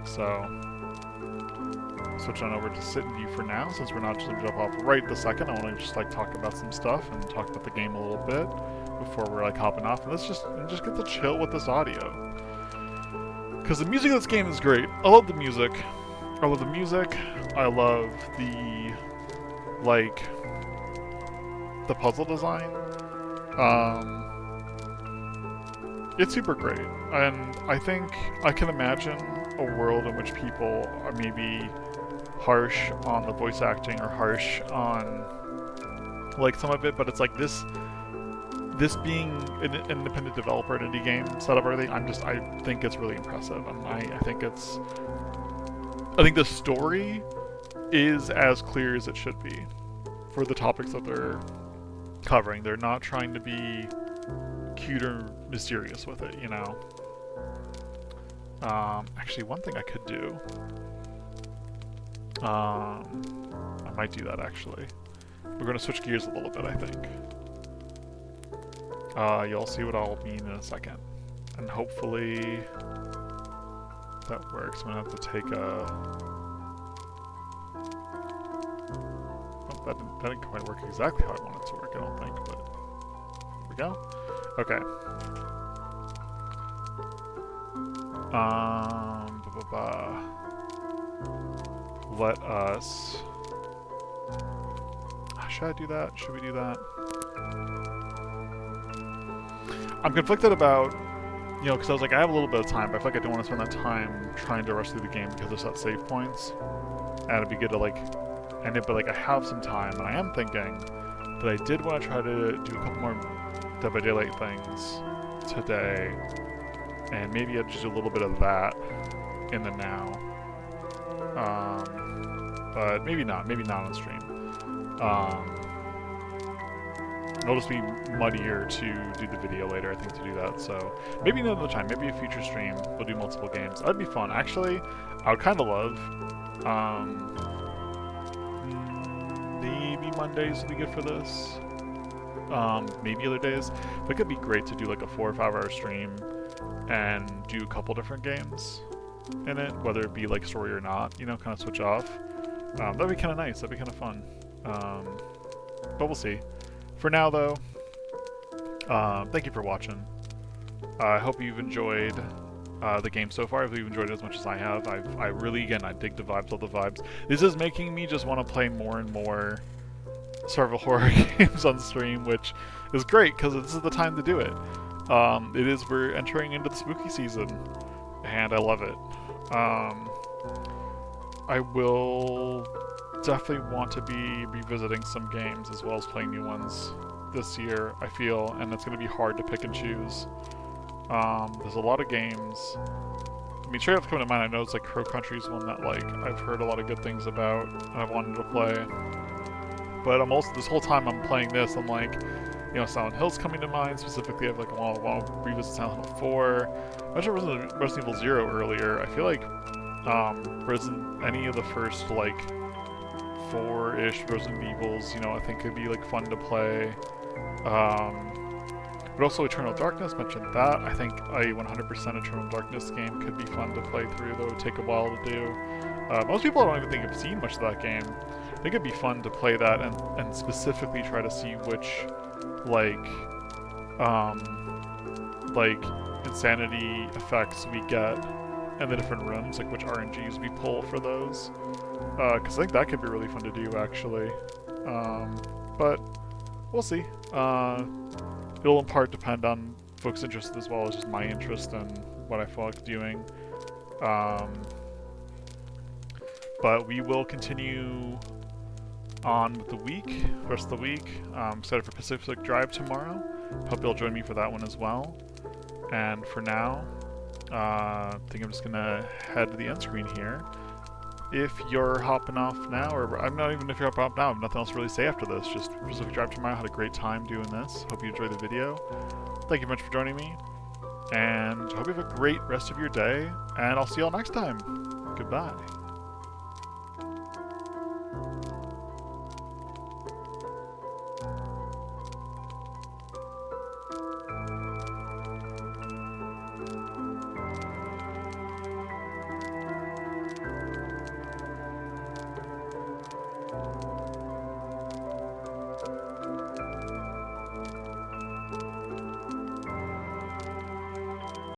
So, switch on over to Sit and View for now, since we're not just going to jump off right this second. I want to just like talk about some stuff and talk about the game a little bit before we're like hopping off. And let's just get to chill with this audio. Because the music of this game is great. I love the music. I love the music. I love the, like, the puzzle design. It's super great. And I think I can imagine a world in which people are maybe harsh on the voice acting or harsh on, like, some of it, but it's like this being an independent developer, an indie game setup, everything, I think it's really impressive, and I think the story is as clear as it should be for the topics that they're covering. They're not trying to be cute or mysterious with it, you know. Actually, one thing I could do, I might do that actually. We're going to switch gears a little bit, I think. You'll see what I'll mean in a second. And hopefully that works. I'm going to have to take a... Oh, that didn't quite work exactly how I wanted it to work, I don't think, but... There we go. Okay. Let us... Should I do that? Should we do that? I'm conflicted about, you know, because I was like, I have a little bit of time, but I feel like I don't want to spend that time trying to rush through the game because there's that save points. And it'd be good to, like, end it, but, like, I have some time, and I am thinking that I did want to try to do a couple more Dead by Daylight things today. And maybe I'd just do a little bit of that in the now. But maybe not on stream. It'll just be muddier to do the video later, I think, to do that. So maybe another time, maybe a future stream, we'll do multiple games. That'd be fun. Actually, I would kind of love, maybe Mondays would be good for this. Maybe other days. But it could be great to do like a 4 or 5 hour stream and do a couple different games in it, whether it be like story or not, you know, kind of switch off. That'd be kind of nice. That'd be kind of fun. But we'll see. For now, though, thank you for watching. I hope you've enjoyed the game so far. If you've enjoyed it as much as I have, I really, again, I dig the vibes, all the vibes. This is making me just want to play more and more survival horror games on stream, which is great because this is the time to do it. We're entering into the spooky season, and I love it. I will definitely want to be revisiting some games as well as playing new ones this year, I feel, and it's going to be hard to pick and choose. There's a lot of games. I mean, straight off coming to mind, I know it's like Crow Country is one that like I've heard a lot of good things about and I've wanted to play. But I'm also, this whole time I'm playing this, I'm like, You know, Silent Hill's coming to mind. Specifically, I've like I want to revisit Silent Hill 4. I mentioned Resident Evil 0 earlier. I feel like any of the first like 4-ish Resident Evils, you know, I think could be like fun to play. But also Eternal Darkness, mentioned that. I think a 100% Eternal Darkness game could be fun to play through, though it would take a while to do. Most people I don't even think have seen much of that game. I think it'd be fun to play that and specifically try to see which, like insanity effects we get in the different rooms, like which RNGs we pull for those. Because I think that could be really fun to do, actually. But we'll see. It'll in part depend on folks' interest as well as just my interest and what I feel like doing. But we will continue on with the rest of the week. I'm excited for Pacific Drive tomorrow. Hope you'll join me for that one as well. And for now, I think I'm just gonna head to the end screen here. If you're hopping off now, or I'm not even if you're hopping off now, I have nothing else to really say after this. Just Pacific Drive tomorrow. Had a great time doing this. Hope you enjoyed the video. Thank you much for joining me, and hope you have a great rest of your day. And I'll see y'all next time. Goodbye.